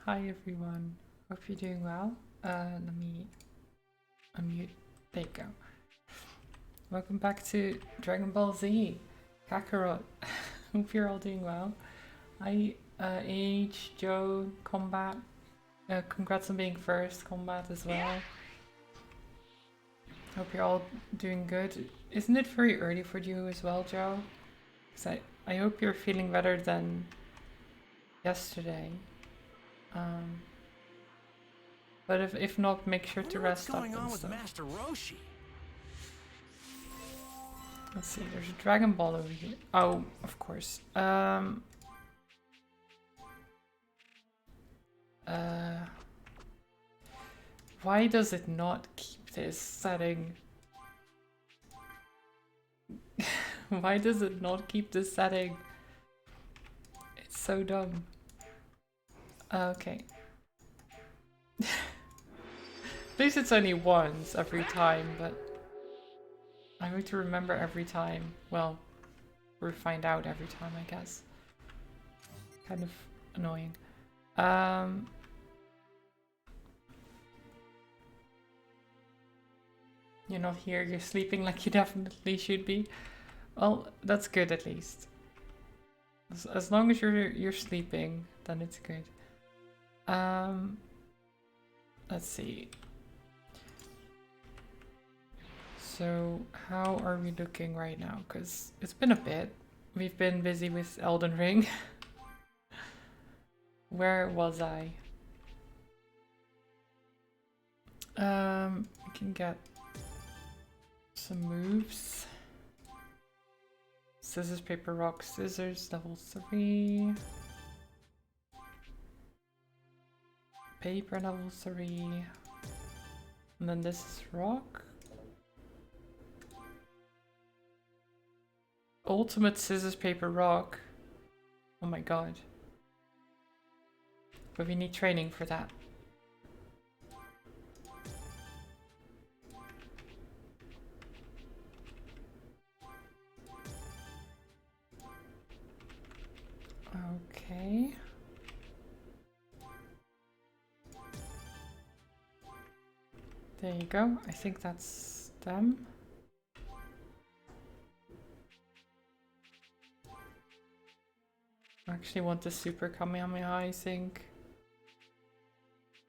Hi everyone. Hope you're doing well. Let me unmute. There you go. Welcome back to Dragonball Z. Kakarot. Hope you're all doing well. Hi, Age, Joe, Combat. Congrats on being first. Combat as well. Hope you're all doing good. Isn't it very early for you as well, Joe? 'Cause I hope you're feeling better than yesterday. But if not, make sure to rest up and stuff. What's going on with Master Roshi? Let's see, there's a Dragon Ball over here. Oh, of course. Why does it not keep this setting? Why does it not keep this setting? It's so dumb. Okay. At least it's only once every time, but I need to remember every time. Well, or find out every time, I guess. Kind of annoying. You're not here, you're sleeping like you definitely should be. Well, that's good at least. As long as you're sleeping, then it's good. Let's see. So how are we looking right now? Because it's been a bit. We've been busy with Elden Ring. Where was I? We can get some moves. Scissors, paper, rock, scissors, level 3. Paper, level 3. And then this is rock. Ultimate scissors, paper, rock. Oh my god. But we need training for that. Okay. There you go. I think that's them. I actually want the Super Kamehameha, I think.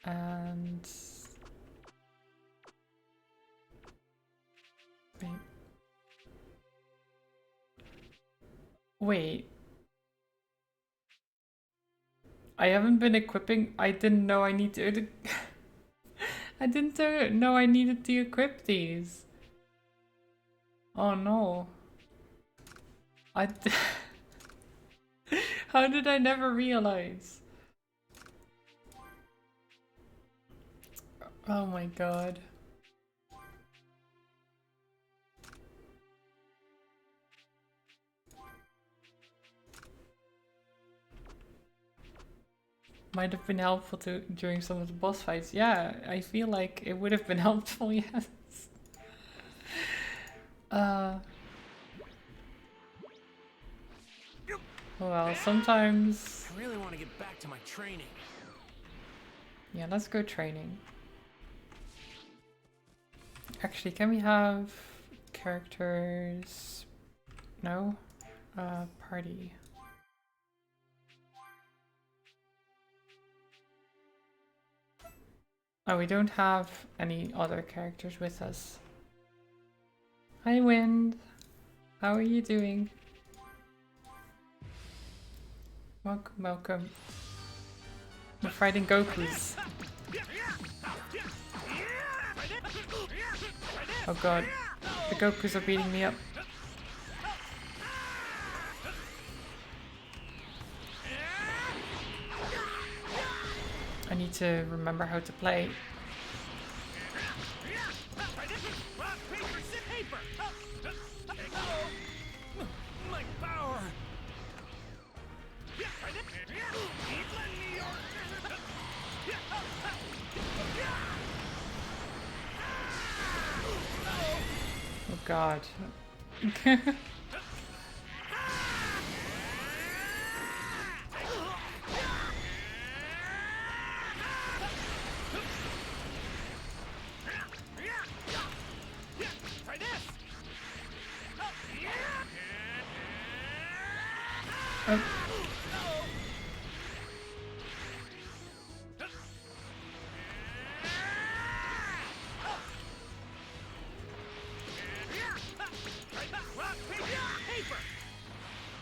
And... Wait. I haven't been equipping... I didn't know I need to... I didn't know I needed to equip these. Oh no. How did I never realize? Oh my god. Might have been helpful during some of the boss fights. Yeah, I feel like it would have been helpful, yes. Well, sometimes... I really want to get back to my training. Yeah, let's go training. Actually, can we have characters? No? Party. Oh, we don't have any other characters with us. Hi, Wind. How are you doing? Welcome, welcome. We're fighting Gokus. Oh god, the Gokus are beating me up. I need to remember how to play. My power. Oh god. Oh.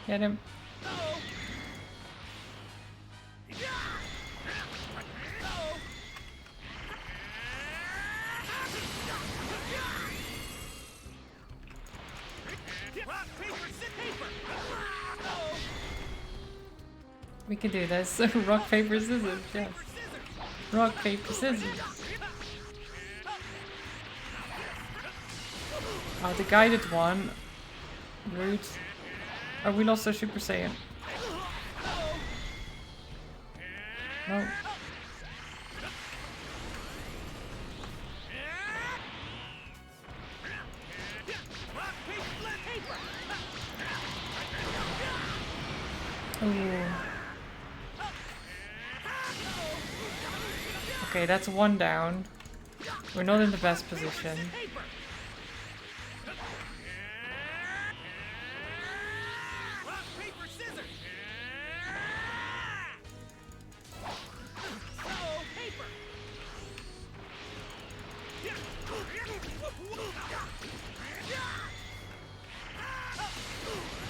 Get him. We can do this. Rock, paper, scissors, yes. Rock, paper, scissors. Oh, the guided one. Rude. Oh, we lost our Super Saiyan. No. Ooh. Okay, that's one down. We're not in the best position.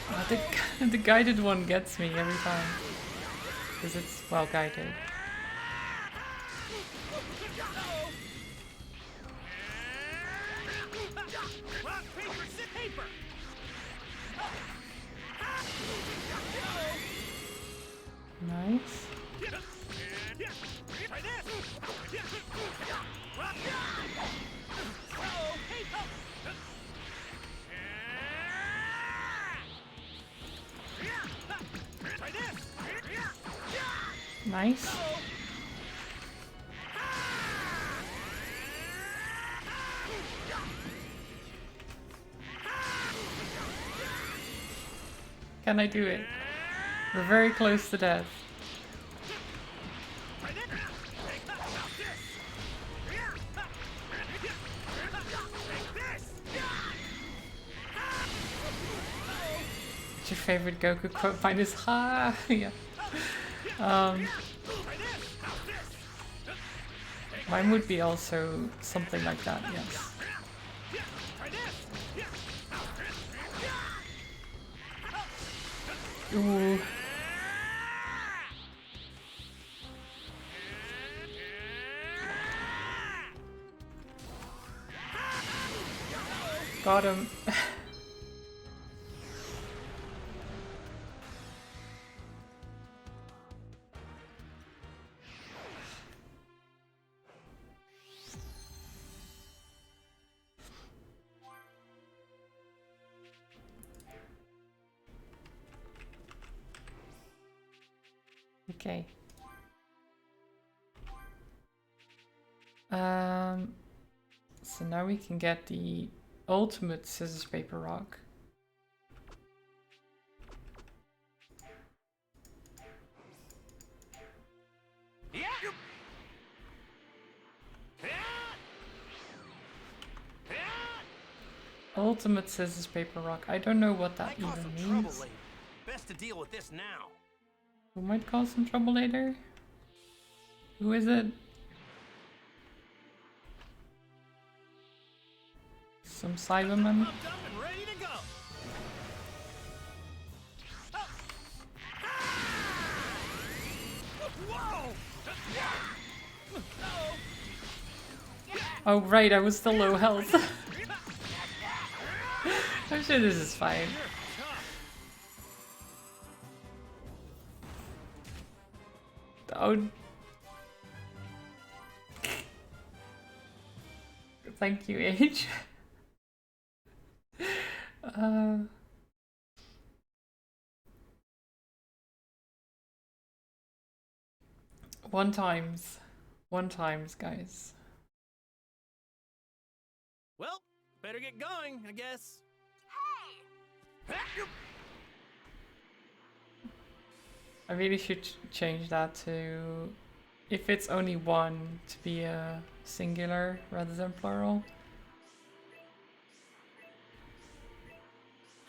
Oh, the guided one gets me every time. Because it's well guided. Nice. Nice. Can I do it? We're very close to death. What's your favorite Goku quote? Mine is ha. Yeah. Mine would be also something like that, yes. Ooh. Got him. Okay. So now we can get the ultimate scissors paper rock. Ultimate scissors paper rock. I don't know what that even means. Best to deal with this now. Who might cause some trouble later? Who is it? Some Cyberman? Oh right, I was still low health. I'm sure this is fine. Oh. Thank you, H. One times, guys. Well, better get going, I guess. Hey! I really should change that to, if it's only one, to be a singular rather than plural.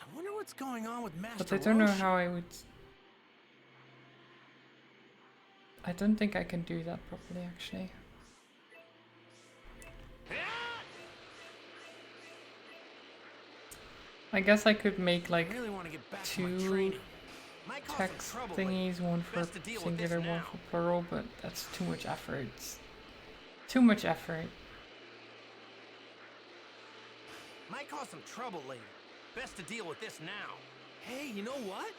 I wonder what's going on with Master But I don't know Roshi. how I would I don't think I can do that properly, actually. I guess I could make like two text thingies, one for singular, one for plural, but that's too much effort. Too much effort. Might cause some trouble later. Best to deal with this now. Hey, you know what?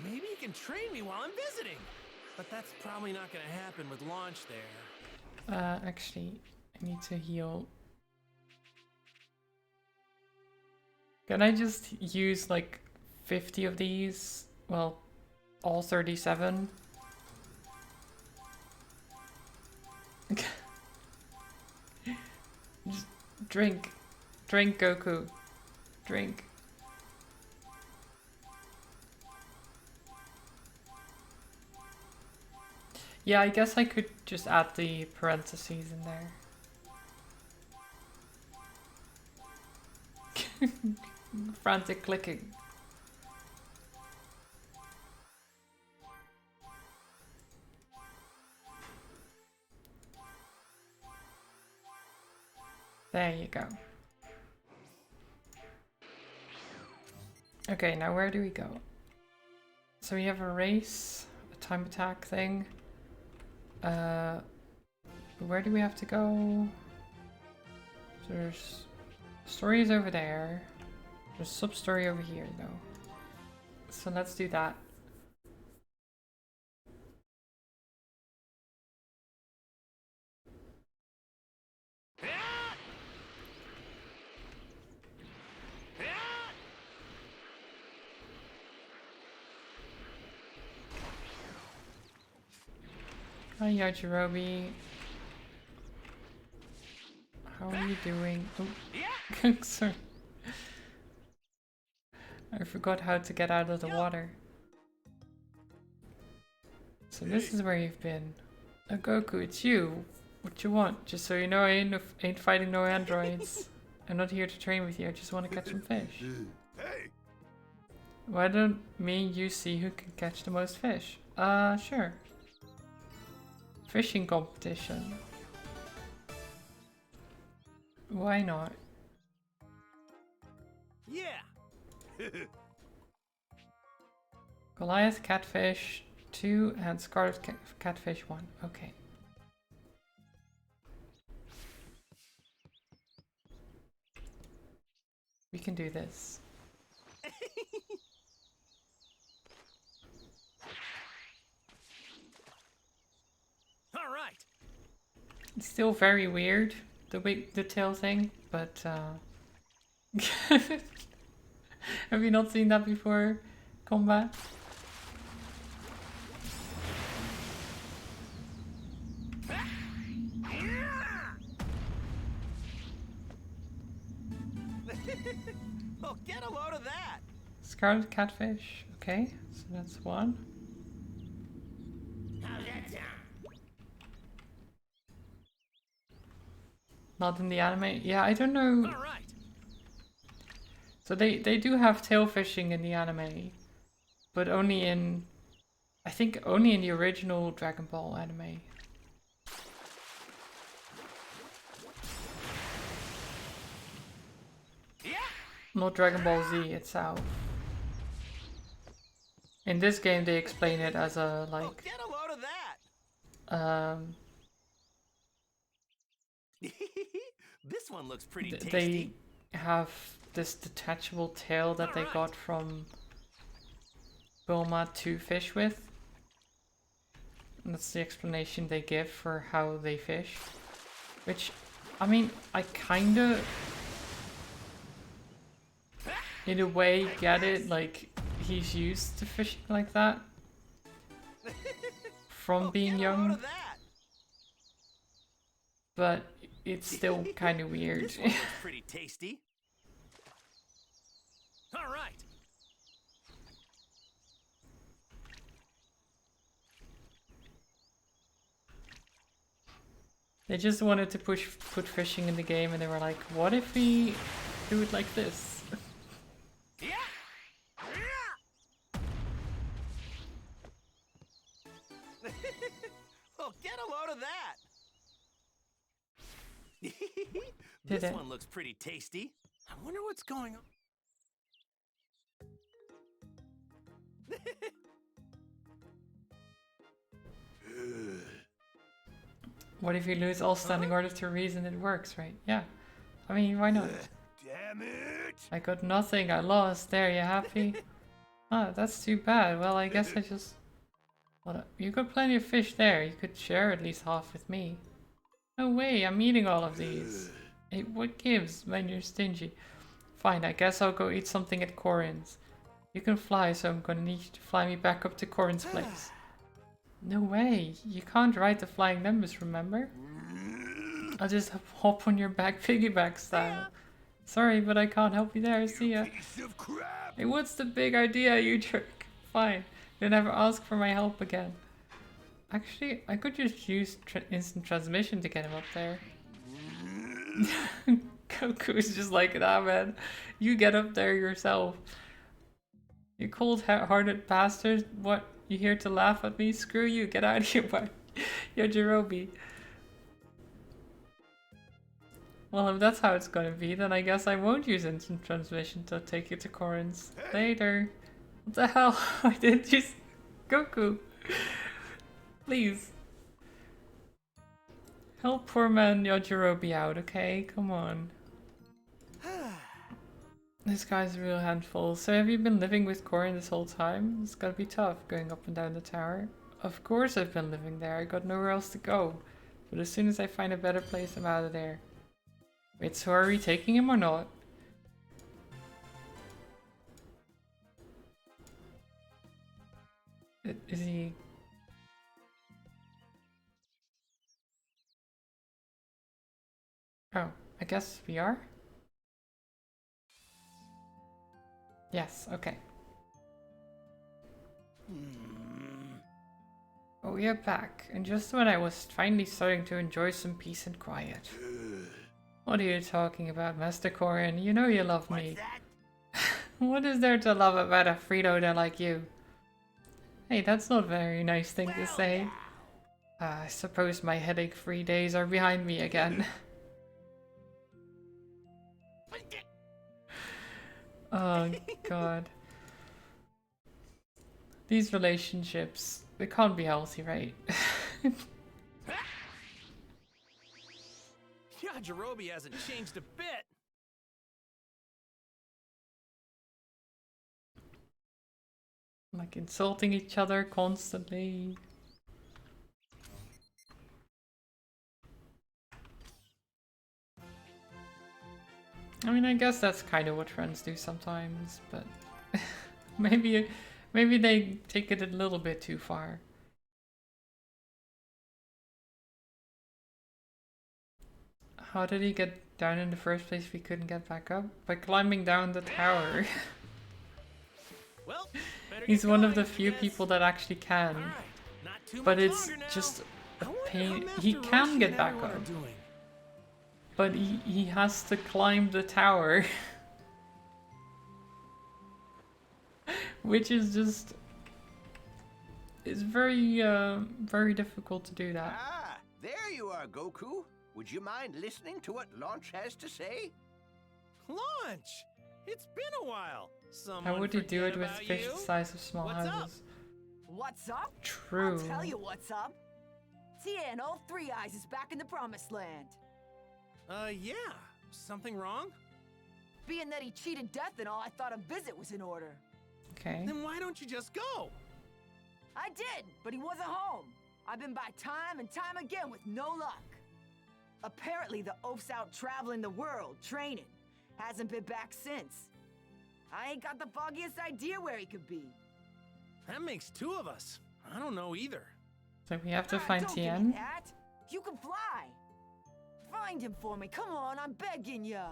Maybe you can train me while I'm visiting. But that's probably not gonna happen with launch there. Actually, I need to heal. Can I just use like 50 of these? Well, all 37. Just drink. Drink, Goku. Drink. Yeah, I guess I could just add the parentheses in there. Frantic clicking. There you go. Okay, now where do we go? So we have a race, a time attack thing. Where do we have to go? So there's stories over there. There's sub-story over here though. So let's do that. Hi Yajirobe. How are you doing? Oh, sorry. I forgot how to get out of the water. So this is where you've been. Oh, Goku, it's you. What you want? Just so you know, I ain't fighting no androids. I'm not here to train with you, I just want to catch some fish. Hey. Why don't me and you see who can catch the most fish? Sure. Fishing competition. Why not? Yeah. Goliath Catfish 2 and Scarlet Catfish 1. Okay. We can do this. All right. It's still very weird, the tail thing, but have you not seen that before? Combat? Oh, get a load of that. Scarlet Catfish. Okay, so that's one. How's that sound? Not in the anime. Yeah, I don't know. All right. So they do have tail fishing in the anime, but only in, I think only in the original Dragon Ball anime. Yeah. Not Dragon Ball Z itself. In this game they explain it as a Oh, like get a load of that. This one looks pretty tasty. they have this detachable tail that they got from Bulma to fish with. And that's the explanation they give for how they fish. Which, I mean, I kinda, in a way, get it. Like, he's used to fishing like that from being Get a load young. of that. But it's still kind of weird. This one looks pretty tasty. All right. They just wanted to put fishing in the game, and they were like, "What if we do it like this?" Yeah. Get a load of that. Did This it? one looks pretty tasty. I wonder what's going on. What if you lose all standing orders to reason it works, right? Yeah. I mean, why not? Damn it! I got nothing, I lost. There, you happy? Ah, that's too bad. Well, I guess I just... Well, you got plenty of fish there. You could share at least half with me. No way, I'm eating all of these. Hey, what gives when you're stingy? Fine, I guess I'll go eat something at Corin's. You can fly, so I'm gonna need you to fly me back up to Corin's place. No way, you can't ride the flying nimbus, remember? I'll just hop on your back piggyback style. Sorry, but I can't help you there, see ya. Hey, what's the big idea, you jerk? Fine, you'll never ask for my help again. Actually, I could just use instant transmission to get him up there. Goku's just like, nah man, you get up there yourself. You cold-hearted bastard, what, you here to laugh at me? Screw you, get out of here, boy. You're Jirobi. Well, if that's how it's gonna be, then I guess I won't use instant transmission to take you to Corin's. Later. What the hell? I didn't use Goku. Please. Help poor man Yajirobe out, okay? Come on. This guy's a real handful. So have you been living with Corin this whole time? It's gotta be tough, going up and down the tower. Of course I've been living there. I got nowhere else to go. But as soon as I find a better place, I'm out of there. Wait, so are we taking him or not? Is he... Oh, I guess we are? Yes, okay. Oh, we are back, and just when I was finally starting to enjoy some peace and quiet. What are you talking about, Master Corin? You know you love me. What is there to love about a freeloader like you? Hey, that's not a very nice thing to say. I suppose my headache-free days are behind me again. Oh god. These relationships, they can't be healthy, right? Yajirobe hasn't changed a bit. Like insulting each other constantly. I mean, I guess that's kind of what friends do sometimes, but maybe they take it a little bit too far. How did he get down in the first place if he couldn't get back up? By climbing down the tower. Well, He's one of the few people that actually can. But it's just a pain. He can get back up. But he has to climb the tower. Which is just... It's very, very difficult to do that. Ah, there you are, Goku. Would you mind listening to what Launch has to say? Launch! It's been a while. How would you do it with fish the size of small What's houses? What's up? True. I'll tell you what's up. Tien, all Three Eyes is back in the Promised Land. Yeah. Something wrong? Being that he cheated death and all, I thought a visit was in order. Okay. Then why don't you just go? I did, but he wasn't home. I've been by time and time again with no luck. Apparently the oaf's out traveling the world, training. Hasn't been back since. I ain't got the foggiest idea where he could be. That makes two of us. I don't know either. So we have to find Don't give me Tien. that. You can fly. Find him for me. Come on, I'm begging ya.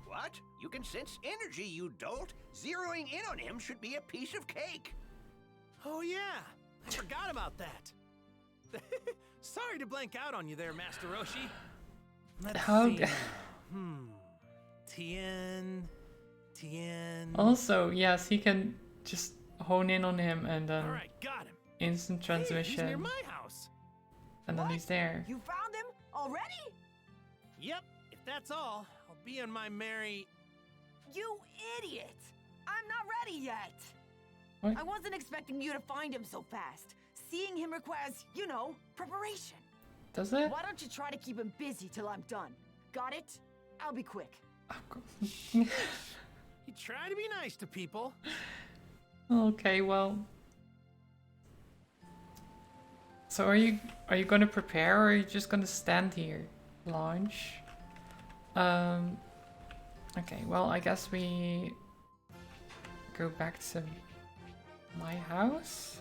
What? You can sense energy, you dolt. Zeroing in on him should be a piece of cake. Oh yeah, I forgot about that. Sorry to blank out on you there, Master Roshi. Let's see. Tien. Also, yes, he can just hone in on him and All right, got him. instant Hey, he's near transmission, my house. and then What? he's there. You found him already? Yep, if that's all, I'll be on my merry... You idiot! I'm not ready yet. What? I wasn't expecting you to find him so fast. Seeing him requires, you know, preparation. Does it? Why don't you try to keep him busy till I'm done? Got it? I'll be quick. You try to be nice to people. Okay, well. So are you going to prepare, or are you just going to stand here? Launch. Okay, well, I guess we go back to my house.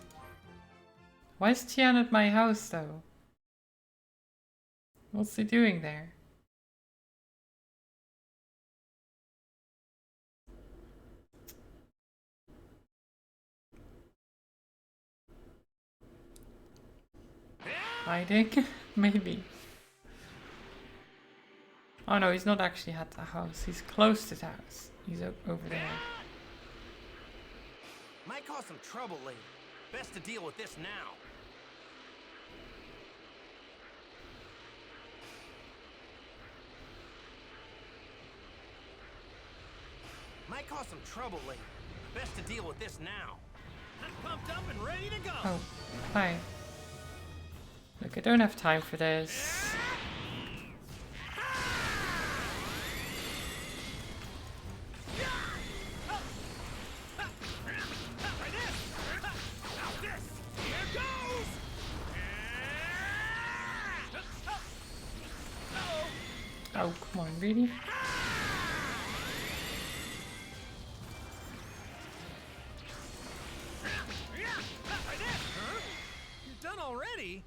Why is Tian at my house though? What's he doing there? Hiding? Maybe. Oh no, he's not actually at the house. He's close to the house. He's over there. Might cause some trouble later. Best to deal with this now. Might cause some trouble later. Best to deal with this now. I'm pumped up and ready to go. Oh, hi. Look, I don't have time for this. Oh, come on, really? You're done already?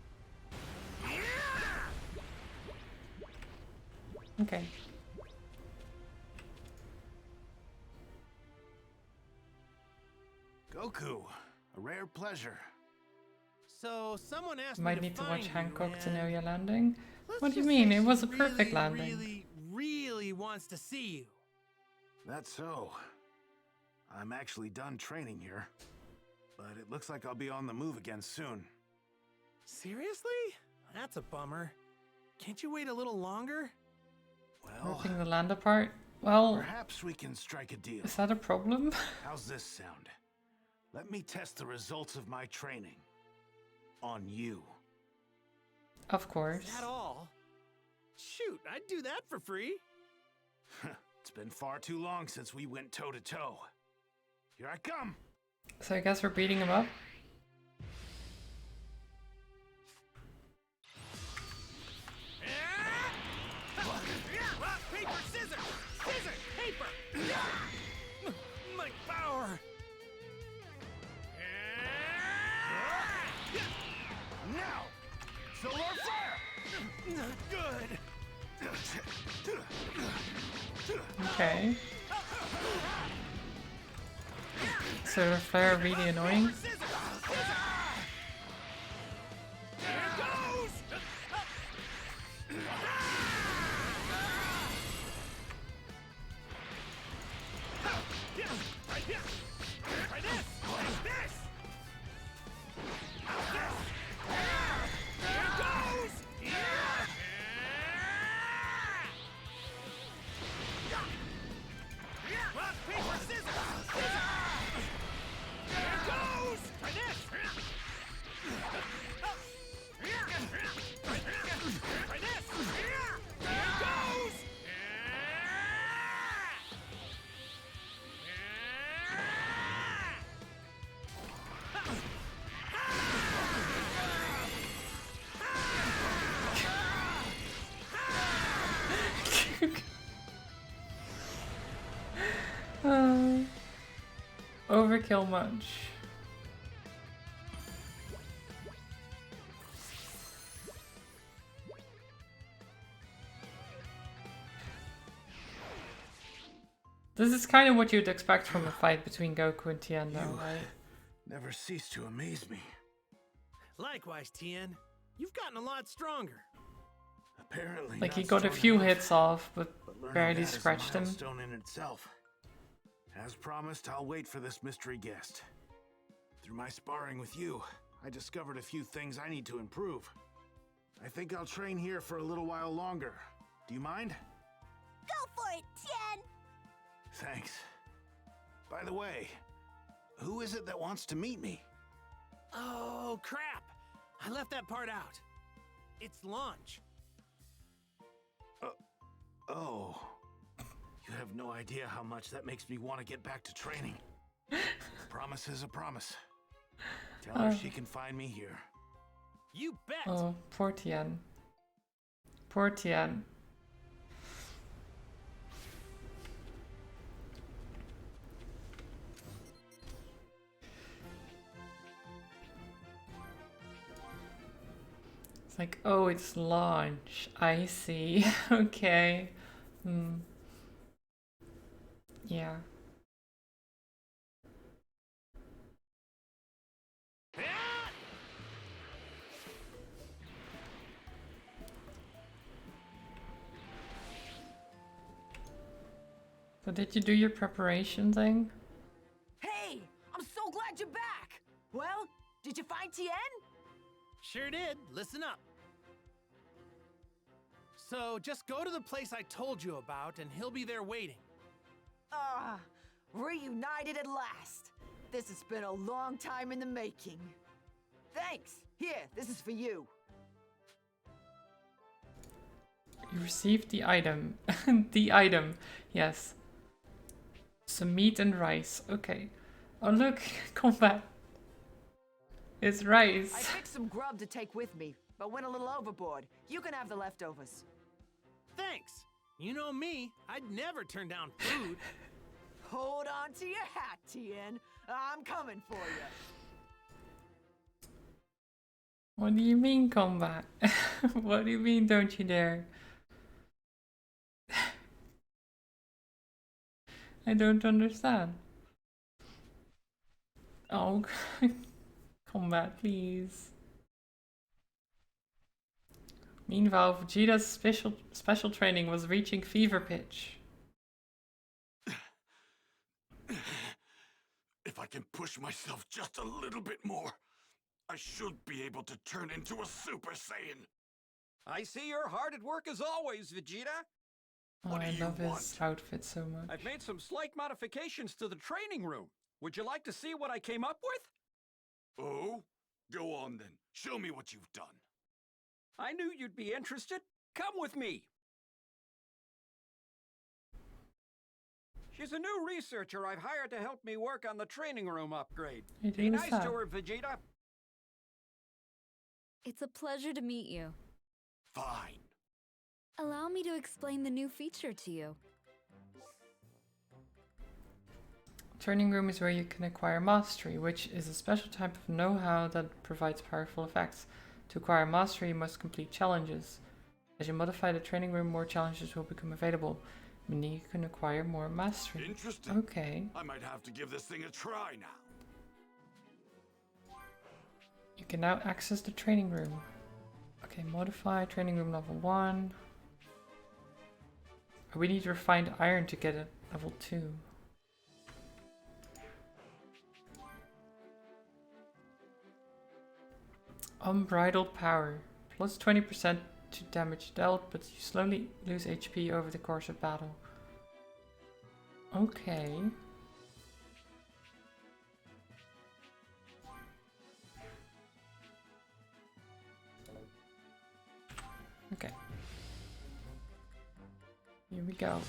Okay. Goku, a rare pleasure. So someone asked You me might to need to find watch you, Hancock to know and your landing. let's What do you just mean? say It was she a perfect landing. really wants to see you. That's so. I'm actually done training here. But it looks like I'll be on the move again soon. Seriously? That's a bummer. Can't you wait a little longer? Well, Ripping the land apart? Well, perhaps we can strike a deal. is that a problem? How's this sound? Let me test the results of my training. On you. Of course. Is that all? Shoot, I'd do that for free. It's been far too long since we went toe-to-toe. Here I come! So I guess we're beating him up? Rock, paper, scissors! Scissors, paper! My power! Now! Solar fire! Not good! Okay. Solar flare really annoying. Scissors! Here goes! Right here! Try this! This! How's this? Here goes! Rock, paper, scissors! Scissors! Here goes! Try this! Try this! Here goes! Overkill much. This is kind of what you'd expect from a fight between Goku and Tien, though, right? Never cease to amaze me. Likewise, Tien. You've gotten a lot stronger. Apparently, Like, he not got a strong few enough, hits off, but learning barely that is a scratched him. milestone in itself. As promised, I'll wait for this mystery guest. Through my sparring with you, I discovered a few things I need to improve. I think I'll train here for a little while longer. Do you mind? Go for it, Tien! Thanks. By the way, who is it that wants to meet me? Oh, crap! I left that part out. It's launch. Oh. You have no idea how much that makes me want to get back to training. A promise is a promise. Tell her she can find me here. You bet! Oh, poor Tien. Poor Tien. It's like, oh, it's launch. I see. Okay. Yeah. So did you do your preparation thing? Hey, I'm so glad you're back. Well, did you find Tien? Sure did. Listen up. So just go to the place I told you about and he'll be there waiting. Reunited at last. This has been a long time in the making. Thanks. Here, this is for you. You received the item. The item. Yes. Some meat and rice. Okay. Oh look, combat. It's I rice. picked some grub to take with me, but went a little overboard. You can have the leftovers. Thanks. You know me, I'd never turn down food. Hold on to your hat, Tien. I'm coming for you. What do you mean combat? What do you mean don't you dare? I don't understand. Oh, combat, please. Meanwhile, Vegeta's special training was reaching fever pitch. If I can push myself just a little bit more, I should be able to turn into a Super Saiyan. I see you're hard at work as always, Vegeta. Oh, What do I you love his want? outfit so much. I've made some slight modifications to the training room. Would you like to see what I came up with? Oh? Go on then. Show me what you've done. I knew you'd be interested. Come with me. She's a new researcher I've hired to help me work on the training room upgrade. Hey, Be who's nice that? to her, Vegeta. It's a pleasure to meet you. Fine. Allow me to explain the new feature to you. Training room is where you can acquire mastery, which is a special type of know-how that provides powerful effects. To acquire mastery, you must complete challenges. As you modify the training room, more challenges will become available, meaning you can acquire more mastery. Interesting. Okay. I might have to give this thing a try now. You can now access the training room. Okay, modify training room level 1. We need refined iron to get it level 2. Unbridled power. Plus 20% to damage dealt, but you slowly lose HP over the course of battle. Okay. Okay. Here we go.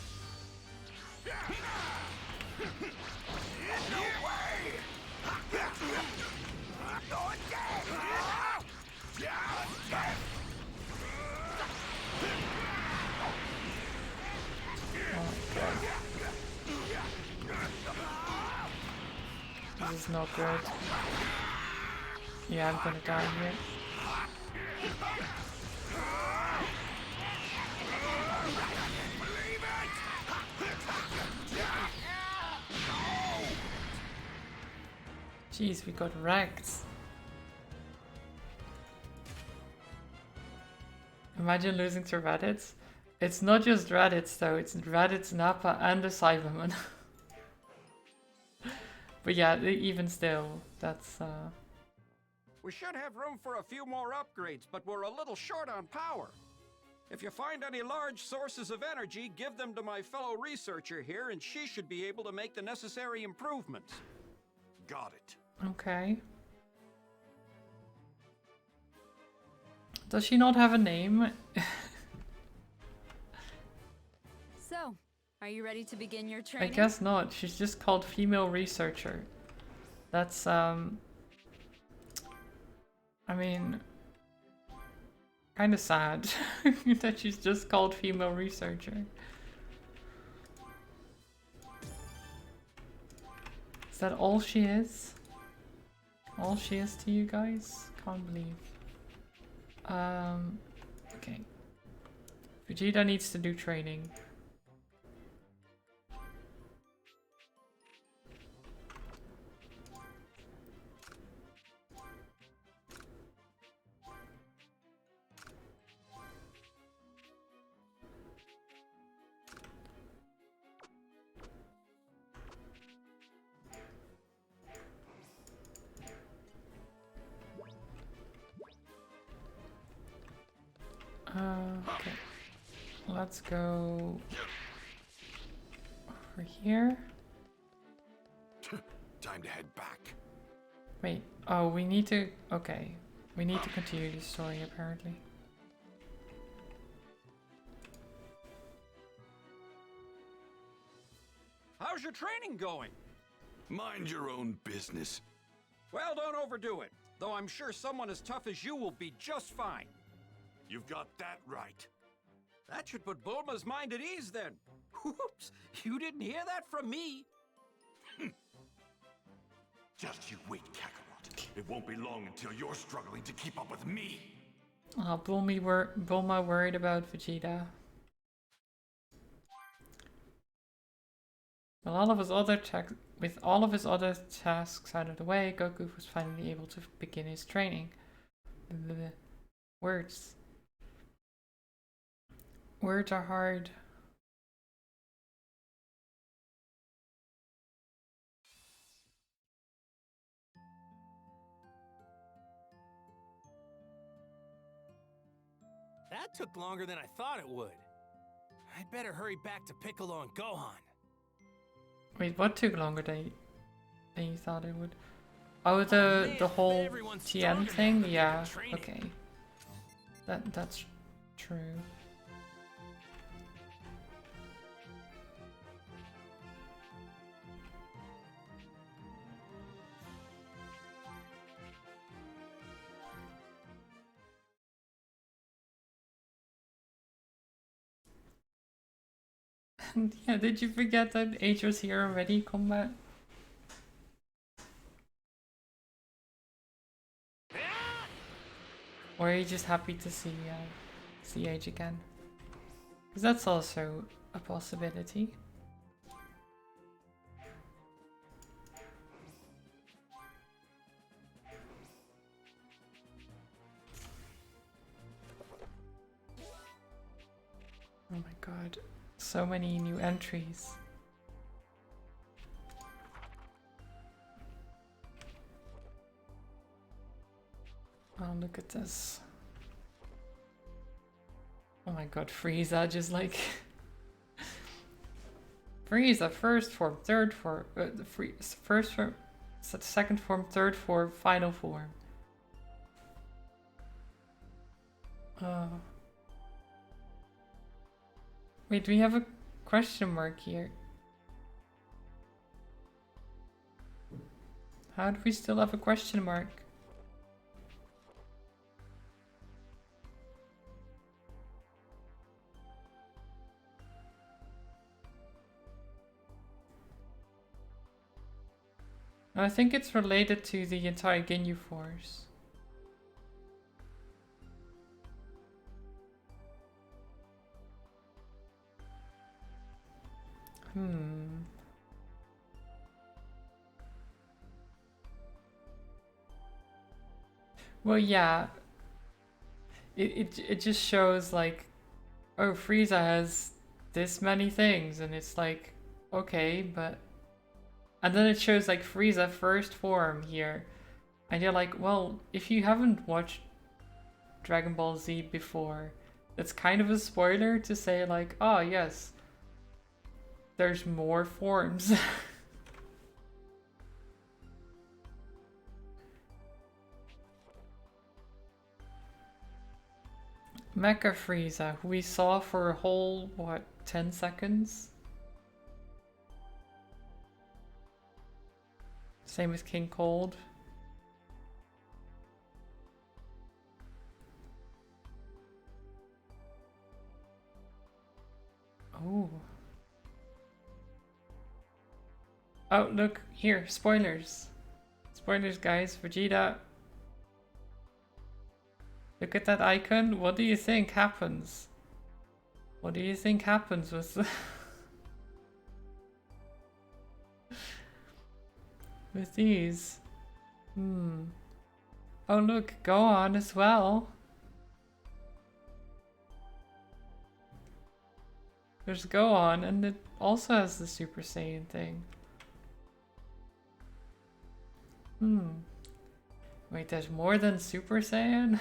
Oh god. This is not good. Yeah, I'm gonna die here. Jeez, we got wrecked. Imagine losing to Raditz. It's not just Raditz though, it's Raditz, Nappa and the Cyberman. But yeah, even still, that's We should have room for a few more upgrades, but we're a little short on power. If you find any large sources of energy, give them to my fellow researcher here, and she should be able to make the necessary improvements. Got it. Okay. Does she not have a name? So, are you ready to begin your I training? guess not. She's just called female researcher. That's I mean, kind of sad that she's just called female researcher. Is that all she is? All she is to you guys? Can't believe. Okay. Vegeta needs to do training. Okay. Let's go over here. Time to head back. Wait, oh, we need to... Okay. We need to continue the story, apparently. How's your training going? Mind your own business. Well, don't overdo it. Though I'm sure someone as tough as you will be just fine. You've got that right. That should put Bulma's mind at ease then. Whoops, you didn't hear that from me. Just you wait, Kakarot. It won't be long until you're struggling to keep up with me. Oh, Bulma worried about Vegeta. With all of his other tasks out of the way, Goku was finally able to begin his training. Words. Words are hard. That took longer than I thought it would. I'd better hurry back to Piccolo and Gohan. Wait, what took longer than you thought it would? Oh, the whole everyone's TN stronger now thing? that they've Yeah, been training. okay. That's true. Yeah, did you forget that H was here already, Combat? Or are you just happy to see H again? Because that's also a possibility. Oh my god, so many new entries. Oh, look at this. Oh my god, Frieza just like... Frieza, first form, third form, first form, second form, third form, final form. Wait, do we have a question mark here? How do we still have a question mark? I think it's related to the entire Ginyu Force. Well, yeah. It just shows like, oh, Frieza has this many things, and it's like, okay, but... And then it shows like Frieza first form here. And you're like, well, if you haven't watched Dragon Ball Z before, it's kind of a spoiler to say like, oh yes, there's more forms. Mecha Frieza, who we saw for a whole, what, 10 seconds? Same with King Cold. Oh. Oh, look, here, spoilers. Spoilers, guys. Vegeta. Look at that icon. What do you think happens? What do you think happens with with these? Oh, look, Gohan as well. There's Gohan, and it also has the Super Saiyan thing. Wait, there's more than Super Saiyan?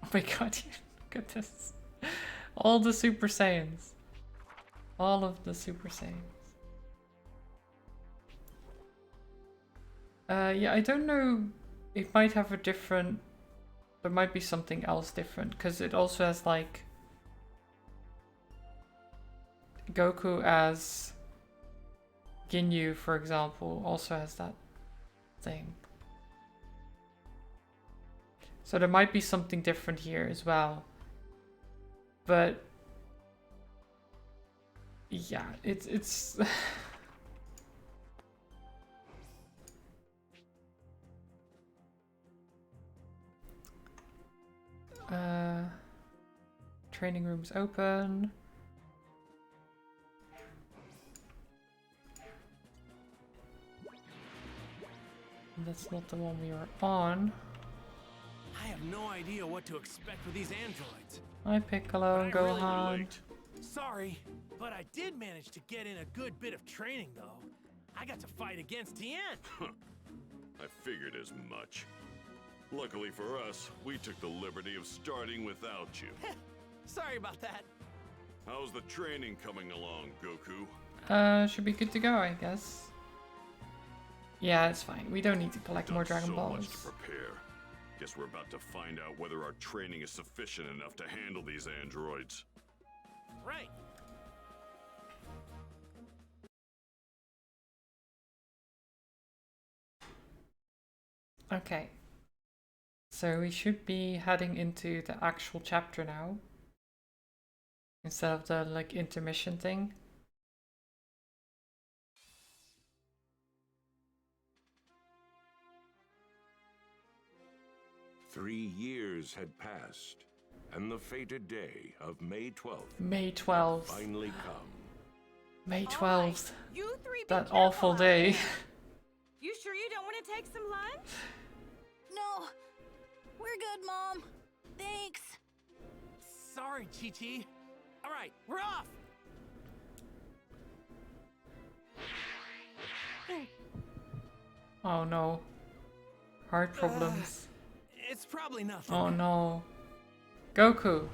Oh my god, look at this. All the Super Saiyans. All of the Super Saiyans. Yeah, I don't know. It might have a different... There might be something else different, because it also has like... Goku as Ginyu, for example, also has that thing. So there might be something different here as well. But yeah, it's training room's open. That's not the one we were on. I have no idea what to expect with these androids. Hi Piccolo and But I really Gohan. Sorry, but I did manage to get in a good bit of training, though. I got to fight against Tien. I figured as much. Luckily for us, we took the liberty of starting without you. Sorry about that. How's the training coming along, Goku? Should be good to go, I guess. Yeah, it's fine. We don't need to collect more Dragon so Balls. much to prepare. Guess we're about to find out whether our training is sufficient enough to handle these androids. Right. Okay. So we should be heading into the actual chapter now. Instead of the like intermission thing. Three years had passed, and the fated day of May 12th May had 12th. finally come. May All 12th. right, you three be That careful awful out day. there. You sure you don't want to take some lunch? No, we're good, Mom. Thanks. Sorry, Chi-Chi. All right, we're off. Oh no. Heart problems. It's probably nothing. Oh no. Goku.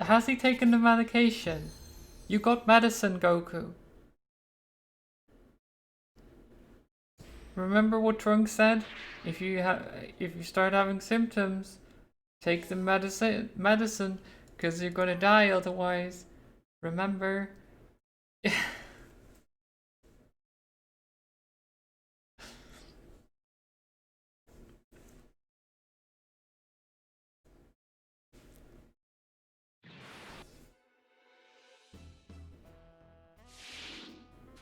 Has he taken the medication? You got medicine, Goku. Remember what Trunks said? If you start having symptoms, take the medicine, cause you're gonna die otherwise. Remember?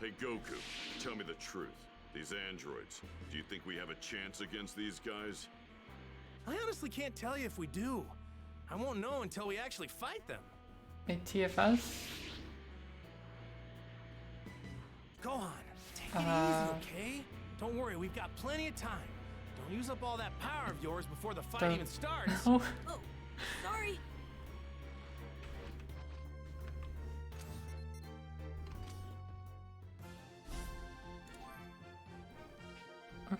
Hey Goku, tell me the truth. These androids, do you think we have a chance against these guys? I honestly can't tell you if we do. I won't know until we actually fight them. In TFS? Go on, take it easy, okay? Don't worry, we've got plenty of time. Don't use up all that power of yours before the fight Don't- even starts. Oh. Oh, sorry.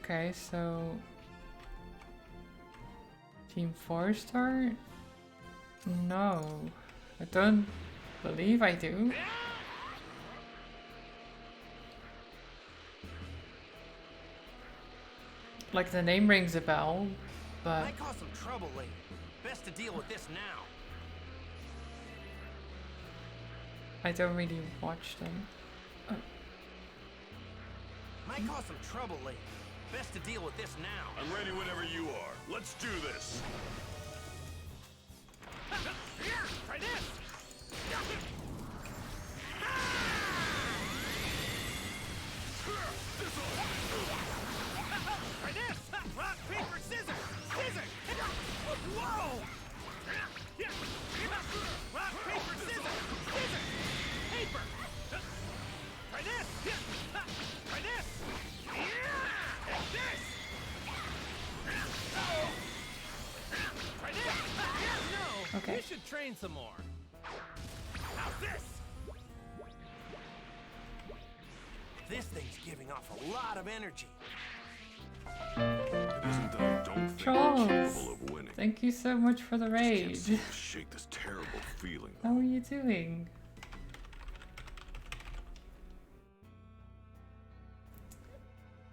Okay, so Team 4 start? No, I don't believe I do. Like the name rings a bell, but Might cause some trouble later. Best to deal with this now. I don't really watch them. Might cause some trouble later. Best to deal with this now. I'm ready whenever you are. Let's do this. Try this. Try this. Rock, paper, scissors. Scissors. Whoa. Rock, paper, scissors. Scissors. Paper. Try this. Try this. Take this. Try this. No. Okay. You should train some more. How's this? This thing's giving off a lot of energy. It isn't that I don't think Trolls. I'm capable of winning. Thank you so much for the Can't raid. seem to shake this terrible feeling. How are you doing?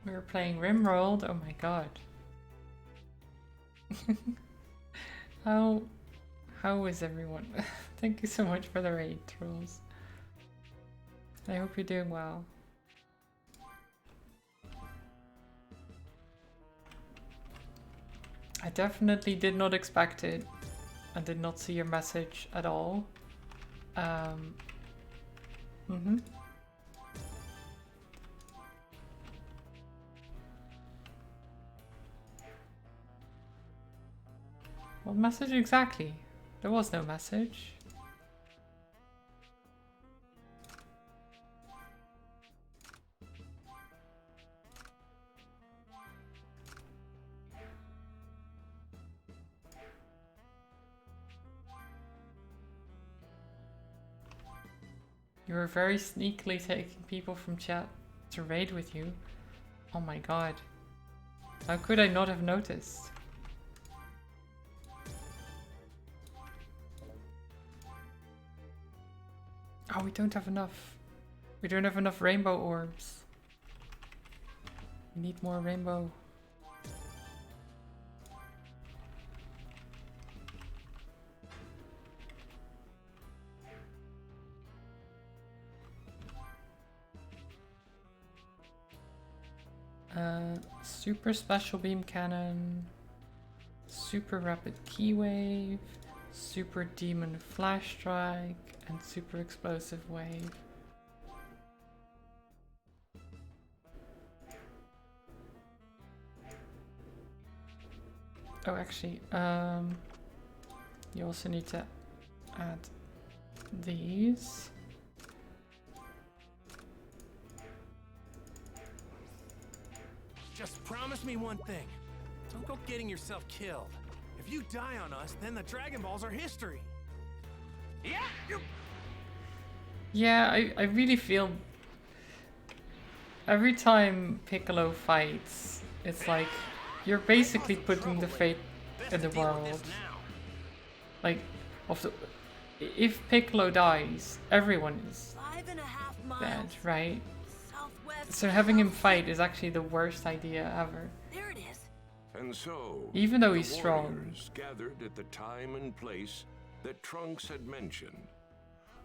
We were playing Rimworld. Oh my god. How is everyone? Thank you so much for the raid, trolls. I hope you're doing well. I definitely did not expect it. I did not see your message at all. What message exactly? There was no message. You were very sneakily taking people from chat to raid with you. Oh my god. How could I not have noticed? Oh, we don't have enough. We don't have enough rainbow orbs. We need more rainbow. Super special beam cannon, super rapid key wave, super demon flash strike, and super explosive wave. Oh, actually, you also need to add these. Just promise me one thing. Don't go getting yourself killed. If you die on us, then the Dragon Balls are history. Yeah, I really feel every time Piccolo fights, it's like you're basically putting the fate in the world. Like, if Piccolo dies, everyone is 5.5 miles. dead, right? Southwest. So having him fight is actually the worst idea ever. There it is. And so, Even though the he's strong. warriors gathered at the time and place that Trunks had mentioned.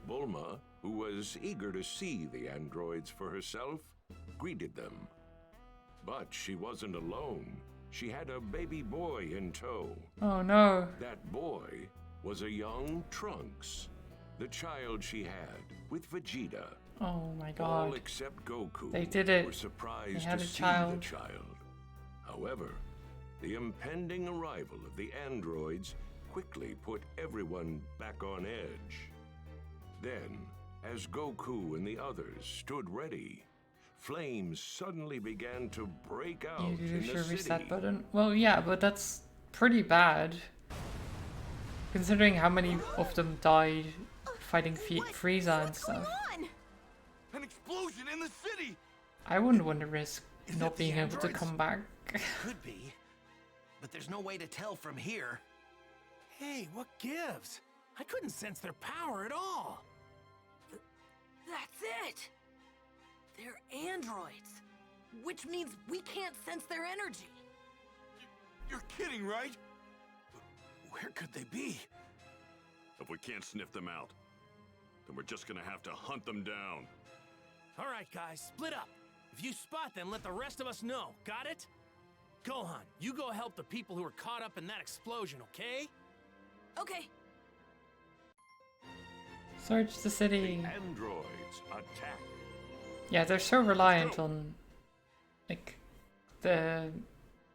Bulma, who was eager to see the androids for herself, greeted them. But she wasn't alone. She had a baby boy in tow. Oh no. That boy was a young Trunks, the child she had with Vegeta. Oh my All god. except Goku They did it. were surprised They had to a see child. the child. However, the impending arrival of the androids quickly put everyone back on edge. Then, as Goku and the others stood ready, flames suddenly began to break out You in use the your city. reset button. Well, yeah, but that's pretty bad. Considering how many of them died fighting Frieza and stuff. An explosion in the city! I wouldn't want to risk Is not it the being able to androids? come back. Could be, but there's no way to tell from here. Hey, what gives? I couldn't sense their power at all. That's it! They're androids, which means we can't sense their energy. You're kidding, right? Where could they be? If we can't sniff them out, then we're just gonna have to hunt them down. All right, guys, split up. If you spot them, let the rest of us know. Got it? Gohan, you go help the people who were caught up in that explosion, okay? Okay. Search the city. Androids attack. Yeah, they're so reliant on like the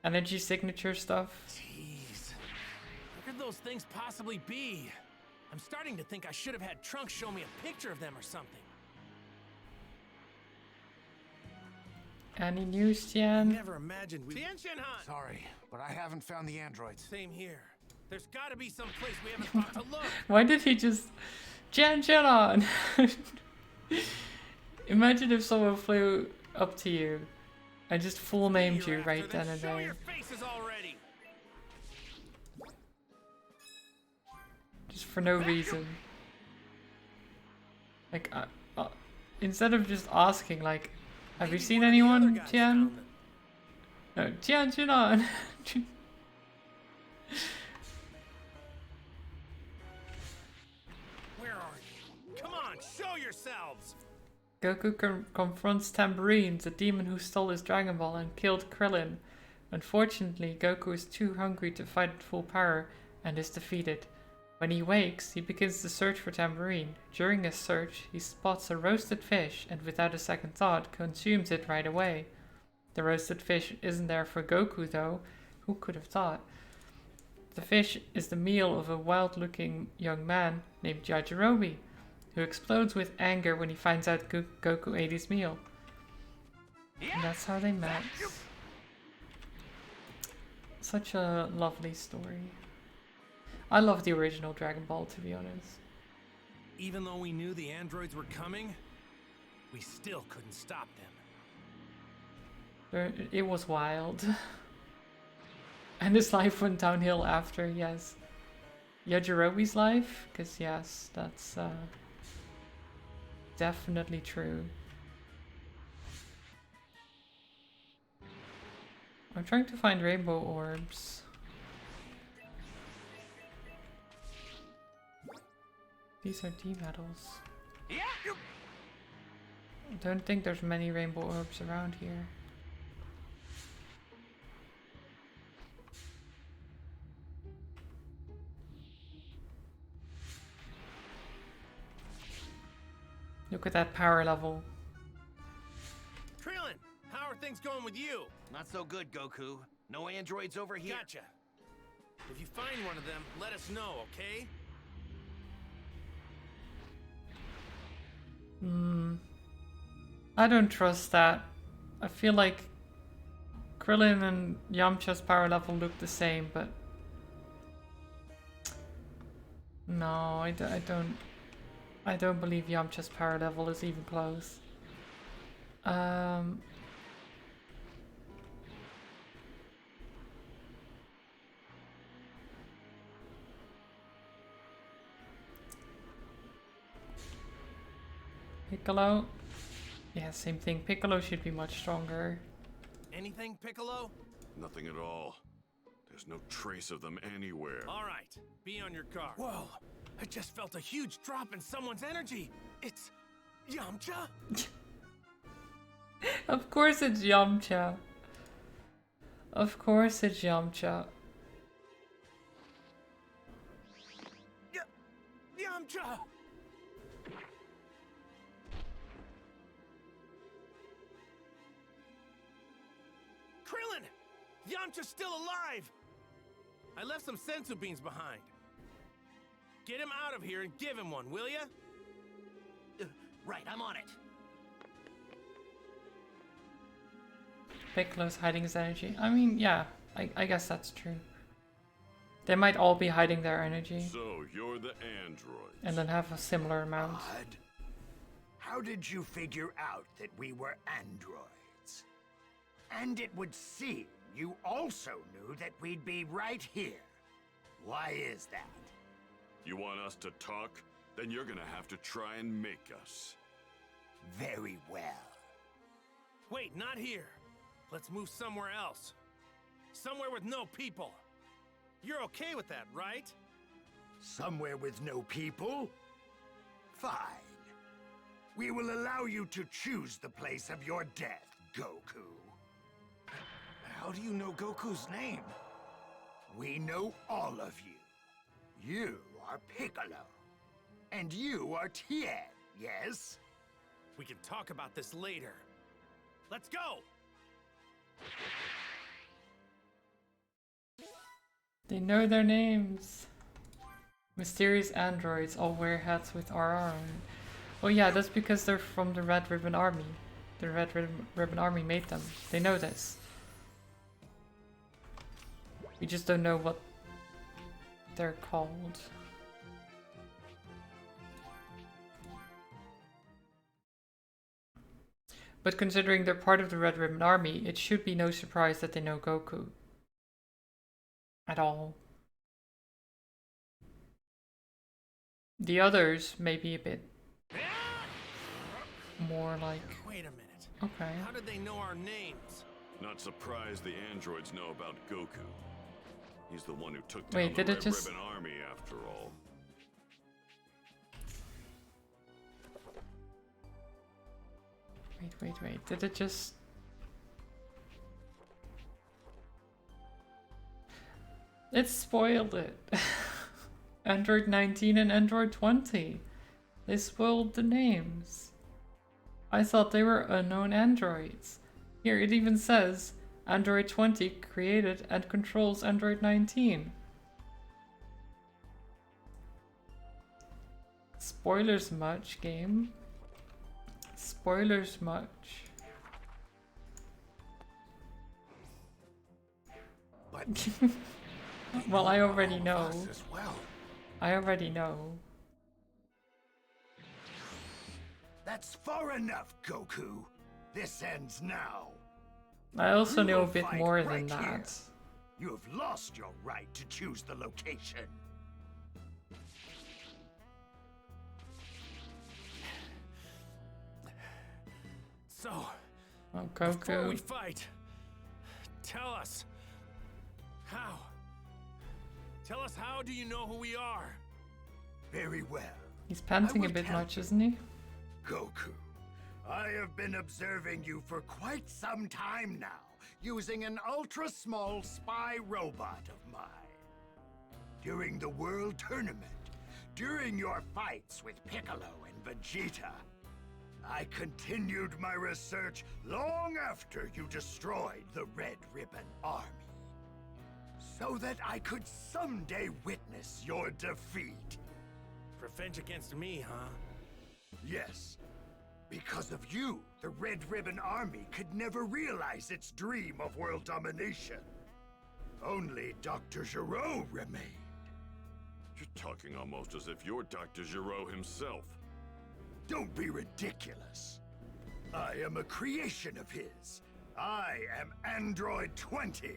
energy signature stuff. Jeez. What could those things possibly be? I'm starting to think I should have had Trunks show me a picture of them or something. Any news, Tian? Never imagined we... Tien Shinhan! Sorry, but I haven't found the androids. Same here. There's gotta be some place we haven't thought to look. Why did he just Jan on? Imagine if someone flew up to you and just full named you right then and Show there. your faces already. Just for no reason. Like, instead of just asking, like, have you Maybe seen one of the other anyone, guys Tian? found them. No, Tian Jinan. Where are you? Come on, show yourselves! Goku confronts Tambourine, the demon who stole his Dragon Ball and killed Krillin. Unfortunately, Goku is too hungry to fight at full power and is defeated. When he wakes, he begins the search for Tambourine. During his search, he spots a roasted fish and without a second thought consumes it right away. The roasted fish isn't there for Goku though. Who could have thought? The fish is the meal of a wild-looking young man named Yajirobe, who explodes with anger when he finds out Goku ate his meal. And that's how they met. Such a lovely story. I love the original Dragon Ball, to be honest. Even though we knew the androids were coming, we still couldn't stop them. It was wild. And his life went downhill after, yes. Yajirobe's life? Because yes, that's definitely true. I'm trying to find rainbow orbs. These are D-metals. I don't think there's many rainbow orbs around here. Look at that power level. Krillin, how are things going with you? Not so good, Goku. No androids over here. Gotcha. If you find one of them, let us know, okay? I don't trust that. I feel like Krillin and Yamcha's power level look the same, but no, I don't believe Yamcha's power level is even close. Piccolo? Yeah, same thing. Piccolo should be much stronger. Anything, Piccolo? Nothing at all. There's no trace of them anywhere. All right, be on your guard. Whoa, I just felt a huge drop in someone's energy. It's Yamcha? Of course it's Yamcha. Of course it's Yamcha. Yamcha! Krillin! Yamcha's still alive! I left some sensu beans behind. Get him out of here and give him one, will ya? Right, I'm on it. Piccolo's hiding his energy. I mean, yeah, I guess that's true. They might all be hiding their energy So, you're the android. and then have a similar amount. How did you figure out that we were androids? And it would seem you also knew that we'd be right here. Why is that? You want us to talk? Then you're gonna have to try and make us. Very well. Wait, not here. Let's move somewhere else. Somewhere with no people. You're okay with that, right? Somewhere with no people? Fine. We will allow you to choose the place of your death, Goku. How do you know Goku's name? We know all of you. You are Piccolo. And you are Tien, yes? We can talk about this later. Let's go! They know their names. Mysterious androids all wear hats with RR on it. Oh yeah, that's because they're from the Red Ribbon Army. The Red Ribbon Army made them. They know this. We just don't know what they're called. But considering they're part of the Red Ribbon Army, it should be no surprise that they know Goku. At all. The others may be a bit more like... Wait a minute. Okay. How did they know our names? Not surprised the androids know about Goku. He's the one who took down Wait, the did it Red just... Ribbon Army after all. Wait. Did it just... It spoiled it. Android 19 and Android 20. They spoiled the names. I thought they were unknown androids. Here it even says Android 20 created and controls Android 19. Spoilers much, game. Spoilers much. But well, I already all of know. us as well. I already know. That's far enough, Goku. This ends now. I also We know a will bit fight more right than here. that. You have lost your right to choose the location. So, Oh, before we Goku. fight, tell us how. Tell us how do you know who we are? Very well. He's panting I a will bit tell much, you. isn't he? Goku, I have been observing you for quite some time now, using an ultra-small spy robot of mine. During the World Tournament, during your fights with Piccolo and Vegeta, I continued my research long after you destroyed the Red Ribbon Army, so that I could someday witness your defeat. Revenge against me, huh? Yes. Because of you, the Red Ribbon Army could never realize its dream of world domination. Only Dr. Gero remained. You're talking almost as if you're Dr. Gero himself. Don't be ridiculous. I am a creation of his. I am Android 20.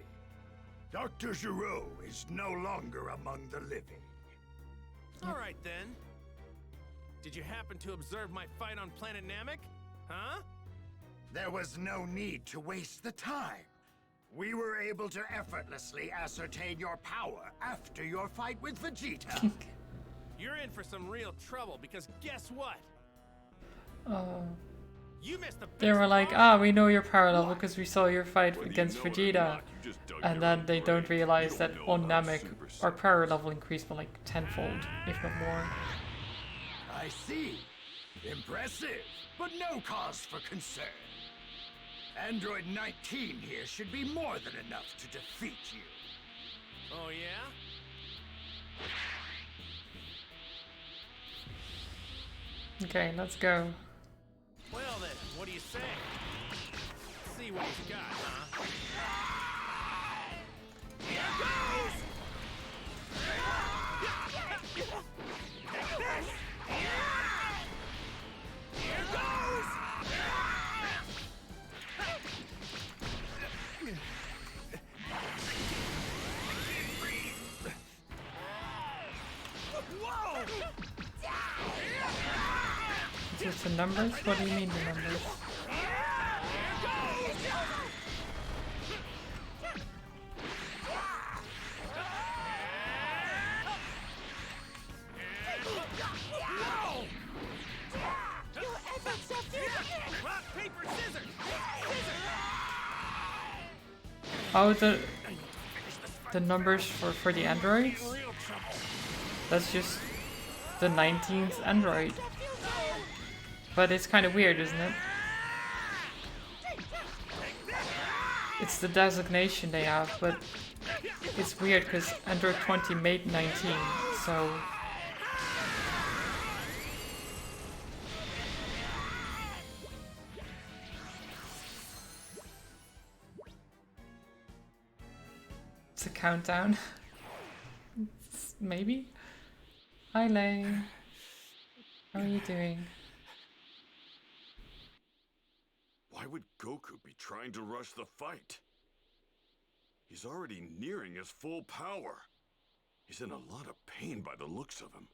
Dr. Gero is no longer among the living. All right then. Did you happen to observe my fight on planet Namek? Huh? There was no need to waste the time. We were able to effortlessly ascertain your power after your fight with Vegeta. You're in for some real trouble because guess what? You missed the They best were like, part. ah, we know your power level because we saw your fight Whether you against know it or Vegeta. not, you just dug And your then own they don't grave. realize You that don't on know about Namek, Super our Saiyan. power level increased by like tenfold, if not more. I see. Impressive, but no cause for concern. Android 19 here should be more than enough to defeat you. Oh yeah? Okay, let's go. Well then, what do you say? Let's see what he's got, huh? Here goes! Take this! Here goes! With the numbers? What do you mean the numbers? Oh, the numbers for the androids? That's just the 19th android. But it's kind of weird, isn't it? It's the designation they have, but it's weird because Android 20 made 19, so... It's a countdown. Maybe? Hi, Lay. How are you doing? Why would Goku be trying to rush the fight? He's already nearing his full power. He's in a lot of pain by the looks of him.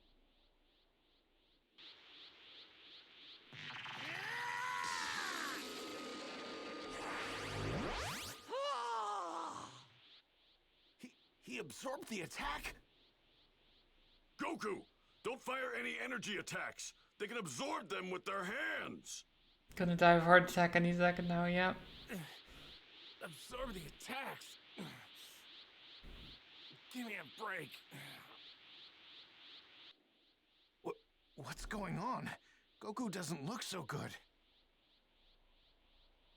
He absorbed the attack? Goku! Don't fire any energy attacks! They can absorb them with their hands! Gonna die of heart attack any second now, yeah. Absorb the attacks. Give me a break. What's going on? Goku doesn't look so good.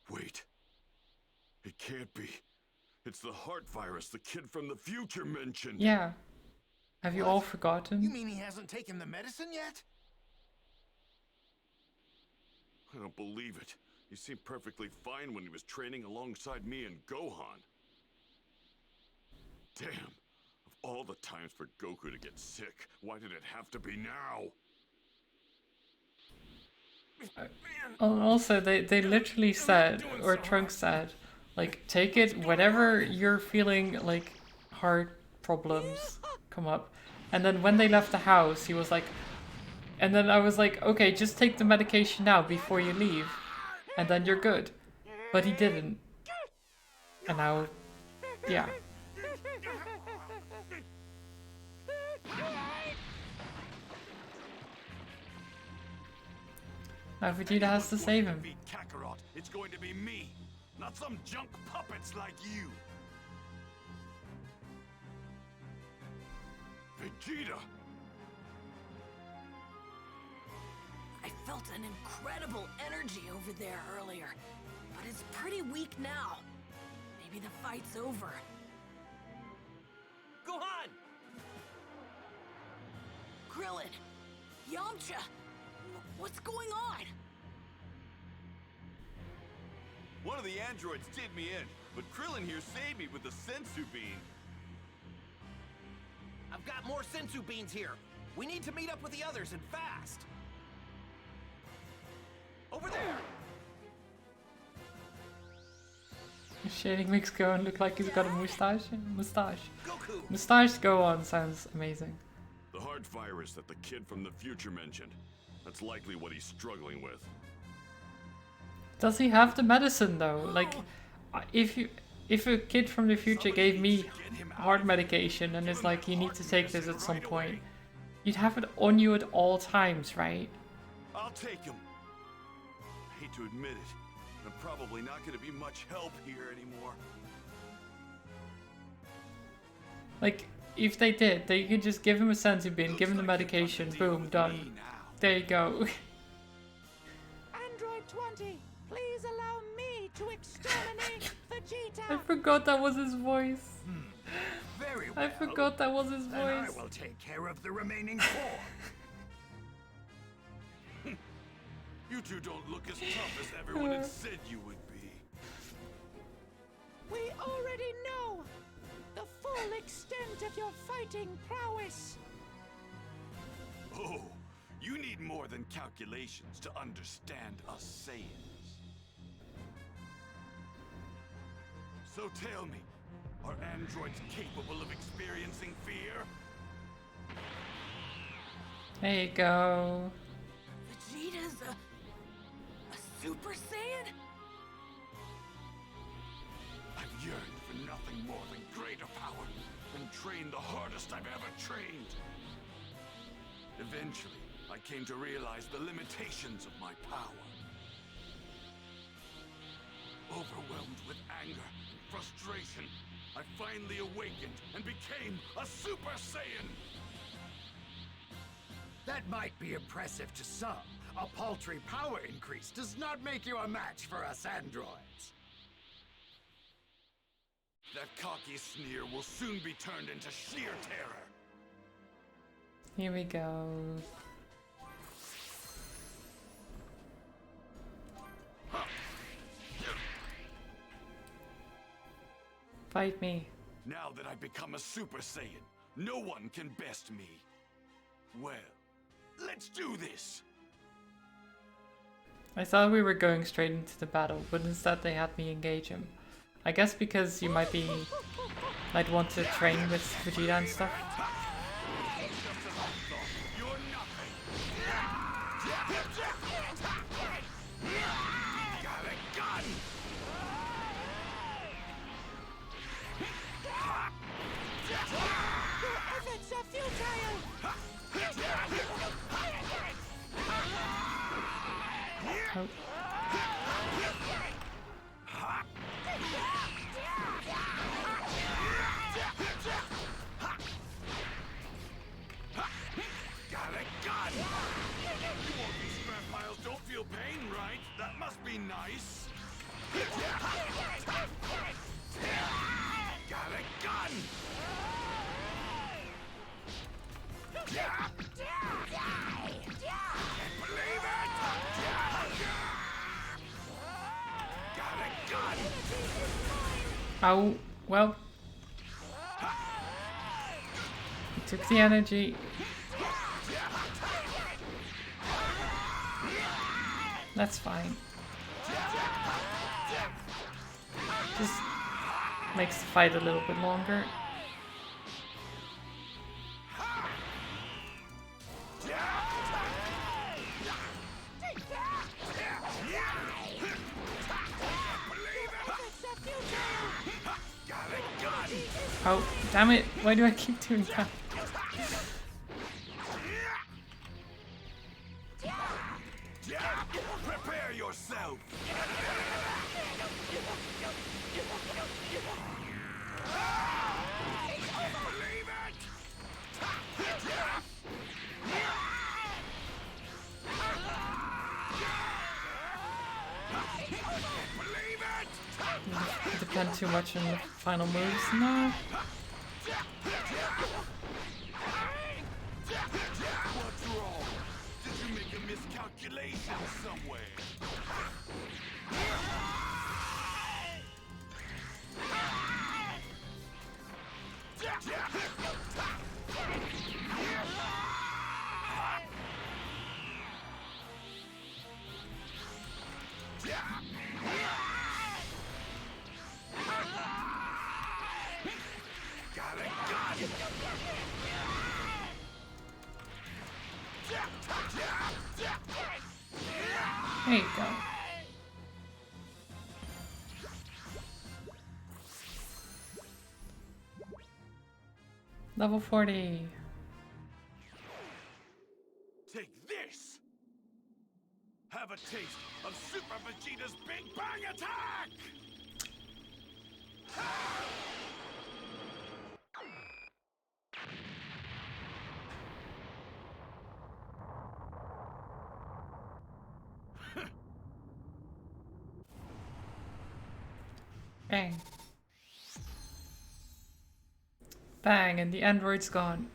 Wait. It can't be. It's the heart virus the kid from the future mentioned. Yeah. Have you all forgotten? You mean he hasn't taken the medicine yet? I don't believe it. He seemed perfectly fine when he was training alongside me and Gohan. Damn. Of all the times for Goku to get sick, why did it have to be now? Also, they literally said, or Trunks said, like, take it whenever you're feeling like heart problems come up. And then when they left the house, he was like, and then I was like, okay, just take the medication now before you leave, and then you're good. But he didn't. And now, yeah. Now Vegeta has to save him. Beat Kakarot. It's going to be me, not some junk puppets like you. Vegeta! I felt an incredible energy over there earlier, but it's pretty weak now. Maybe the fight's over. Gohan! Krillin! Yamcha! What's going on? One of the androids did me in, but Krillin here saved me with the sensu bean. I've got more sensu beans here. We need to meet up with the others and fast. Over there! Shading makes Gohan look like he's got a mustache. Goku! Mustache Gohan sounds amazing. The heart virus that the kid from the future mentioned. That's likely what he's struggling with. Does he have the medicine though? Like, if a kid from the future gave me heart medication and it's like, you need to take this at some point, you'd have it on you at all times, right? I'll take him. I hate to admit it, but I'm probably not going to be much help here anymore. Like, if they did, they could just give him a senzu bean, give him the medication, boom, done. There you go. Android 20, please allow me to exterminate Vegeta. I forgot that was his voice. Very well. I forgot that was his Then I voice. will take care of the remaining 4. You two don't look as tough as everyone had said you would be. We already know the full extent of your fighting prowess. Oh, you need more than calculations to understand us Saiyans. So tell me, are androids capable of experiencing fear? There you go. Vegeta's Super Saiyan? I've yearned for nothing more than greater power and trained the hardest I've ever trained. Eventually, I came to realize the limitations of my power. Overwhelmed with anger and frustration, I finally awakened and became a Super Saiyan! That might be impressive to some. A paltry power increase does not make you a match for us androids. That cocky sneer will soon be turned into sheer terror. Here we go. Fight me. Now that I've become a Super Saiyan, no one can best me. Well, let's do this! I thought we were going straight into the battle, but instead they had me engage him. I guess because you might want to train with Vegeta and stuff. Oh. Don't feel pain, right? That must be nice. Got a gun! Can't believe it! Got a gun! Oh, well. He took the energy. That's fine. Just makes the fight a little bit longer. Oh, damn it. Why do I keep doing that? Prepare yourself. Believe it. Believe it. Depend too much on the final moves. No. What's wrong? Did you make a miscalculation somewhere? There you go. Level 40. Take this! Have a taste of Super Vegeta's Big Bang Attack! Bang. Bang, and the android's gone.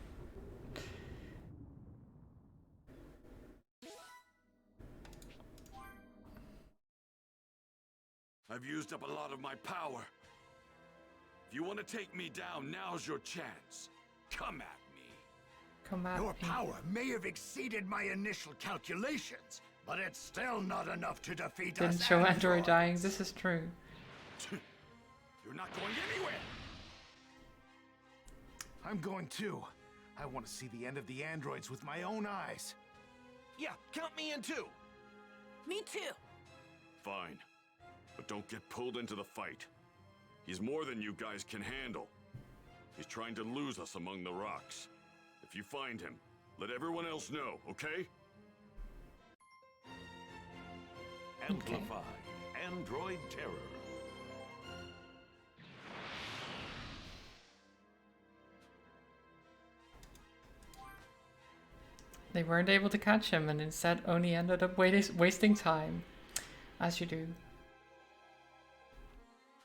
I've used up a lot of my power. If you want to take me down, now's your chance. Come at me. Come at Your me. power may have exceeded my initial calculations, but it's still not enough to defeat us. Didn't show android dying. This is true. You're not going anywhere. I'm going too. I want to see the end of the androids with my own eyes. Yeah, count me in too. Me too. Fine. But don't get pulled into the fight. He's more than you guys can handle. He's trying to lose us among the rocks. If you find him, let everyone else know, okay? Amplify. Android Terror. They weren't able to catch him and instead only ended up wasting time. As you do.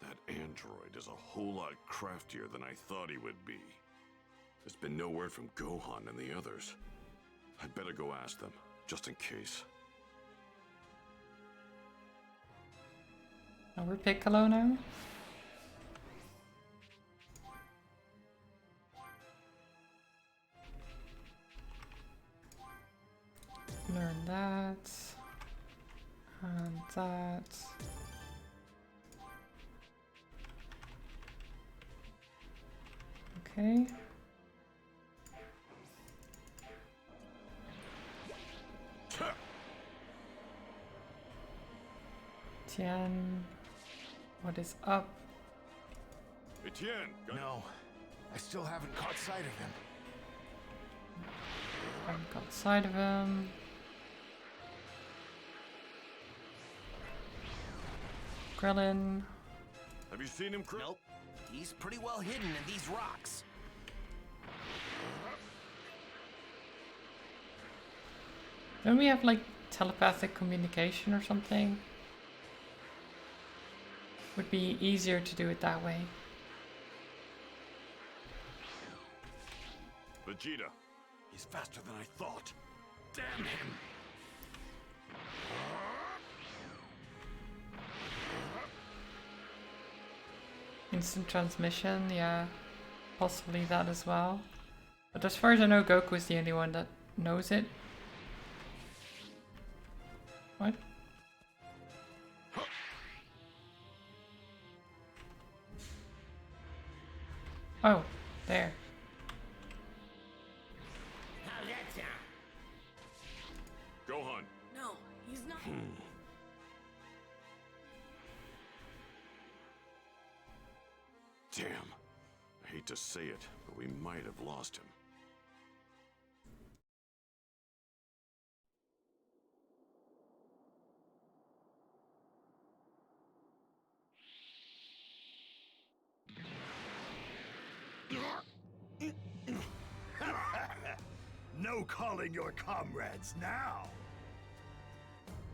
That android is a whole lot craftier than I thought he would be. There's been no word from Gohan and the others. I'd better go ask them, just in case. Now we're Piccolo now? Learn that. And that. Okay. Tien, what is up? Etienne! No, I still haven't caught sight of him. Haven't got sight of him. Krillin. Have you seen him, Krillin? Nope. He's pretty well hidden in these rocks. Don't we have like telepathic communication or something? Would be easier to do it that way. Vegeta. He's faster than I thought. Damn him! Instant transmission, yeah. Possibly that as well. But as far as I know, Goku is the only one that knows it. What? Oh, there. How's that sound? Gohan. No, he's not. Damn. I hate to say it, but we might have lost him. No calling your comrades now.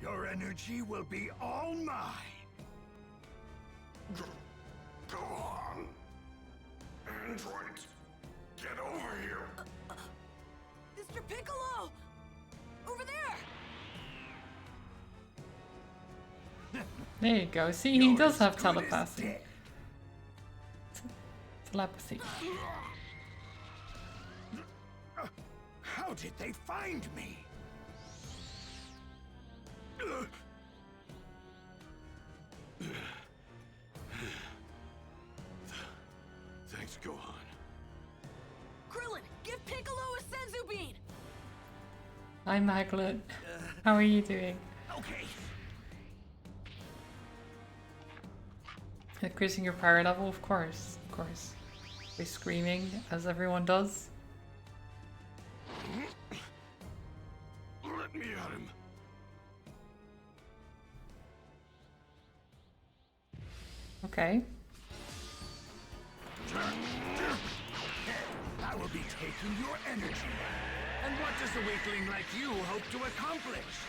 Your energy will be all mine. Go on. Androids, get over here. Mr. Piccolo! Over there! There you go. See, he does have telepathy. Telepathy. How did they find me? Thanks, Gohan. Krillin, give Piccolo a senzu bean! Hi, Maglet. How are you doing? Okay. Increasing your power level, of course. Of course. By screaming, as everyone does. Let me at him. Okay. I will be taking your energy. And what does a weakling like you hope to accomplish?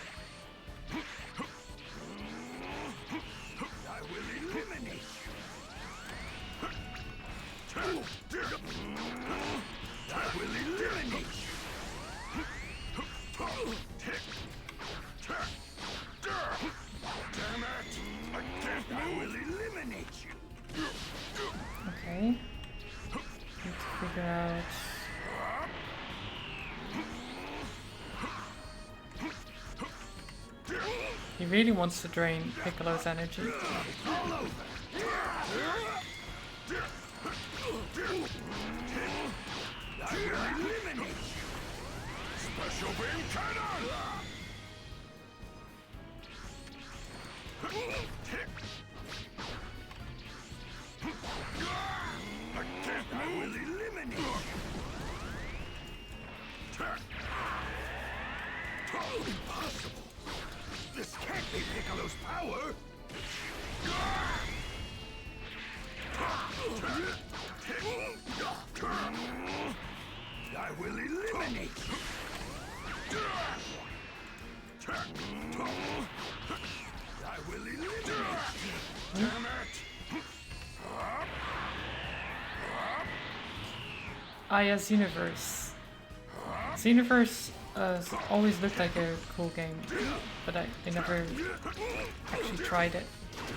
I will eliminate you. I will eliminate you. Damn it! I will eliminate you. Okay. Need to figure out. He really wants to drain Piccolo's energy. All over. I will eliminate you. Special beam cannon! be Piccolo's power! I will eliminate you! I will eliminate you! Damn it! Yes, Universe. Xenoverse has always looked like a cool game, but I never actually tried it.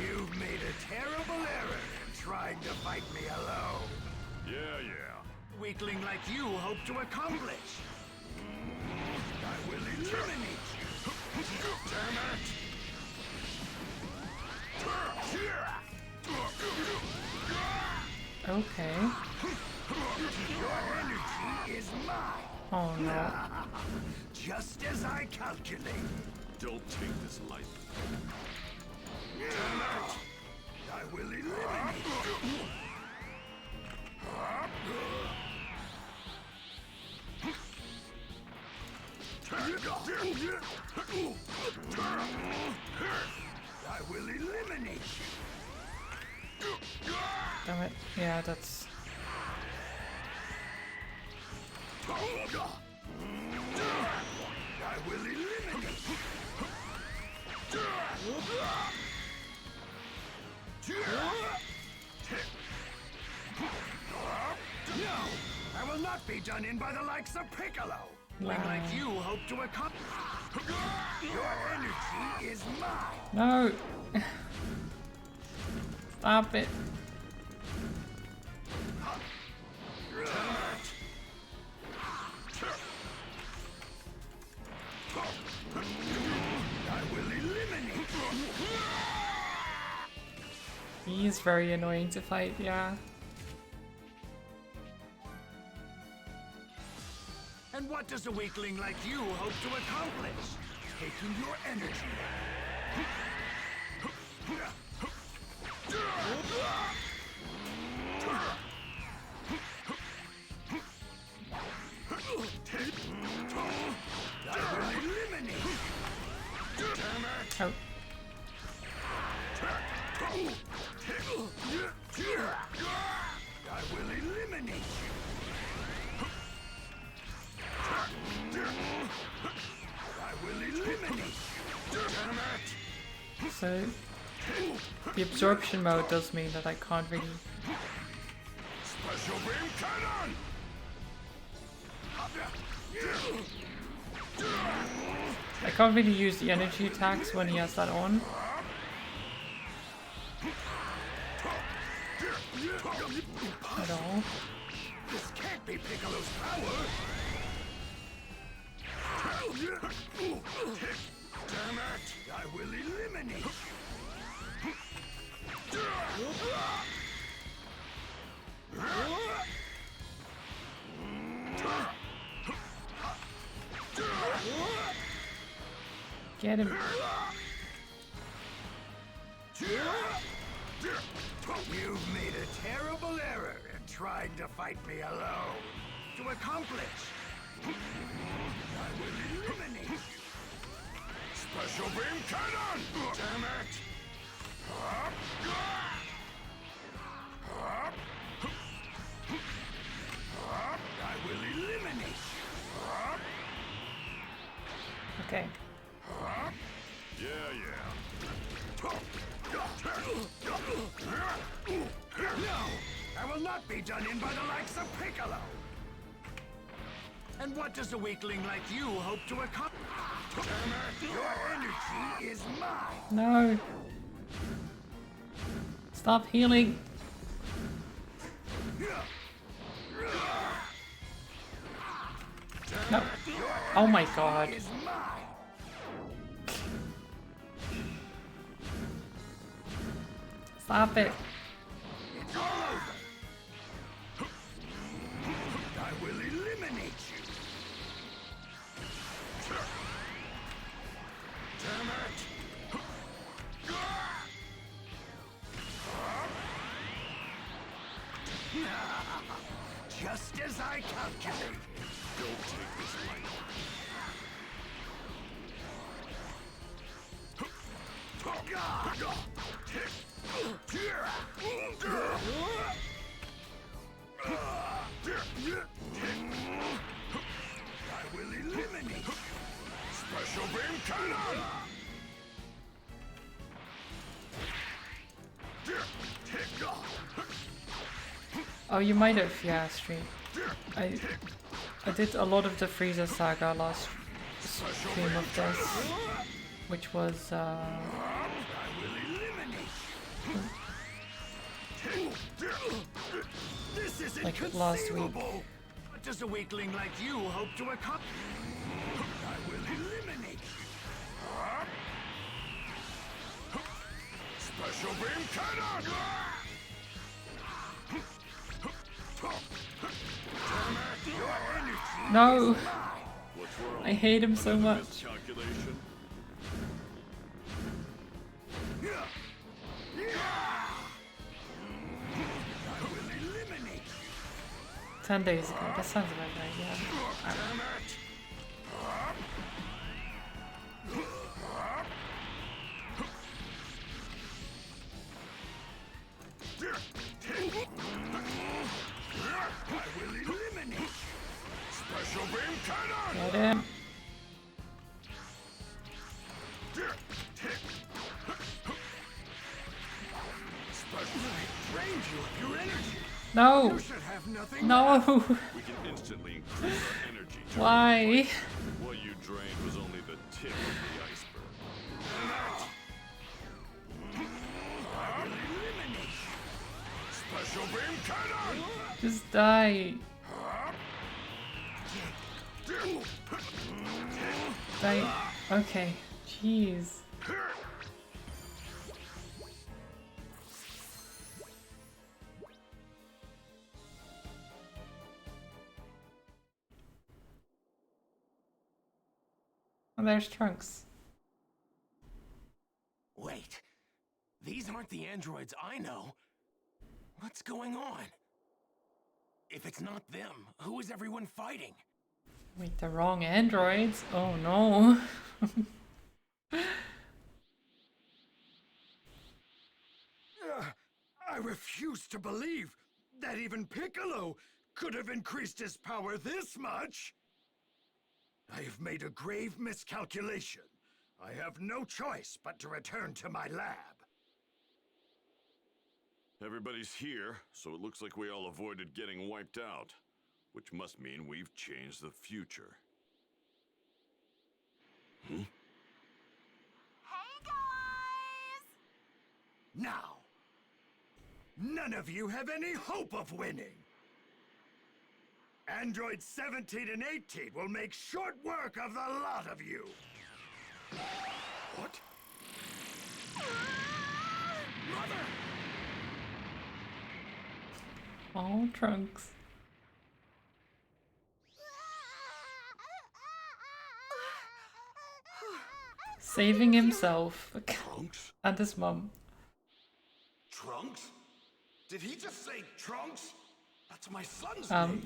You've made a terrible error in trying to fight me alone. Yeah. Weakling like you hope to accomplish. I will eliminate you. Damn it! Okay. Your energy is mine. Oh no. Just as I calculated. Don't take this lightly. Damn it! I will eliminate you. I will eliminate you. Damn it. Yeah, that's... I will eliminate you. No! I will not be done in by the likes of Piccolo! Wow. Like you hope to accomplish. Your energy is mine! No! Stop it. I will eliminate you! He is very annoying to fight, yeah. And what does a weakling like you hope to accomplish? Taking your energy. I will eliminate you. Damn it! Oh. I will eliminate you. I will eliminate you. Damn it! So, the absorption mode does mean that I can't really... Special beam cannon! I can't really use the energy attacks when he has that on. At all. This can't be Piccolo's power! Damn it! I will eliminate you! Get him. You've made a terrible error in trying to fight me alone. To accomplish, I will eliminate you. Special beam cannon! Damn it! I will eliminate you. Okay. Yeah. No! I will not be done in by the likes of Piccolo! And what does a weakling like you hope to accomplish? Your energy is mine! No! Stop healing! No! Oh my god! Is mine! Stop it! It's all over! I will eliminate you! Damn it! Just as I calculated. Don't take this lightly. I will eliminate you. Special beam cannon! Oh, you might have, yeah, stream. I did a lot of the Frieza saga last stream of this, which was like last week. What does a weakling like you hope to accomplish? I will eliminate you. Special beam cannon! No! What's wrong? I hate him so much. Calculation. 10 days ago, that sounds about right, yeah. Special beam cannon! Get him. No! No! We can instantly increase our energy. Why? What you drained was only the tip of the iceberg. Special beam cannon! Just die. Die. Okay. Jeez. Oh, there's Trunks. Wait, these aren't the androids I know. What's going on? If it's not them, who is everyone fighting? Wait, the wrong androids? Oh no. I refuse to believe that even Piccolo could have increased his power this much. I have made a grave miscalculation. I have no choice but to return to my lab. Everybody's here, so it looks like we all avoided getting wiped out. Which must mean we've changed the future. Hmm? Hey guys! Now, none of you have any hope of winning. Androids 17 and 18 will make short work of the lot of you. What? Mother! Oh, Trunks. Saving himself Trunks? and his mom. Trunks? Did he just say Trunks? That's my son's name.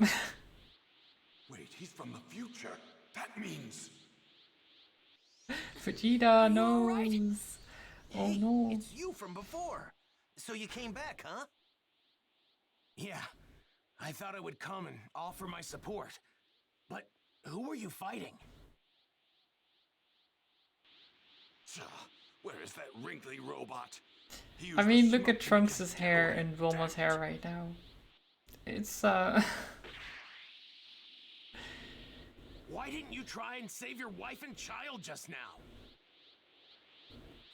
Wait, he's from the future. That means... Vegeta knows. Right. Oh Hey, no. it's you from before. So you came back, huh? Yeah, I thought I would come and offer my support. But who were you fighting? Where is that wrinkly robot? I mean, look at Trunks' hair and Bulma's hair right now. It's Why didn't you try and save your wife and child just now?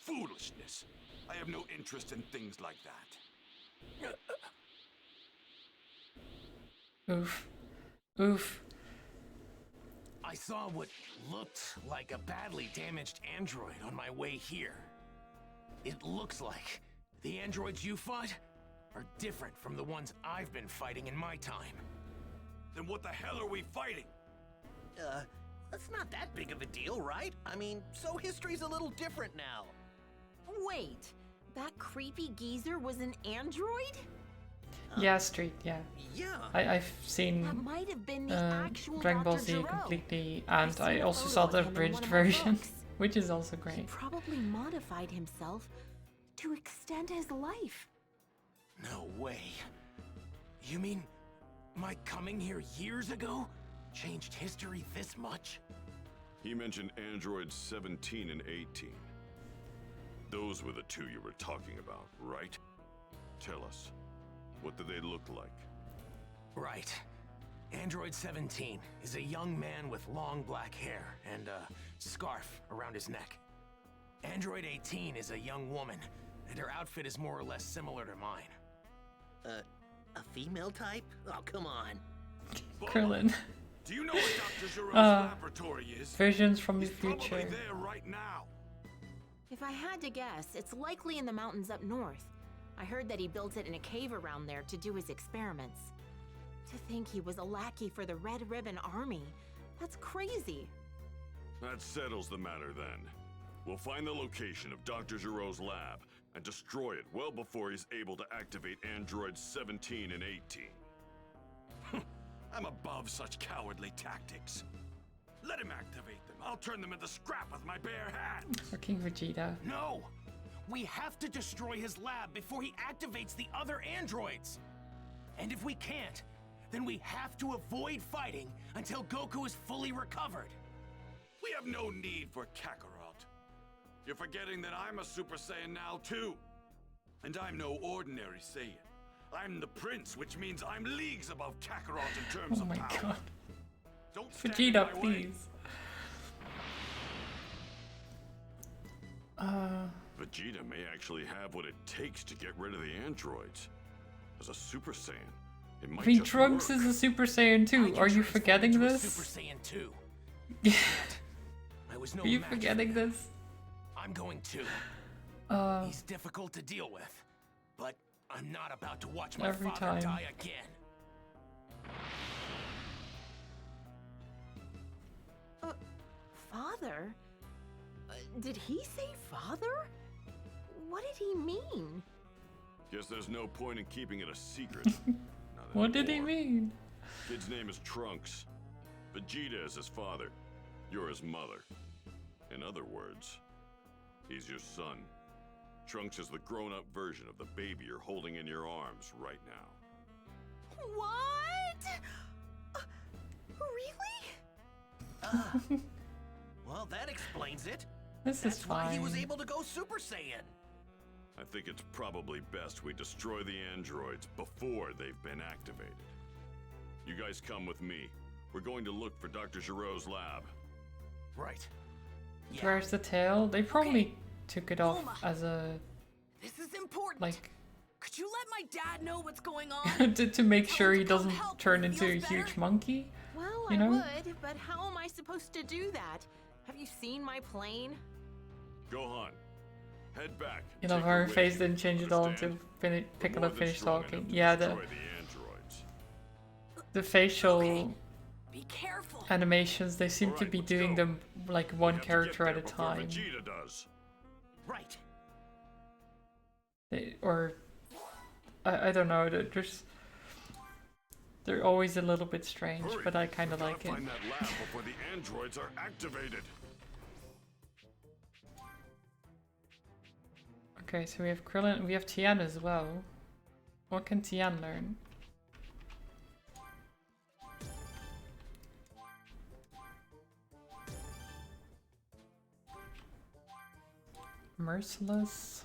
Foolishness. I have no interest in things like that. oof. Oof. I saw what looked like a badly damaged android on my way here. It looks like the androids you fought are different from the ones I've been fighting in my time. Then what the hell are we fighting? That's not that big of a deal, right? I mean, so history's a little different now. Wait, that creepy geezer was an android? Yeah, Street, yeah. Yeah. I've seen That might have been the actual Dragon Ball Dr. Z Gero. completely, and seen I a also photo saw of the him in abridged one of my version, books. which is also He great. probably modified himself to extend his life. No way. You mean my coming here years ago changed history this much? He mentioned androids 17 and 18. Those were the two you were talking about, right? Tell us, what do they look like? Right. Android 17 is a young man with long black hair and a scarf around his neck. Android 18 is a young woman, and her outfit is more or less similar to mine. A female type? Oh, come on. Krillin. Do you know what Dr. Giroux's laboratory is? Visions from the He's future. probably there right now. If I had to guess, it's likely in the mountains up north. I heard that he built it in a cave around there to do his experiments. To think he was a lackey for the Red Ribbon Army. That's crazy. That settles the matter then. We'll find the location of Dr. Giroux's lab and destroy it well before he's able to activate androids 17 and 18. I'm above such cowardly tactics. Let him activate them. I'll turn them into scrap with my bare hands. Fucking Vegeta. No! We have to destroy his lab before he activates the other androids! And if we can't, then we have to avoid fighting until Goku is fully recovered. We have no need for Kakarot. You're forgetting that I'm a Super Saiyan now, too. And I'm no ordinary Saiyan. I'm the Prince, which means I'm leagues above Kakarot in terms of power. God. Don't stand Vegeta, in my way. please. Vegeta may actually have what it takes to get rid of the androids. As a Super Saiyan, it might I mean, just Trunks work. is a Super Saiyan too. Are you forgetting Into a this? Super Saiyan 2. I was no Are you match forgetting for that. this? I'm going to. He's difficult to deal with, but I'm not about to watch my Every father time. die again. Father? Did he say father? What did he mean? Guess there's no point in keeping it a secret. Not What did he anymore. mean? Kid's name is Trunks. Vegeta is his father. You're his mother. In other words, he's your son. Trunks is the grown-up version of the baby you're holding in your arms right now. What? Really? Well, that explains it. This That's is why he was fine. able to go Super Saiyan. I think it's probably best we destroy the androids before they've been activated. You guys come with me. We're going to look for Dr. Giroux's lab. Right. Where's the tail? They probably took it off Bulma. as a This is important. like Could you let my dad know what's going on? to make Tell sure him he to come doesn't help turn when he into a feels huge better? monkey. Well, You I know? would, but how am I supposed to do that? Have you seen my plane? Gohan, head back. You know, Take her with face you. didn't change at all Understand? until We're Piccolo more than finished strong talking. enough to Yeah, destroy the androids. the facial Be careful. animations, they seem to Alright, be let's doing go. them like We one have to character get at a there before time. Vegeta does. Right. Or I don't know, they're always a little bit strange, Hurry. but I kind of We like gotta it. find that lab before the androids are activated. Okay, so we have Krillin, we have Tien as well. What can Tien learn? Merciless.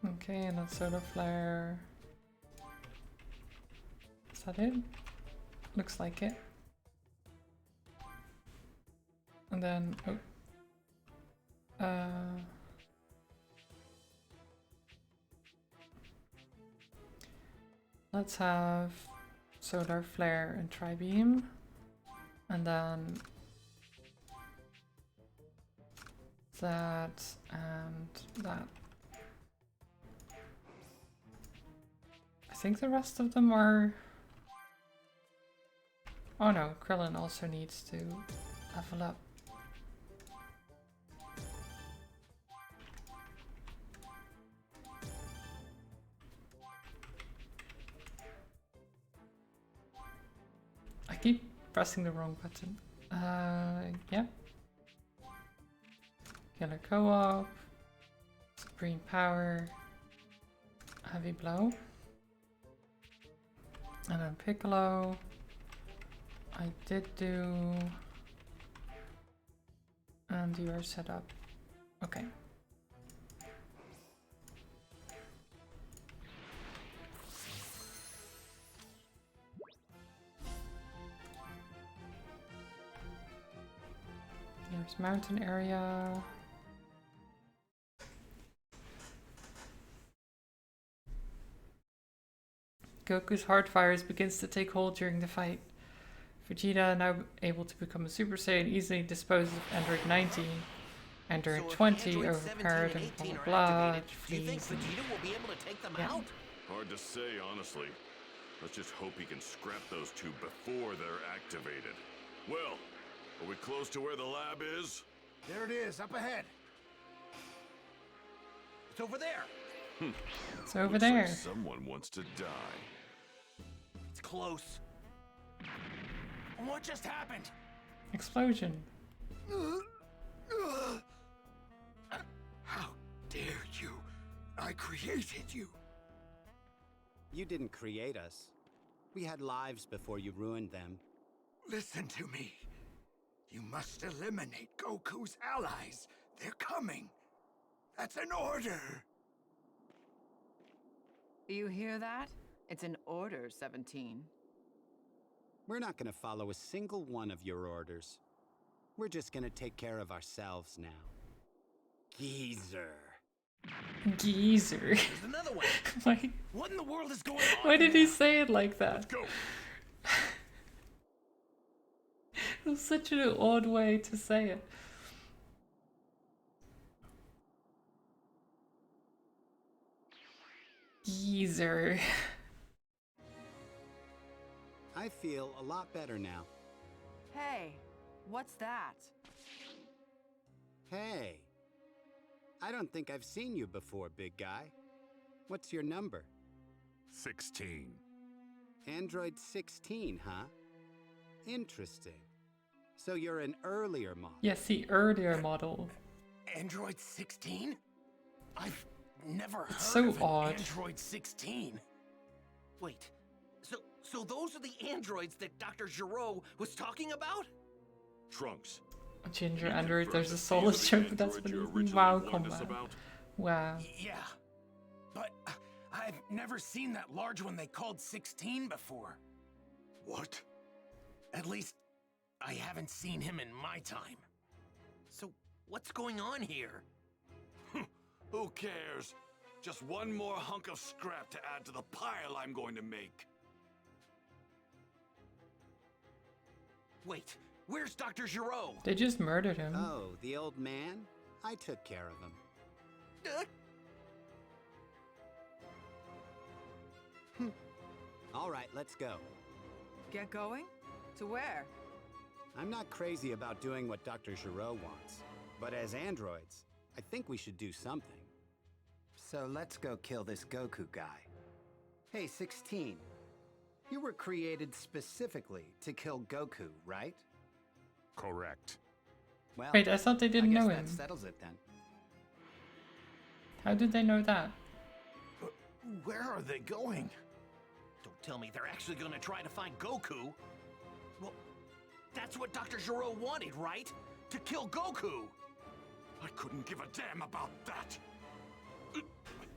Okay, and then solar flare. Is that it? Looks like it. And then, let's have solar flare and tri-beam, and then that and that. I think the rest of them are... Oh no, Krillin also needs to level up. keep pressing the wrong button. Yeah. Killer Co-op. Supreme Power. Heavy Blow. And then Piccolo. I did do... And you are set up. Okay. There's mountain area. Goku's heart virus begins to take hold during the fight. Vegeta, now able to become a Super Saiyan, easily disposed of Android 19. Android So if 20 Android overpowered 17 and and 18 blah are blah blah. activated, do you think Vegeta will be able to take them out? Hard to say, honestly. Let's just hope he can scrap those two before they're activated. Well, are we close to where the lab is? There it is, up ahead. It's over there. It's over Looks there. like someone wants to die. It's close. What just happened? Explosion. How dare you? I created you. You didn't create us. We had lives before you ruined them. Listen to me. You must eliminate Goku's allies. They're coming. That's an order. You hear that? It's an order, 17. We're not gonna follow a single one of your orders. We're just gonna take care of ourselves now. Geezer. Geezer. There's another one. Like, What in the world is going on? why did he say it like that? Let's go. It was such an odd way to say it. Geezer. I feel a lot better now. Hey, what's that? Hey. I don't think I've seen you before, big guy. What's your number? 16. Android 16, huh? Interesting. So you're an earlier model. Yes, the earlier model. Android 16? I've never heard so of an odd. Android 16. Wait, so those are the androids that Dr. Giro was talking about? Trunks. Ginger You Android, confirmed there's a that solo these are the joke, but that's androids you what it is. originally Wow, warned us combat. about? Wow. Yeah, but I've never seen that large one they called 16 before. What? At least, I haven't seen him in my time. So, what's going on here? Who cares? Just one more hunk of scrap to add to the pile I'm going to make. Wait, where's Dr. Giro? They just murdered him. Oh, the old man? I took care of him. All right, let's go. Get going? To where? I'm not crazy about doing what Dr. Giro wants, but as androids, I think we should do something. So let's go kill this Goku guy. Hey, 16. You were created specifically to kill Goku, right? Correct. Well, Wait, I thought they didn't I guess know that him. settles it then. How did they know that? Where are they going? Don't tell me they're actually going to try to find Goku. Well, that's what Dr. Giro wanted, right? To kill Goku. I couldn't give a damn about that.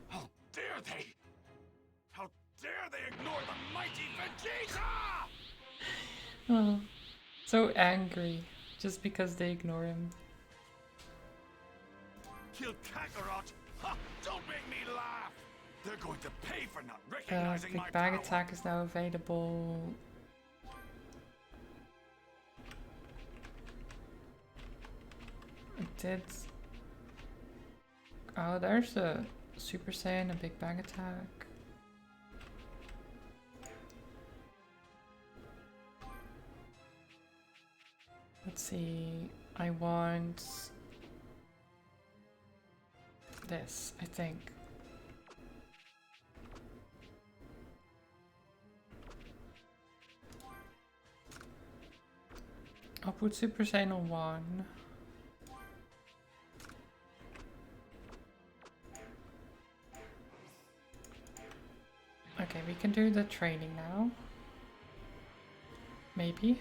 How dare they? How dare they ignore the mighty Vegeta! Oh, so angry just because they ignore him. Kill Kakarot? Ha! Don't make me laugh! They're going to pay for not recognizing my Big Bag power. Attack is now available. It did. Oh, there's a Super Saiyan, a Big Bag Attack. Let's see. I want this, I think. put Super Saiyan on 1. Okay, we can do the training now. Maybe.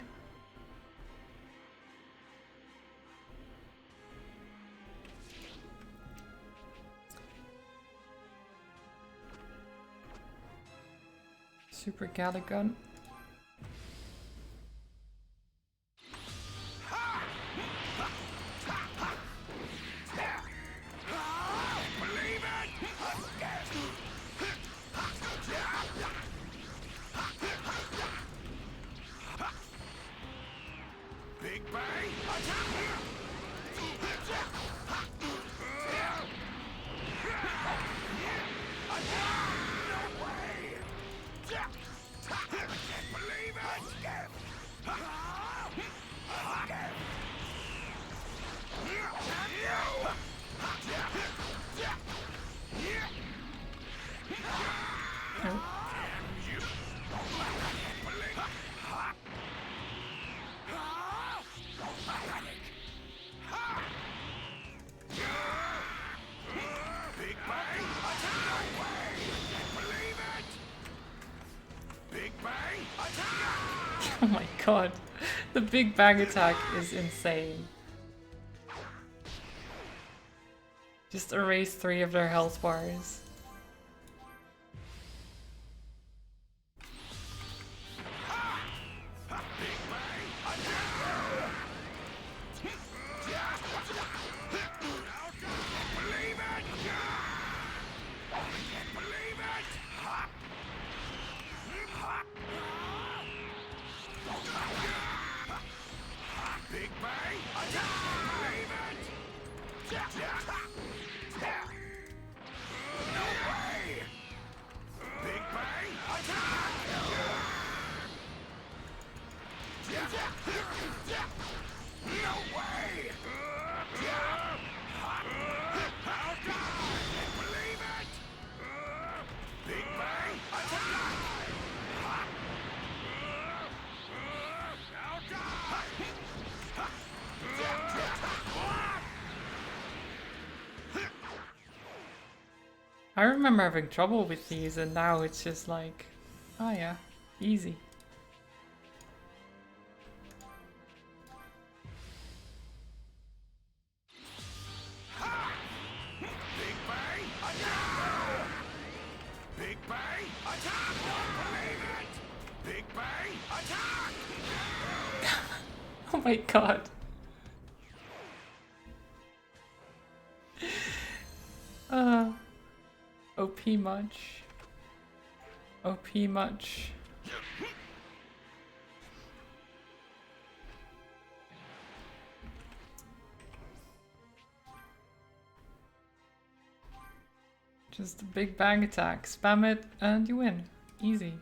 Super Galagon. Oh my god, the Big Bang attack is insane. Just erase 3 of their health bars. I remember having trouble with these and now it's just like, oh yeah, easy. Oh my god. OP much. OP much. Just a big bang attack. Spam it and you win. Easy.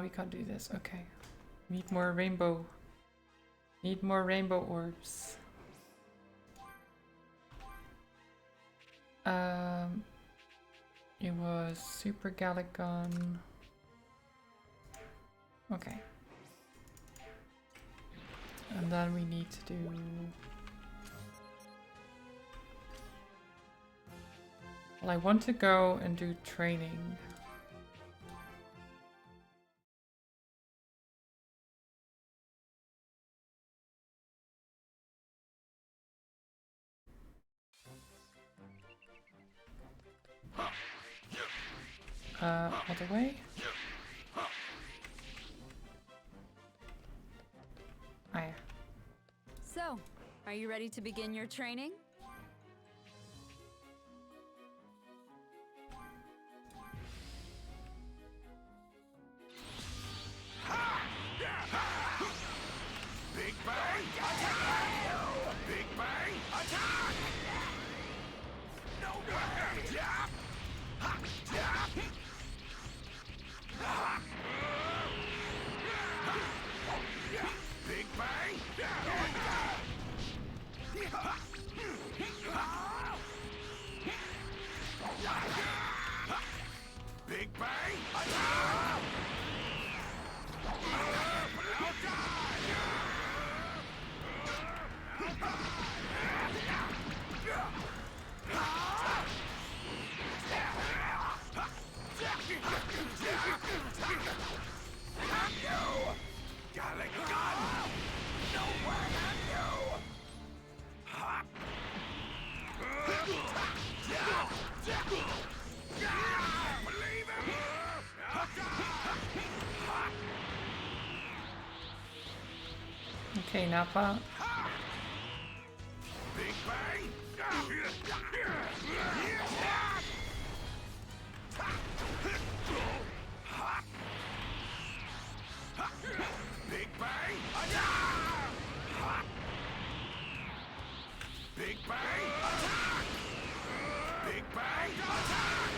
We can't do this. Okay. Need more rainbow. Need more rainbow orbs. It was Super Galagon. Okay. And then we need to do... Well, I want to go and do training. Other way? Ah, yeah. So, are you ready to begin your training? Big Bang attack! Big Bang attack! No way! Jab! Jab! Okay, Nappa. Big bang. Big bang. Big bang. Attack. Big bang. Attack.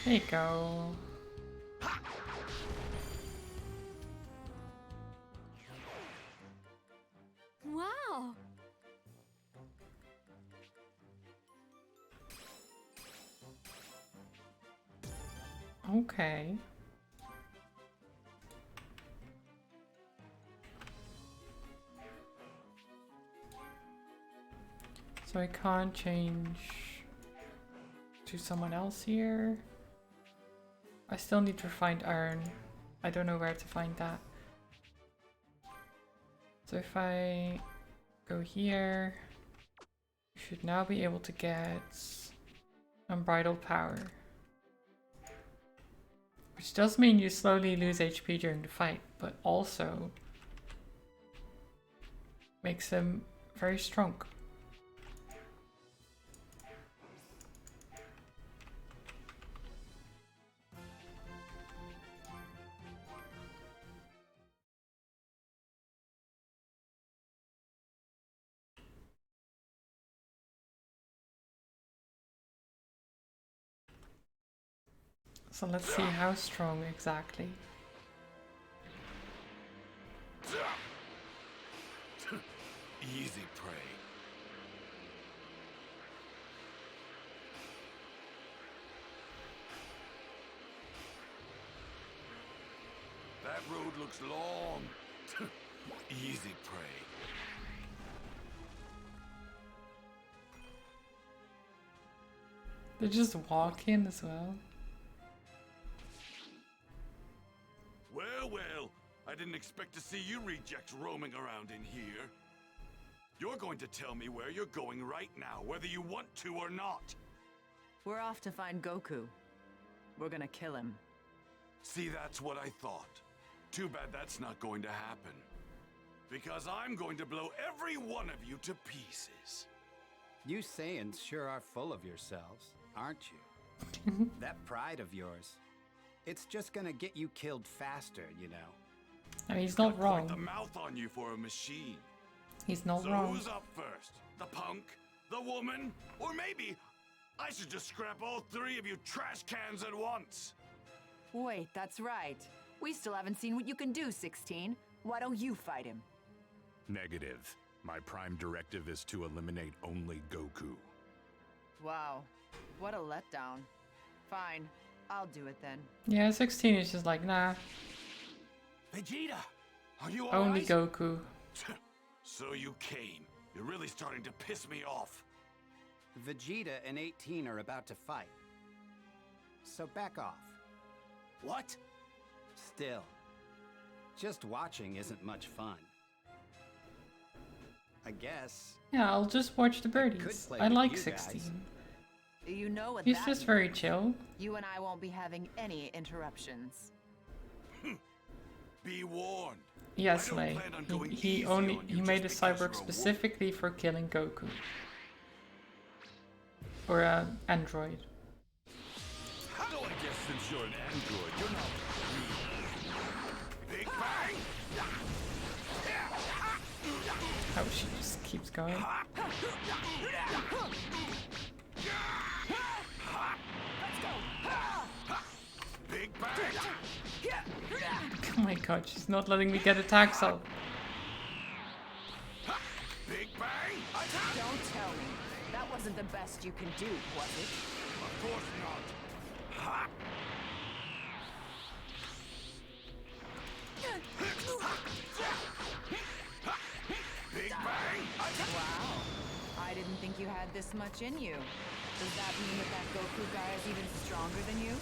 There you go. Wow. Okay. So I can't change to someone else here. I still need to find iron. I don't know where to find that. So if I go here, you should now be able to get unbridled power. Which does mean you slowly lose HP during the fight, but also makes them very strong. So let's see how strong exactly. Easy prey. That road looks long. Easy prey. They just walk in as well. Well, well, I didn't expect to see you rejects roaming around in here. You're going to tell me where you're going right now, whether you want to or not. We're off to find Goku. We're gonna kill him. See, that's what I thought. Too bad that's not going to happen. Because I'm going to blow every one of you to pieces. You Saiyans sure are full of yourselves, aren't you? That pride of yours. It's just gonna get you killed faster, you know. I mean, he's not Got wrong. quite the mouth on you for a machine. He's not So wrong. who's up first? The punk? The woman? Or maybe I should just scrap all three of you trash cans at once. Wait, that's right. We still haven't seen what you can do, 16. Why don't you fight him? Negative. My prime directive is to eliminate only Goku. Wow, what a letdown. Fine, I'll do it then. Yeah, 16 is just like, nah, Vegeta, are you only alright? Goku. So you came. You're really starting to piss me off. Vegeta and 18 are about to fight. So back off. What? Still, just watching isn't much fun. I guess. Yeah, I'll just watch the birdies. play I with like you 16. guys. You know what He's that just very means. chill. You and I won't be having any interruptions. Be warned. Yes, I don't Lei. plan on going He easy only on he you made a just because you're cyborg a specifically for killing Goku. Or an android. So I guess since you're an android, you're not real. Big bang! Oh, she just keeps going. Big bang! Oh my god, she's not letting me get attacks off. Big bang! Don't tell me. That wasn't the best you can do, was it? Of course not. Big bang! Wow. I didn't think you had this much in you. Does that mean that Goku guy is even stronger than you?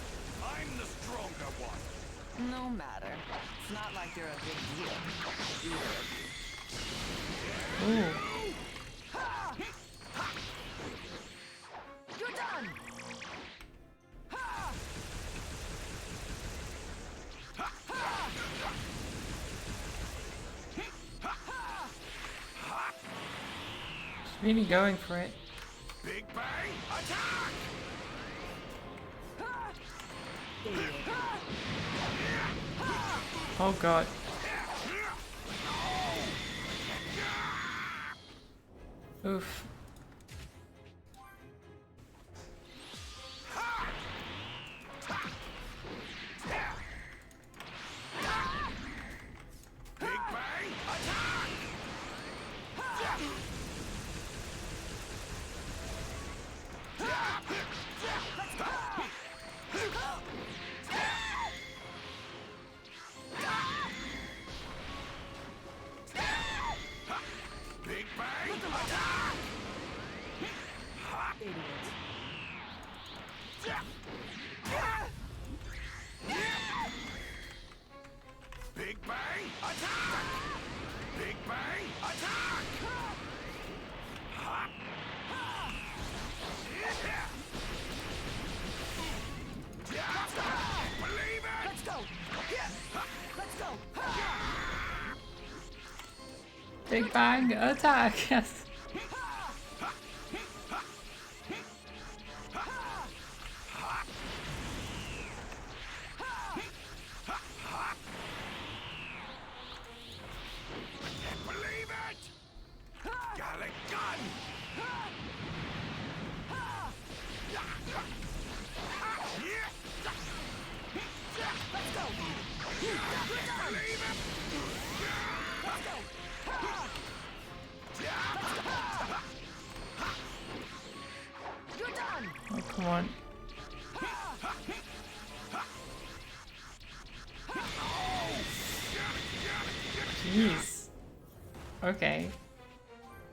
I'm the stronger one. No matter. It's not like they're a big deal. Either of you. Ooh. You're done! Really going for it. Big Bang attack! Oh god. Oof. Big Bang attack! Big Bang attack! Believe it! Let's go! Let's go! Big Bang attack, yes. Believe it! Gallic gun! Let's go! Believe it! Let's go! You're done! Oh, come on. Jeez. Okay.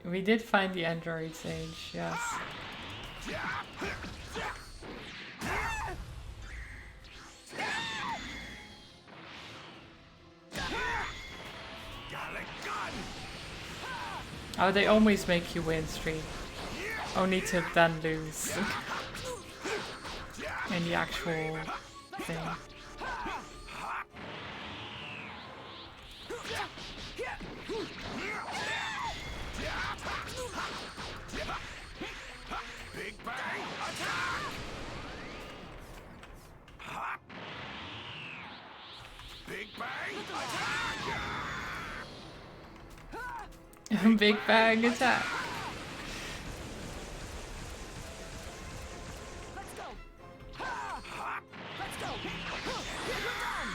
We did find the android sage, yes. Oh, they always make you win stream. Only to then lose. In the actual thing. Big Bang attack! Big Bang attack! Big Bang attack. Let's go! Let's go! You're done!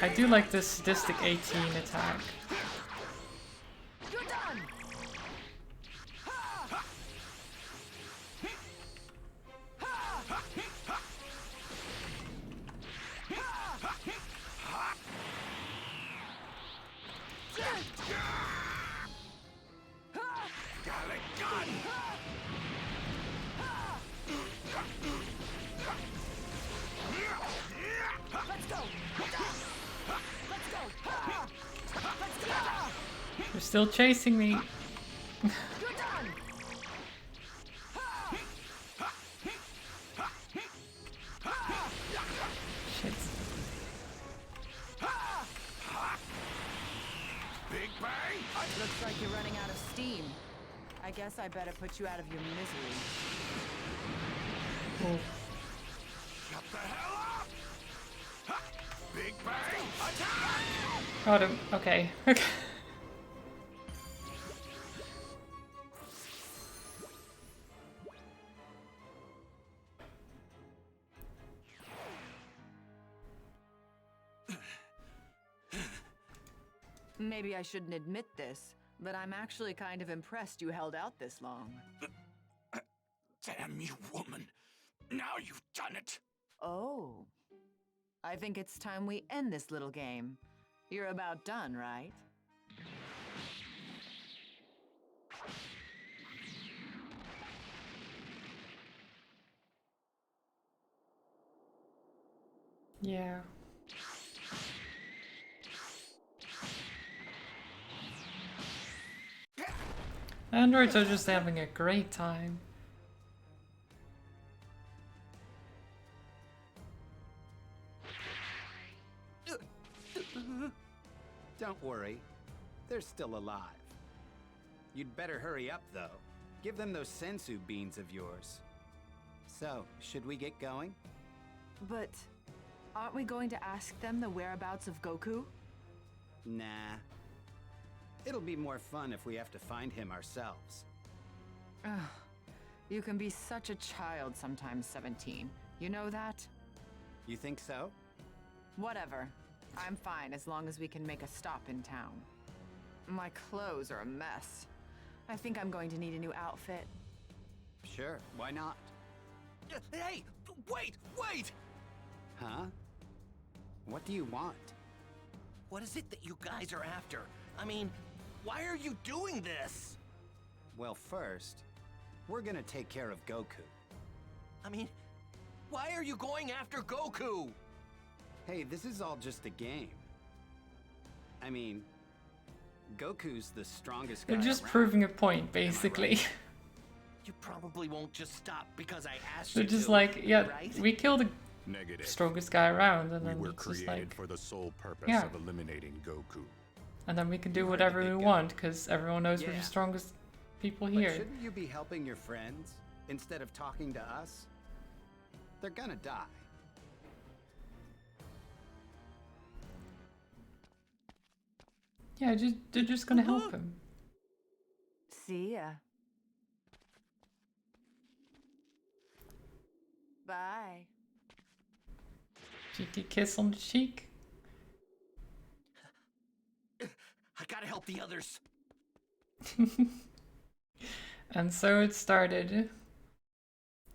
I do like this sadistic 18 attack. You're done! Gallic gun! Let's go! Let's go! Let's go! You're still chasing me. You're done! Shit. Big Bang! Looks like you're running out of steam. I guess I better put you out of your misery. Oh. Shut the hell up! Big Bang attack! Got him. Okay. Okay. Maybe I shouldn't admit this, but I'm actually kind of impressed you held out this long. Damn you, woman! Now you've done it! Oh. I think it's time we end this little game. You're about done, right? Yeah. Androids are just having a great time. Don't worry, they're still alive. You'd better hurry up, though. Give them those sensu beans of yours. So, should we get going? But aren't we going to ask them the whereabouts of Goku? Nah. It'll be more fun if we have to find him ourselves. Ugh. You can be such a child sometimes, 17. You know that? You think so? Whatever. I'm fine as long as we can make a stop in town. My clothes are a mess. I think I'm going to need a new outfit. Sure, why not? Hey! Wait! Wait! Huh? What do you want? What is it that you guys are after? I mean, why are you doing this? Well, first, we're gonna take care of Goku. I mean, why are you going after Goku? Hey, this is all just a game. I mean, Goku's the strongest guy They're just around. proving a point, basically. Right? You probably won't just stop because I asked They're you just to, like, yeah, right? we killed the Negative. strongest guy around, and We then were it's just created like, for the sole purpose yeah. of eliminating Goku. And then we can do You heard whatever the we big guy. want, because everyone knows we're Yeah. the strongest people But here. shouldn't you be helping your friends instead of talking to us? They're gonna die. Yeah, they're just gonna help him. See ya. Bye. Cheeky kiss on the cheek. I gotta help the others. And so it started.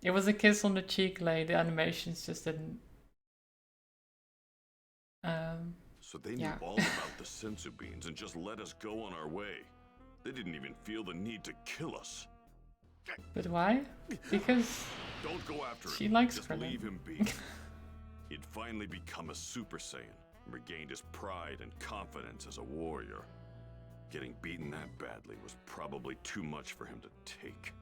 It was a kiss on the cheek, like the animations just didn't. So they knew Yeah. all about the sensu beans and just let us go on our way. They didn't even feel the need to kill us. But why? Because Don't go after him. she likes Just Krillin. leave him be. He'd finally become a Super Saiyan and regained his pride and confidence as a warrior. Getting beaten that badly was probably too much for him to take.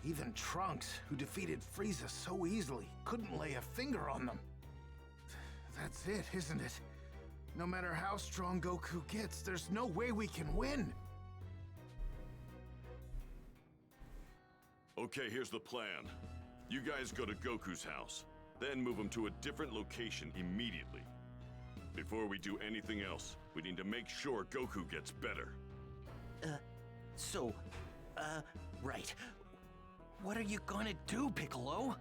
Even Trunks, who defeated Frieza so easily, couldn't lay a finger on them. That's it, isn't it? No matter how strong Goku gets, there's no way we can win. Okay, here's the plan. You guys go to Goku's house, then move him to a different location immediately. Before we do anything else, we need to make sure Goku gets better. Right. What are you gonna do, Piccolo?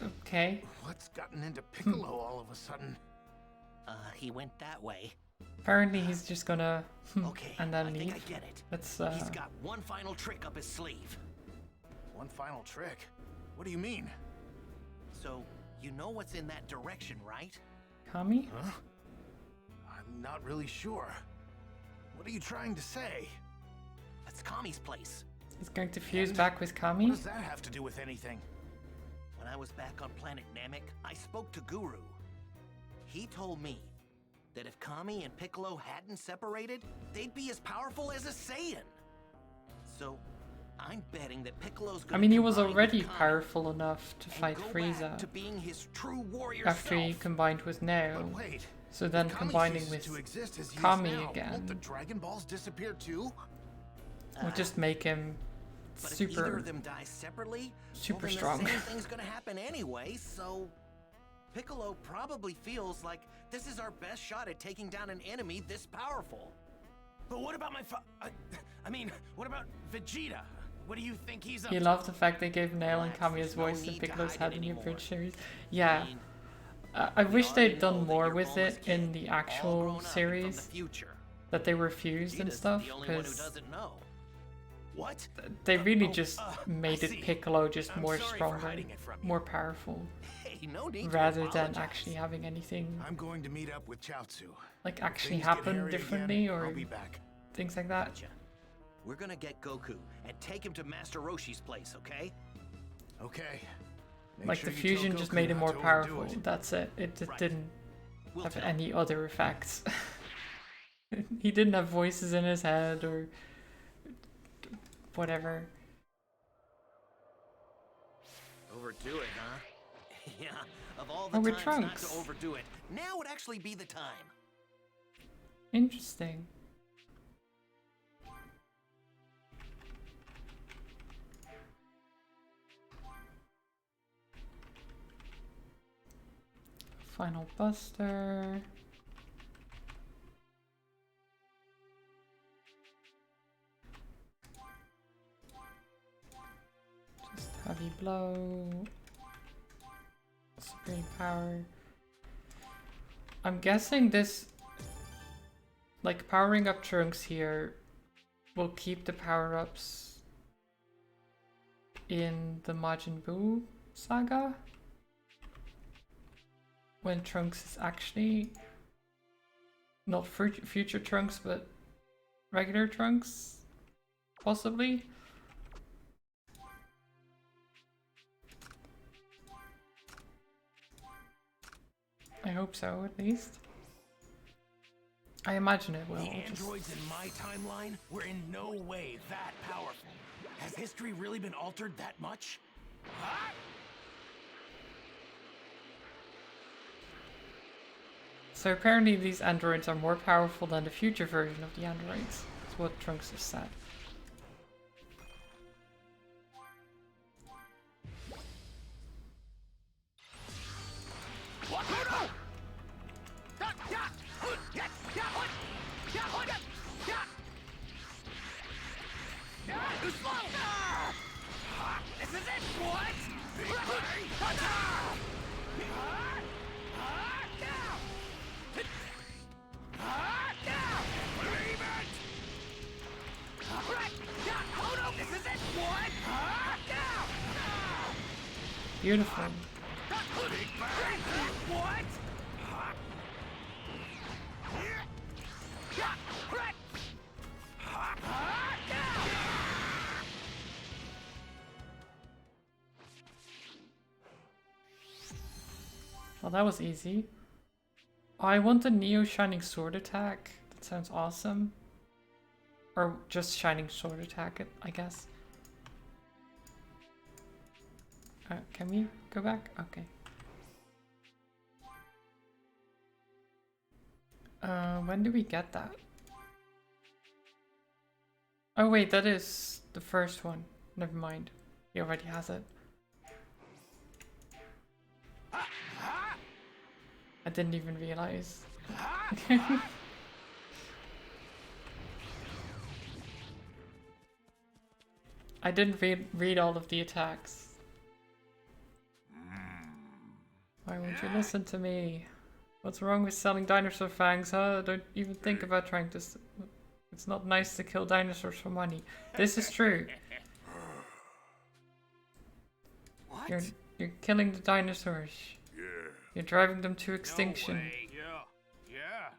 Okay. What's gotten into Piccolo all of a sudden? He went that way. Apparently he's just gonna Okay, and then I leave. think I get it. Let's He's got one final trick up his sleeve. One final trick? What do you mean? So, you know what's in that direction, right? Kami? Huh? I'm not really sure. What are you trying to say? That's Kami's place. He's going to fuse back with What Kami? does that have to do with anything? When I was back on planet Namek, I spoke to Guru. He told me that if Kami and Piccolo hadn't separated, they'd be as powerful as a Saiyan. So, I'm betting that Piccolo's I gonna mean, he was combine with already Kami powerful enough to and fight go back Frieza to being his true warrior after he self. combined with Neo. But wait, So then if Kami combining ceases with to exist as he is Kami now, again won't the Dragon Balls disappear too? would just make him But if either super, of them die separately, super well, then strong. the same thing's gonna happen anyway, so Piccolo probably feels like this is our best shot at taking down an enemy this powerful. But what about what about Vegeta? What do you think he's up He to? loved the fact they gave Nail and Relax, Kami his there's no voice need in to Piccolo's hide head it in the anymore. Abridged series. Yeah. mean, I wish already they'd done know that more you're with Bulma's it kid, in the all actual grown up and from the series. future. That they were fused and Vegeta's stuff, the only one who because doesn't know. What? they really just made I it see. Piccolo just I'm more sorry for stronger, hiding it from you. more powerful, Hey, no need to rather than apologize. actually having anything I'm going to meet up with Chaozu. like If actually things get happen hairy differently, again, or I'll be back. things like that. Gotcha. We're gonna get Goku and take him to Master Roshi's place, okay? Okay. Like the fusion just made him more powerful. That's it. It just didn't We'll have tell. any other effects. He didn't have voices in his head or whatever. Overdo it, huh? Yeah, of all the Oh, we're times not Trunks. to overdo it, now would actually be the time. Interesting. Final Buster. Just heavy blow. Supreme power. I'm guessing this, like powering up Trunks here, will keep the power-ups in the Majin Buu saga? When Trunks is actually not future Trunks, but regular Trunks, possibly? I hope so, at least. I imagine it will. The androids in my timeline were in no way that powerful. Has history really been altered that much? Huh? So apparently these androids are more powerful than the future version of the androids. That's what Trunks has said. Too slow! This is it! What? Leave it! Hold up! This is it! What? Beautiful. What? Well, that was easy. I want the Neo Shining Sword attack. That sounds awesome. Or just Shining Sword attack, I guess. Can we go back? Okay. When do we get that? Oh wait, that is the first one. Never mind. He already has it. I didn't even realize. I didn't read all of the attacks. Why won't you listen to me? What's wrong with selling dinosaur fangs, huh? Don't even think about trying to... It's not nice to kill dinosaurs for money. This is true. What? You're killing the dinosaurs. Yeah. You're driving them to extinction. No way. Yeah.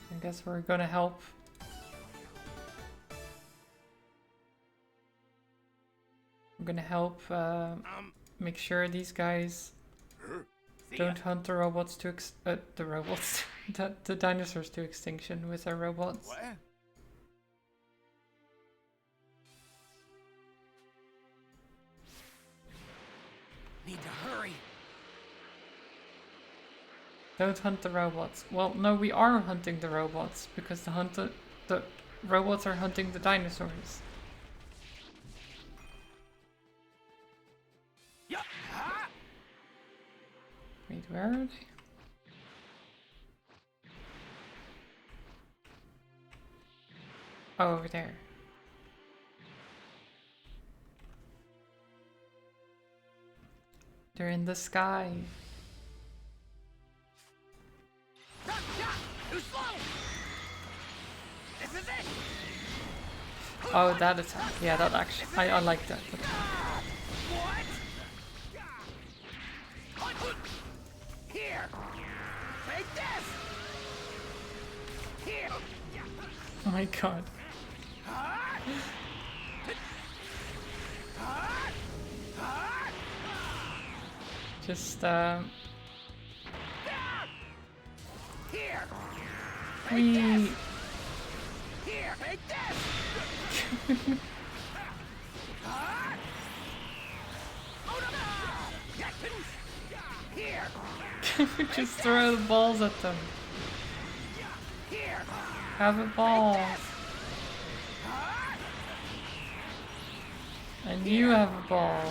I guess we're gonna help. I'm gonna help make sure these guys don't hunt the robots to the dinosaurs to extinction with their robots. What? Need to hurry. Don't hunt the robots. Well, no, we are hunting the robots because the robots are hunting the dinosaurs. Wait, where are they? Oh, over there. They're in the sky. Too slow. This is it. Oh, that attack. Yeah, that actually. I like that attack. What? Here. Take this. Here. Oh my god. Just Here. we. Here. Take this. Just throw the balls at them. Have a ball. And you have a ball.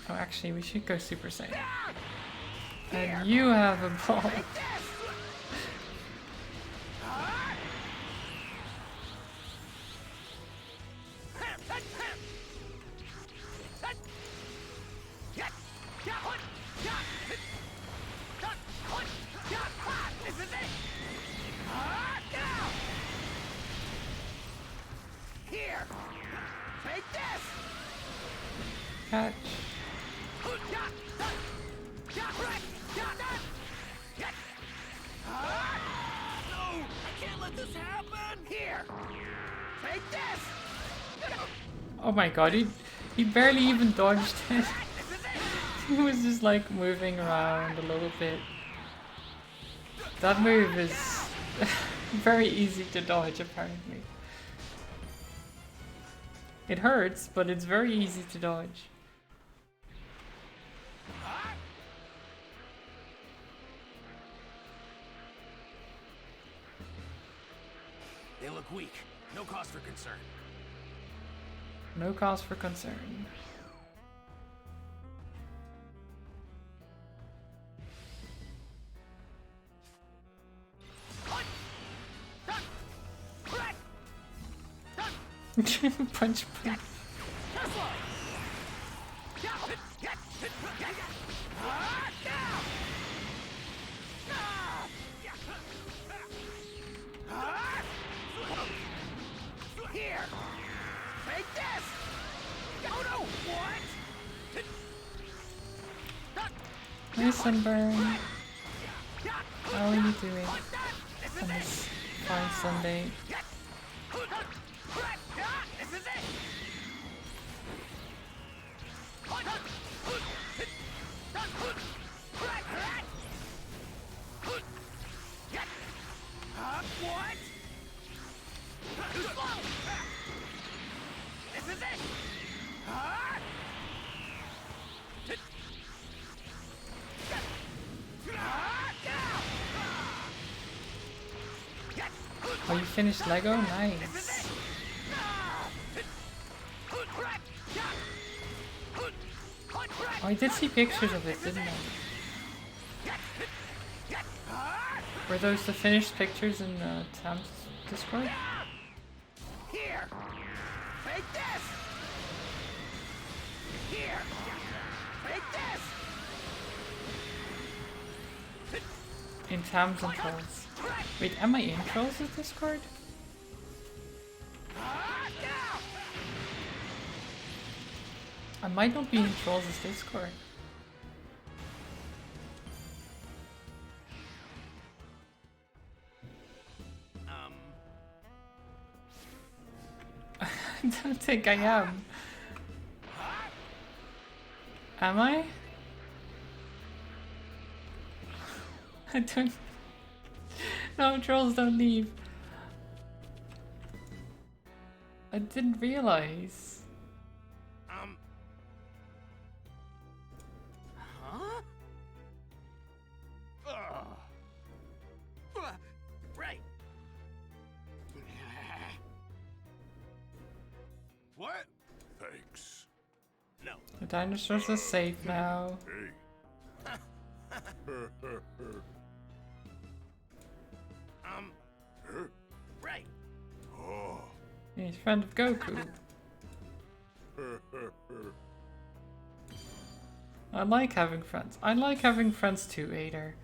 Oh, actually, we should go Super Saiyan. And you have a ball. Catch. Oh my god, he barely even dodged it. He was just like moving around a little bit. That move is very easy to dodge apparently. It hurts, but it's very easy to dodge. They look weak. No cause for concern. No cause for concern. Punch. Here! Take this! Oh no! What? Hi Sunburn. How are you doing on this fine Sunday? This is it! What? Too slow! This is it! Oh, you finished Lego? Nice. Oh, I did see pictures of it, didn't I? Were those the finished pictures in Tam's Discord? Here! Take this! Here! Take this! In Tam's and Trolls. Wait, am I in Trolls' Discord? I might not be in Trolls' Discord. I don't think I am. Am I? I don't... No, Trolls don't leave. I didn't realize. Huh? Right. What? Thanks. No. The dinosaurs are safe now. Hey. Right. Oh. He's a friend of Goku. I like having friends. I like having friends too, Ader.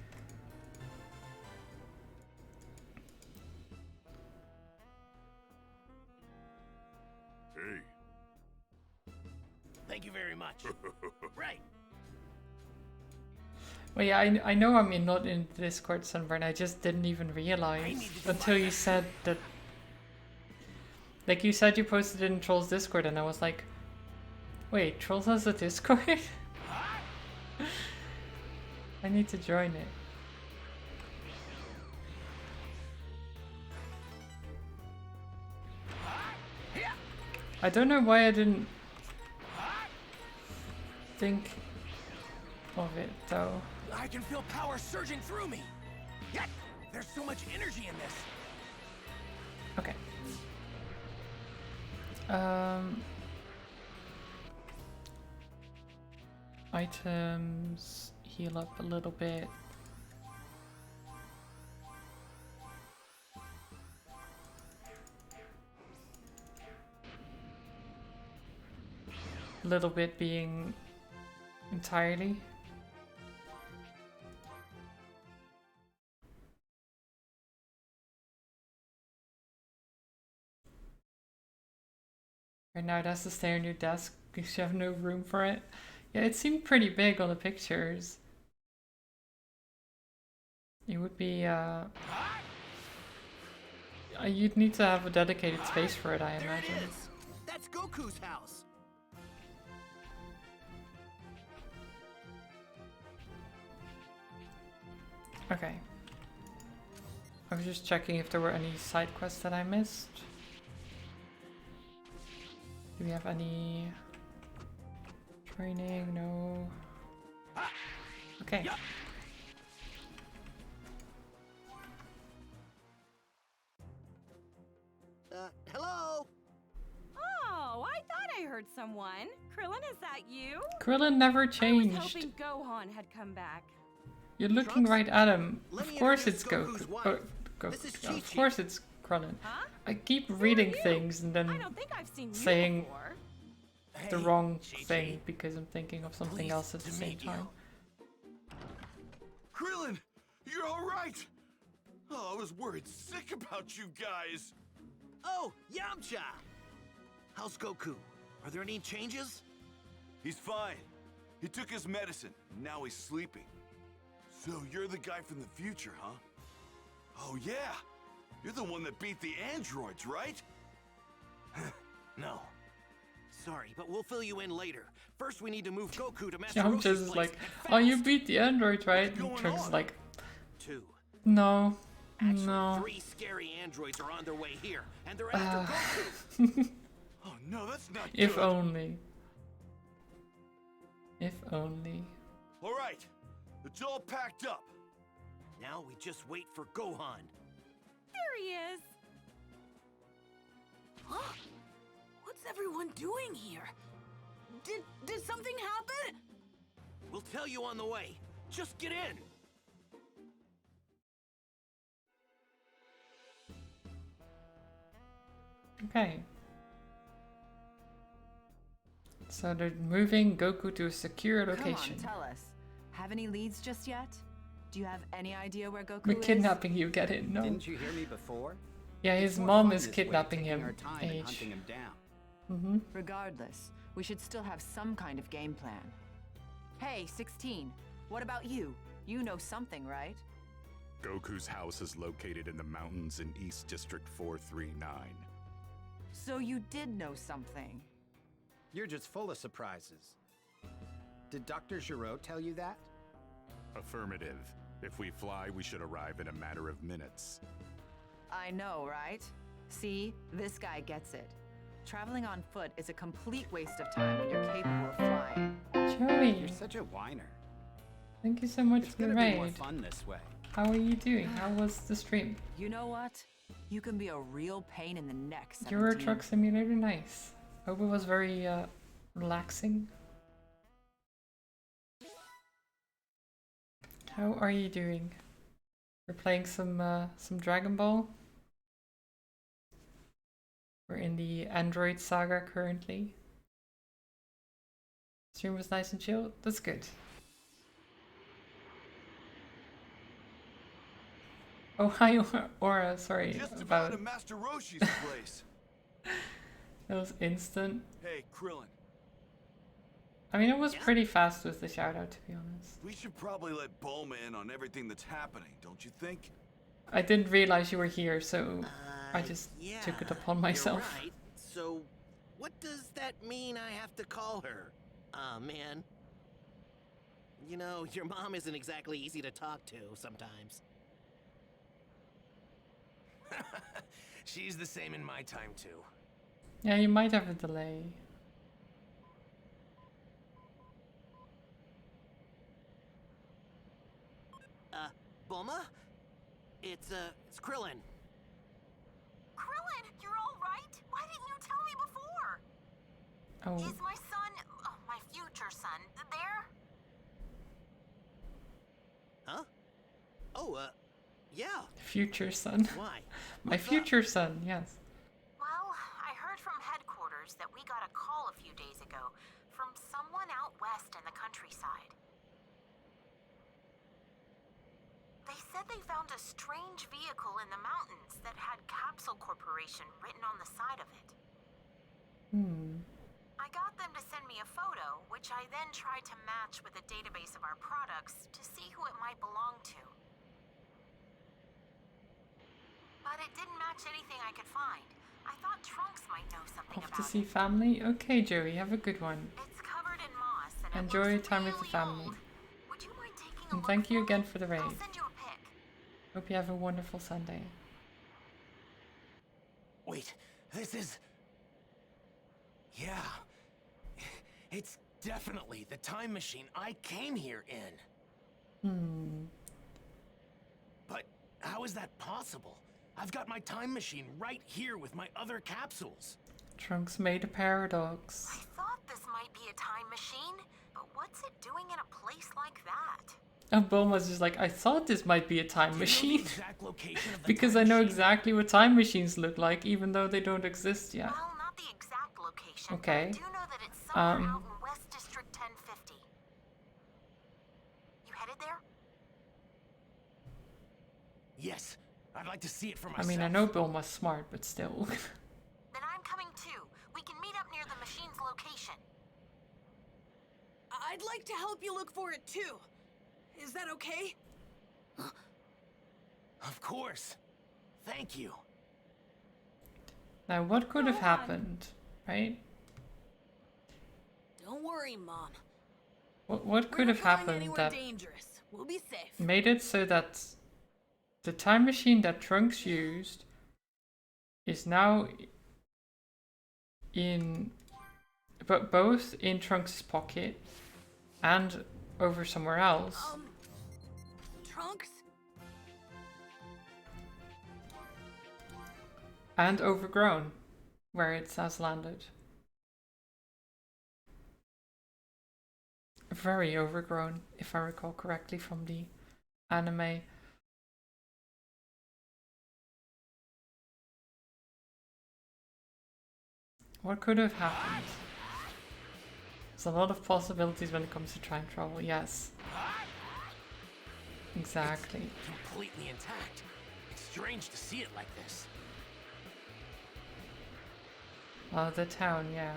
Hey. Thank you very much. Right. Well, yeah, I know I'm not in Discord, Sunburn. I just didn't even realize until you said that. Like, you said you posted it in Trolls Discord, and I was like, wait, Trolls has a Discord? I need to join it. I don't know why I didn't think of it, though. I can feel power surging through me. Yet, there's so much energy in this. Okay. Items, heal up a little bit. A little bit being entirely. Right now it has to stay on your desk because you have no room for it. Yeah, it seemed pretty big on the pictures. It would be, you'd need to have a dedicated space for it, I imagine. There it is! That's Goku's house! Okay. I was just checking if there were any side quests that I missed. Do we have any training? No. Okay. Hello? Oh, I thought I heard someone. Krillin, is that you? Krillin never I was changed. hoping Gohan had come back. You're looking right at him. Let Of me course introduce it's Goku's Goku. wife. Goku. This is Of Chi-Chi. course it's Krillin. Huh? I keep reading things and I then don't think I've seen you saying before. the Hey, wrong Chi-Chi. thing because I'm thinking of something Pleased else at to the same meet you. time. Krillin, you're all right. Oh, I was worried sick about you guys. Oh, Yamcha! How's Goku? Are there any changes? He's fine. He took his medicine. Now he's sleeping. So you're the guy from the future, huh? Oh yeah. You're the one that beat the androids, right? No. Sorry, but we'll fill you in later. First, we need to move Goku to Master Yamcha's Roshi's is place. like, and oh, you fast. beat the android, right? And going Trunks is on? like, 2. no. Actually, No. 3 scary androids are on their way here, and they're after Goku. Oh no, that's not If good. only. If only. All right, it's all packed up. Now we just wait for Gohan. There he is. Huh? What's everyone doing here? Did something happen? We'll tell you on the way. Just get in. Okay. So they're moving Goku to a secure location. Come on, tell us. Have any leads just yet? Do you have any idea where Goku We're is? kidnapping you, get it? No. Didn't you hear me before? Yeah, It's his more mom fun is this way, kidnapping taking him. our time and Age. hunting him down. Mm-hmm. Regardless, we should still have some kind of game plan. Hey, 16. What about you? You know something, right? Goku's house is located in the mountains in East District 439. So you did know something. You're just full of surprises. Did Dr. Giraud tell you that? Affirmative. If we fly, we should arrive in a matter of minutes. I know, right? See, this guy gets it. Traveling on foot is a complete waste of time when you're capable of flying. Joey, You're such a whiner. thank you so much It's for the gonna be more raid. fun this way. How are you doing? How was the stream? You know what? You can be a real pain in the neck, 17. Euro Truck Simulator, nice. Hope it was very relaxing. How are you doing? We're playing some Dragon Ball. We're in the Android saga currently. Stream was nice and chill. That's good. Oh, hi, Aura. Sorry Just about about at Master Roshi's place. that was instant. Hey, Krillin. I mean, it was pretty fast with the shout out, to be honest. We should probably let Bulma in on everything that's happening, don't you think? I didn't realize you were here, so I just Yeah, took it upon myself. You're right. So, what does that mean I have to call her? Aw, man. You know, your mom isn't exactly easy to talk to sometimes. She's the same in my time, too. Yeah, you might have a delay. Bulma. It's Krillin. Krillin, you're all right? Why didn't you tell me before? Oh. Is my son, my future son, there? Huh? Oh, yeah. Future son. Why? My future son, yes. Well, I heard from headquarters that we got a call a few days ago from someone out west in the countryside. They said they found a strange vehicle in the mountains that had Capsule Corporation written on the side of it. I got them to send me a photo, which I then tried to match with a database of our products to see who it might belong to. But it didn't match anything I could find. I thought Trunks might know something Off about to see it. family? Okay, Joey, have a good one. It's covered in moss and it Enjoy looks time with the really family. old. Would you mind taking a And look thank you for again me? for the raid. I'll send you a pic. Hope you have a wonderful Sunday. Wait, this is... Yeah. It's definitely the time machine I came here in. But how is that possible? I've got my time machine right here with my other capsules. Trunks made a paradox. I thought this might be a time machine, but what's it doing in a place like that? And Bulma's just like, I thought this might be a time Do you know the machine. exact location of the Because time I know machine? exactly what time machines look like, even though they don't exist yet. Well, not the exact location. Okay. But I do know that it's somewhere out Um, in West District 1050. You headed there? Yes, I'd like to see it for I myself. mean, I know Bulma's smart, but still. Then I'm coming too. We can meet up near the machine's location. I'd like to help you look for it too. Is that okay? Of course. Thank you. Now, what could have happened, right? Don't worry, Mom. What could We're have not going happened anywhere that dangerous. We'll be safe. made it so that the time machine that Trunks used is now in, but both in Trunks' pocket and over somewhere else. Trunks? And overgrown, where it has landed. Very overgrown, if I recall correctly from the anime. What could have happened? There's a lot of possibilities when it comes to time travel, yes. Exactly. It's completely intact. It's strange to see it like this. Oh, the town, yeah.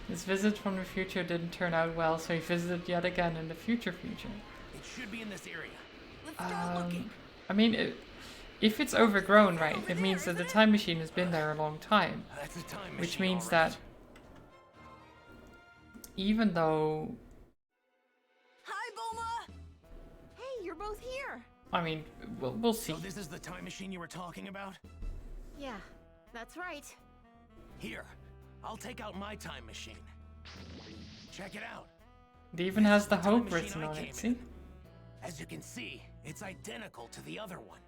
His visit from the future didn't turn out well, so he visited yet again in the future. It should be in this area. Let's start looking. I mean, if it's overgrown, right, it means that the time machine has been there a long time. That's a time Which machine, means all that right. even though, Hi, Bulma! Hey, you're both here. I mean, we'll see. So this is the time machine you were talking about? Yeah, that's right. Here, I'll take out my time machine. Check it out. It even has the Time hope machine written I on came it, see? in. As you can see, it's identical to the other one.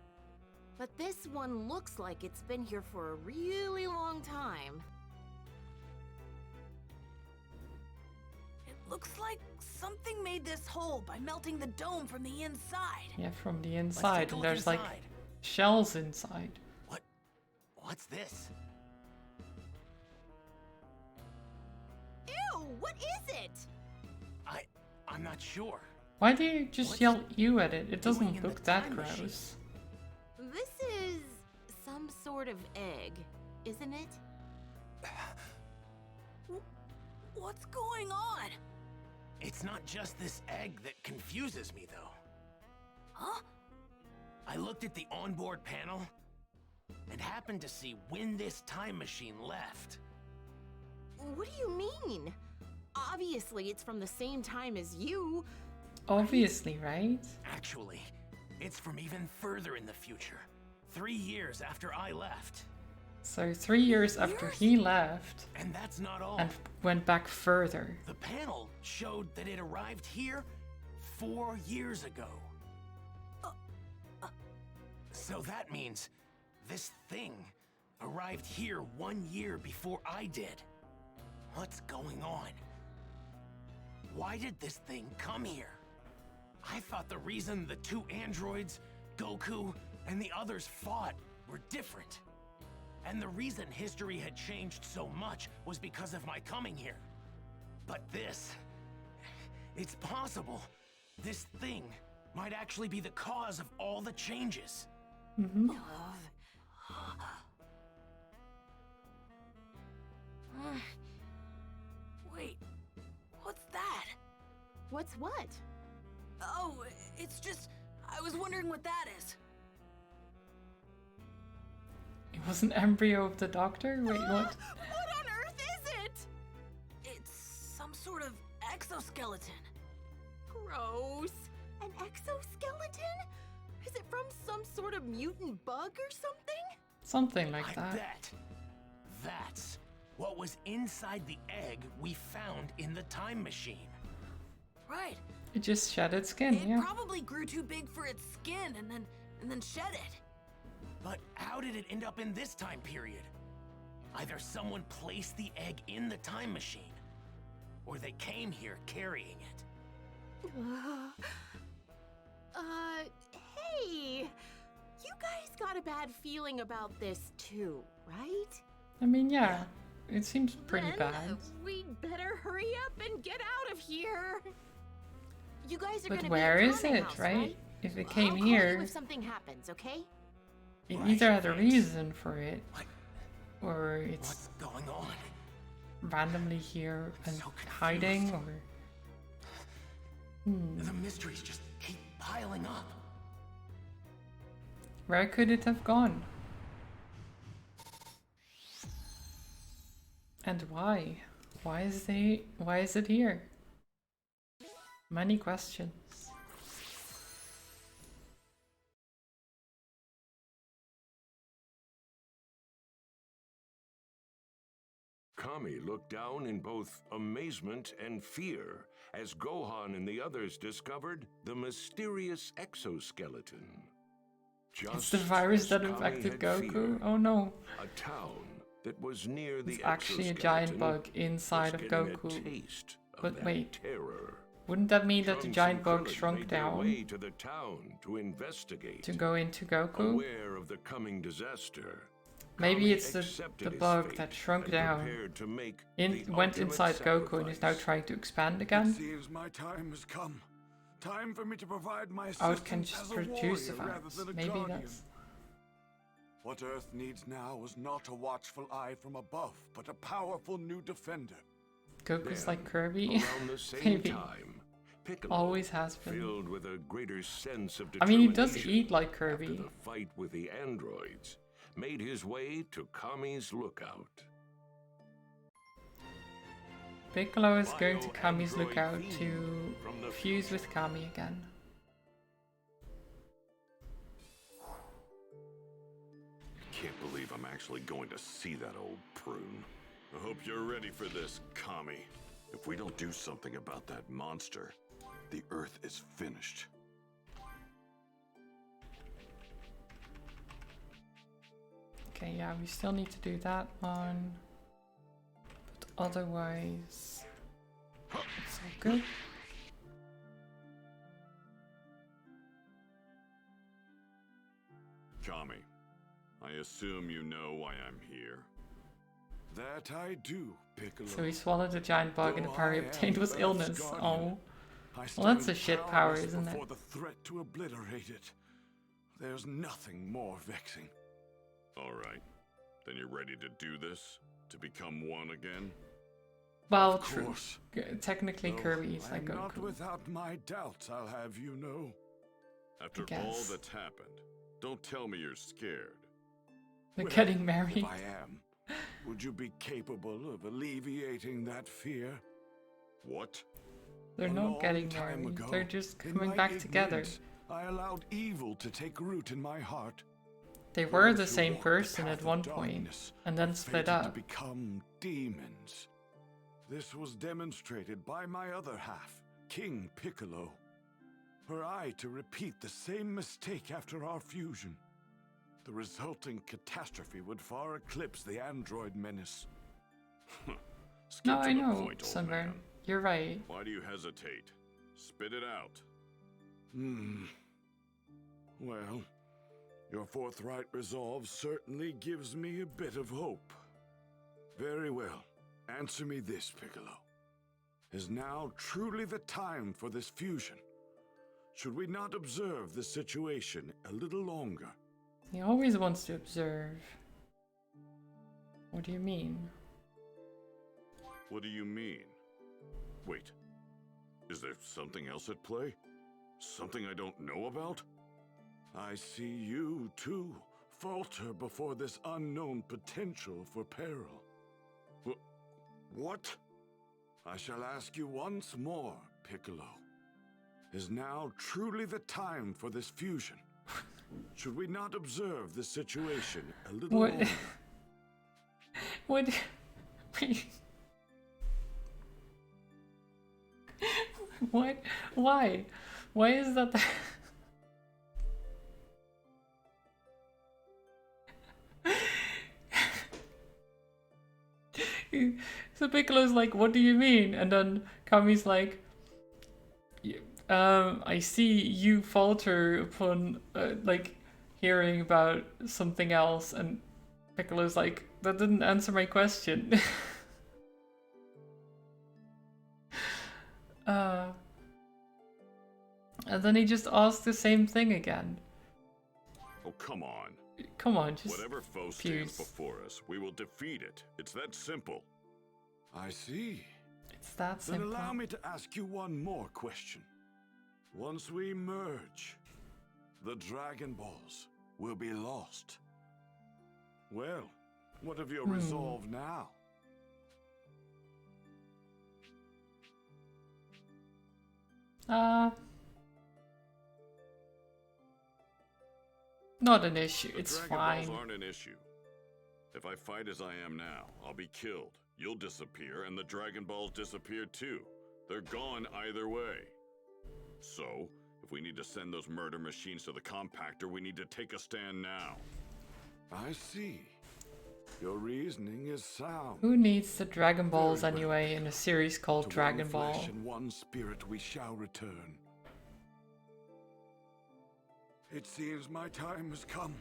But this one looks like it's been here for a really long time. It looks like something made this hole by melting the dome from the inside. Yeah, from the inside, and look there's like inside. shells inside. What's this? Ew, what is it? I'm not sure. Why do you just yell "ew" at it? It doing doesn't in the look that time machine? gross. This is some sort of egg, isn't it? What's going on? It's not just this egg that confuses me, though. Huh? I looked at the onboard panel and happened to see when this time machine left. What do you mean? Obviously, it's from the same time as you. Obviously, right? Actually, it's from even further in the future. 3 years after I left. So 3 years after he left And that's not all. and went back further. The panel showed that it arrived here 4 years ago. So that means this thing arrived here 1 year before I did. What's going on? Why did this thing come here? I thought the reason the two androids, Goku, and the others fought were different. And the reason history had changed so much was because of my coming here. But this... it's possible. This thing might actually be the cause of all the changes. Mm-hmm. Wait, what's that? What's what? Oh, it's just... I was wondering what that is. It was an embryo of the Doctor? Wait, what? What on earth is it? It's some sort of exoskeleton. Gross. An exoskeleton? Is it from some sort of mutant bug or something? Something like I that. bet that's what was inside the egg we found in the time machine. Right. It just shed its skin, It yeah. probably grew too big for its skin and then shed it. But how did it end up in this time period? Either someone placed the egg in the time machine, or they came here carrying it. Hey! You guys got a bad feeling about this too, right? I mean, yeah. It seems pretty Then, bad. We'd better hurry up and get out of here. You guys are But gonna where be at is Kame it, House, right? If it I'll came call here, you if something happens, okay? it either had a reason for it, or it's What's going on? randomly here and hiding, or... The mysteries just keep piling up. Where could it have gone? And why? Why is it here? Many questions. Kami looked down in both amazement and fear as Gohan and the others discovered the mysterious exoskeleton. It's the virus that infected Goku? Oh no. A town that was near the It's actually a giant bug inside of Goku. But wait, wouldn't that mean that the giant bug shrunk down to the town to investigate, to go into Goku? aware of the coming disaster. Maybe it's the bug that shrunk down, went inside Goku and is now trying to expand It again? seems my time has come. Time for me to provide my Oh, it can assistance just as a produce the warrior rather virus. than a Maybe guardian. that's... What Earth needs now is not a watchful eye from above, but a powerful new defender. Goku's like Kirby? Around the same Maybe. time, Piccolo, Always has been. filled with a greater sense of I mean, he does determination eat like after Kirby. the fight with the androids, made his way to Kami's lookout. Piccolo is going to Kami's lookout to fuse with Kami again. Can't believe I'm actually going to see that old prune. I hope you're ready for this, Kami. If we don't do something about that monster, the Earth is finished. Okay, yeah, we still need to do that one. But otherwise, it's all good. Kami, I assume you know why I'm here. That I do, Piccolo. So he swallowed a giant bug and the power he obtained was illness. Oh. I Well, that's a stand shit power, powerless isn't it? before the threat to obliterate it. There's nothing more vexing. All right. Then you're ready to do this? To become one again? Well, Of true. course. Technically, Though Kirby is I like am not Goku. without my doubts, I'll have you know. After all guess. that's happened, don't tell me you're scared. They're Well, getting married. If I am, would you be capable of alleviating that fear? What? They're A not long getting time married. ago, They're just in coming my back together. ignorance, I allowed evil to take root in my heart. They were the Those who same walk the person path at one of point, darkness and then are split fated up. to become demons. This was demonstrated by my other half, King Piccolo. Were I to repeat the same mistake after our fusion, the resulting catastrophe would far eclipse the android menace. Skip No, to I the know, point, old Sunburn. man. You're right. Why do you hesitate? Spit it out. Well, your forthright resolve certainly gives me a bit of hope. Very well. Answer me this, Piccolo. Is now truly the time for this fusion? Should we not observe the situation a little longer? He always wants to observe. What do you mean? What do you mean? Wait. Is there something else at play? Something I don't know about? I see you, too, falter before this unknown potential for peril. What? I shall ask you once more, Piccolo. Is now truly the time for this fusion? Should we not observe the situation a little What? longer? What? Wait. What? Why? Why is that? So Piccolo's like, what do you mean? And then Kami's like, I see you falter upon like hearing about something else, and Piccolo's like, that didn't answer my question. And then he just asked the same thing again. Oh, come on. Come on, just Whatever foe stands before us, we will defeat it. It's that simple. I see. It's that Then simple. allow me to ask you one more question. Once we merge, the Dragon Balls will be lost. Well, what of your resolve now? Not an issue. The It's Dragon fine. Balls aren't an issue. If I fight as I am now, I'll be killed. You'll disappear, and the Dragon Balls disappear too. They're gone either way. So, if we need to send those murder machines to the compactor, we need to take a stand now. I see. Your reasoning is sound. Who needs the Dragon Balls anyway in a series called To Dragon one flesh Ball? and one spirit we shall return. It seems my time has come.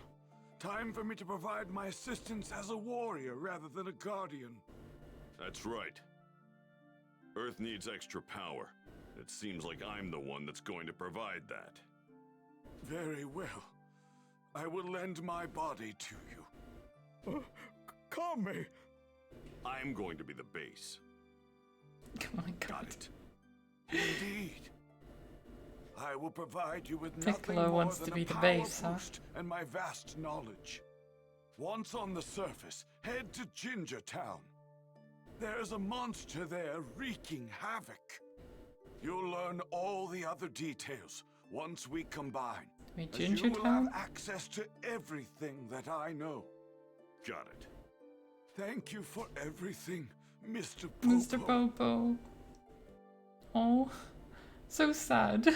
Time for me to provide my assistance as a warrior rather than a guardian. That's right. Earth needs extra power. It seems like I'm the one that's going to provide that. Very well. I will lend my body to you. Kami! I'm going to be the base. Oh my god. Got it. Indeed. I will provide you with nothing Piccolo more wants than to be a the power base, huh? boost and my vast knowledge. Once on the surface, head to Ginger Town. There's a monster there wreaking havoc. You'll learn all the other details once we combine. Wait, as Ginger you will Town? have access to everything that I know. Got it. Thank you for everything, Mr. Popo. Mr. Popo. Oh, so sad.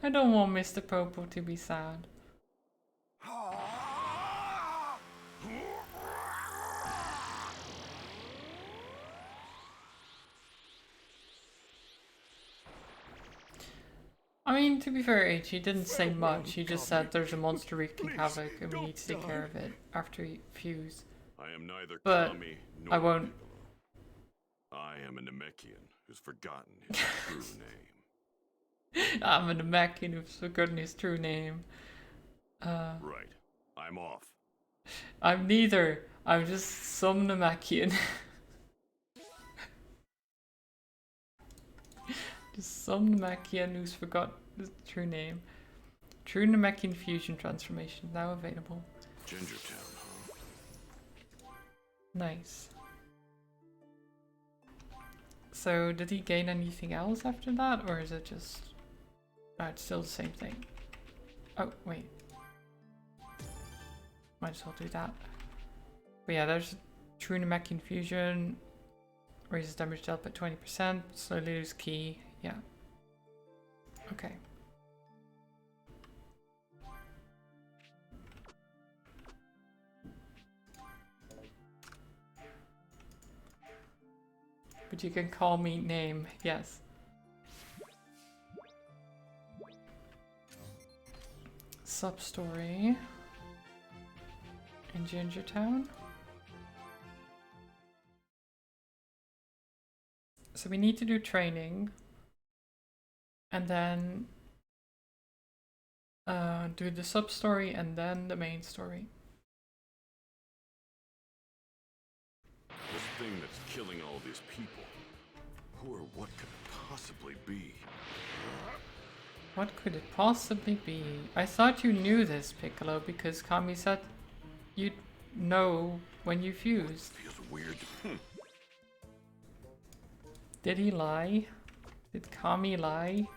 I don't want Mr. Popo to be sad. I mean, to be fair, H, he didn't say much. He just said there's a monster wreaking havoc and we need to take care of it after he fuse. I am neither But Kami nor I won't. Piccolo. I am a Namekian who's forgotten his true name. I'm a Namekian who's forgotten his true name. Right. I'm off. I'm neither. I'm just some Namekian. Just some Namekian who's forgot his true name. True Namekian fusion transformation now available. Ginger Town, huh? Nice. So did he gain anything else after that, or is it just... Oh, it's still the same thing. Oh, wait. might as well do that. But yeah, there's true Namek infusion. Raises damage dealt by 20%. Slowly lose key. Yeah. Okay. But you can call me name. Yes. Sub-story. In Ginger Town. So we need to do training. And then do the sub-story and then the main story. This thing that's killing all these people. Who or what could it possibly be? What could it possibly be? I thought you knew this, Piccolo, because Kami said you'd know when you fused. Feels weird. Did he lie? Did Kami lie?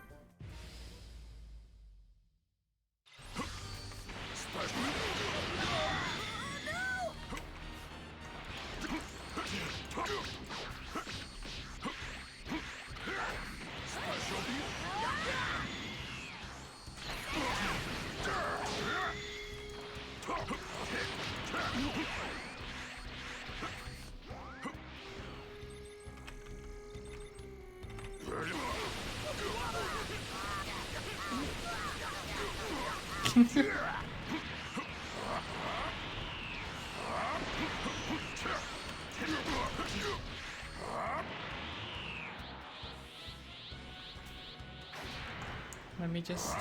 Let me just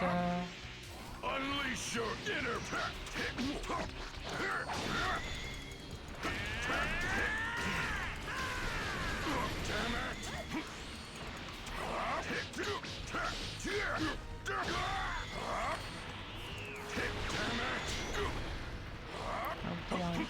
unleash your inner oh, come on.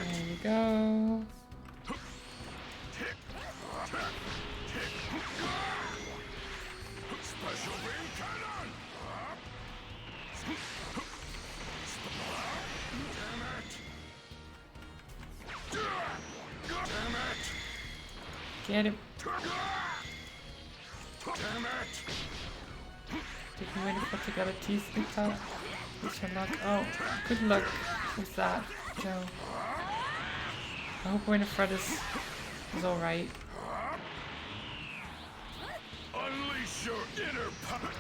There you go. Get him. Did you really put together teeth out? Wish her luck. Oh, good luck with that, Joe. I hope Winifred is alright. unleash your inner power.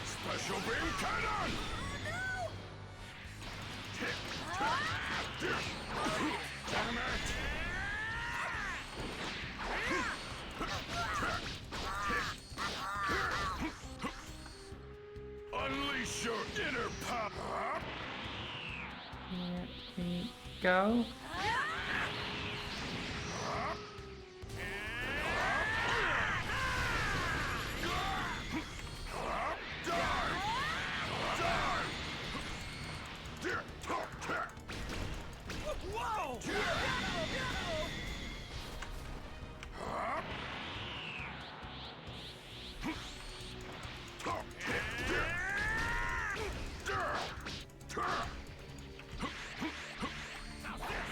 Special beam cannon! Damn it! Unleash your inner power! Here we go.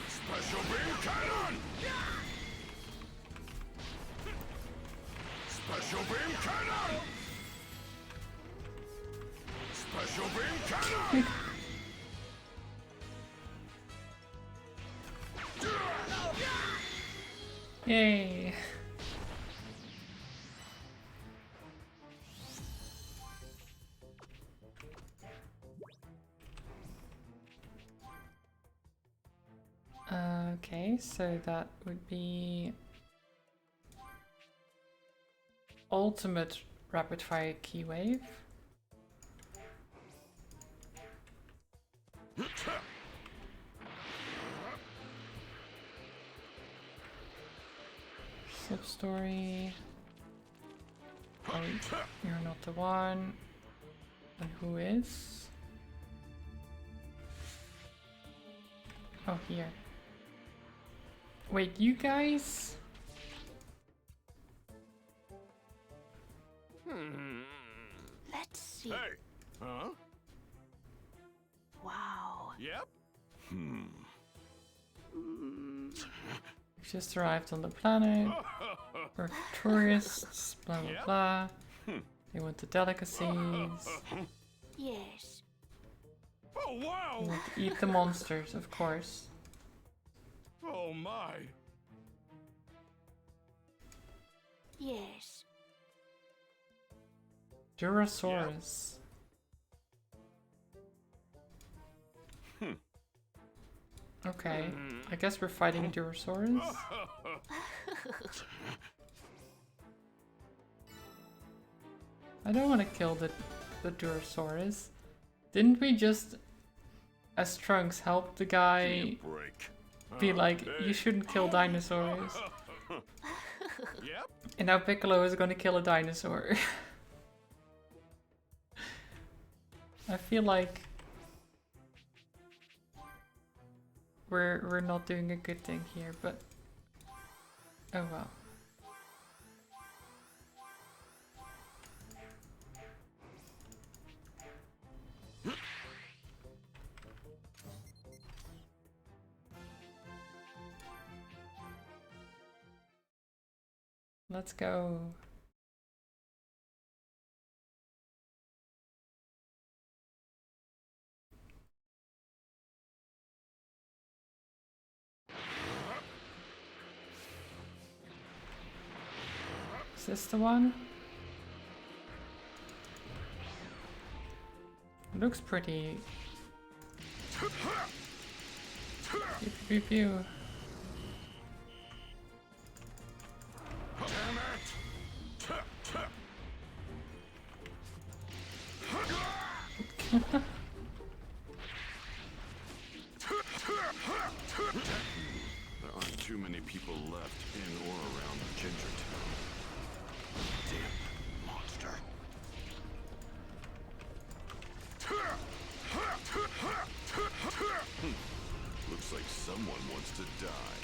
Special beam cannon! Special beam cannon! Special beam cannon! Yay. Okay, so that would be ultimate rapid fire key wave. Sub-story. Oh, you're not the one. And who is? Oh, here. Wait, you guys? Let's see. Hey! Huh? Wow. Yep. We just arrived on the planet. We're tourists, blah blah blah. They want the delicacies. Yes. Oh, wow! They want to eat the monsters, of course. Oh, my. Yes. Durosaurus. Okay, I guess we're fighting a Durosaurus. I don't want to kill the Durosaurus. Didn't we just, as Trunks, help the guy be like, you shouldn't kill dinosaurs? Yep. And now Piccolo is gonna kill a dinosaur. I feel like we're not doing a good thing here, but oh well. Let's go. Is this the one? Looks pretty. Pew pew pew pew. There aren't too many people left in or around the Ginger Town. Damn monster. Looks like someone wants to die.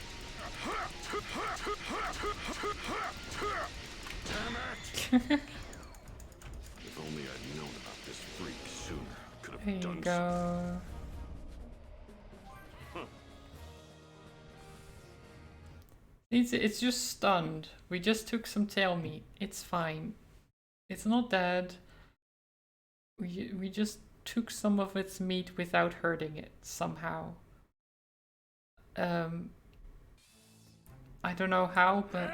Damn it! If only I'd known about this freak sooner, could have There you done go. It's just stunned. We just took some tail meat. It's fine. It's not dead. We just took some of its meat without hurting it somehow. I don't know how, but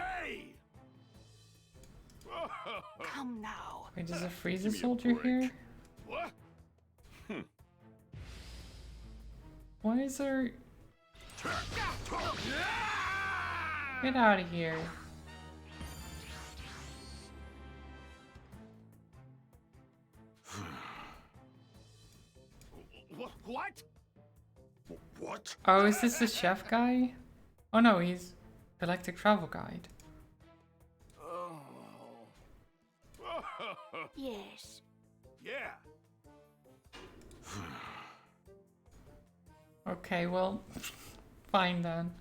Come now. wait, there's a Frieza soldier here? What? Why is there? Get out of here. What? What? Oh, is this the chef guy? Oh no, he's Galactic Travel Guide. Yes. Yeah. Okay, well, fine then.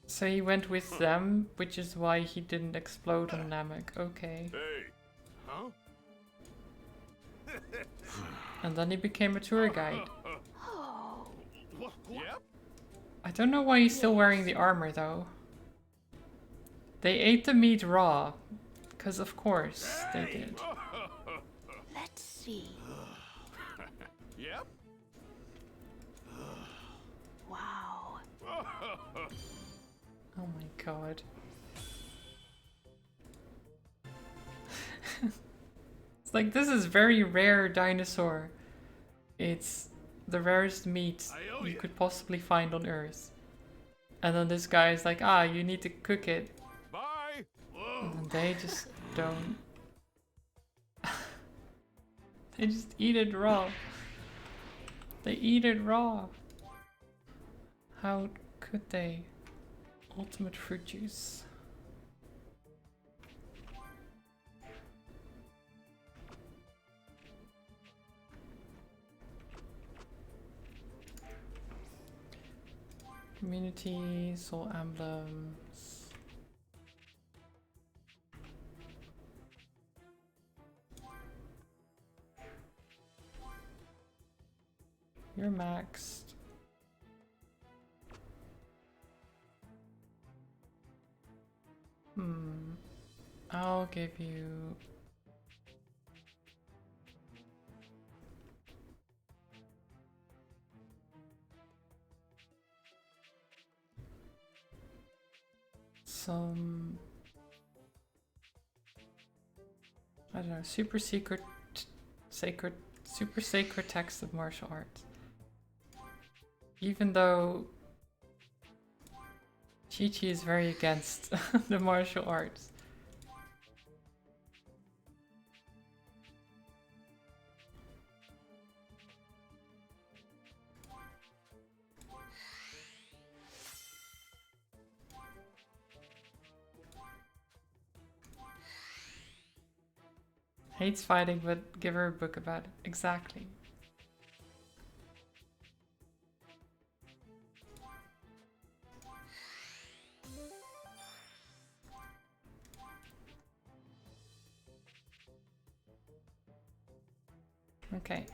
So he went with them, which is why he didn't explode on Namek. Okay. Hey. Huh? And then he became a tour guide. Yep. I don't know why he's still wearing the armor though. They ate the meat raw. Because of course they did. Let's see. Yep. Wow. Oh my god. It's like, this is very rare dinosaur. It's the rarest meat you could possibly find on Earth. And then this guy is like, ah, you need to cook it. Bye. And then they just don't. They just eat it raw. They eat it raw. How could they? Ultimate fruit juice. Community, soul emblems. You're maxed. I'll give you some, I don't know, super sacred text of martial arts. Even though Chi-Chi is very against the martial arts. Hates fighting, but give her a book about it. Exactly. Okay.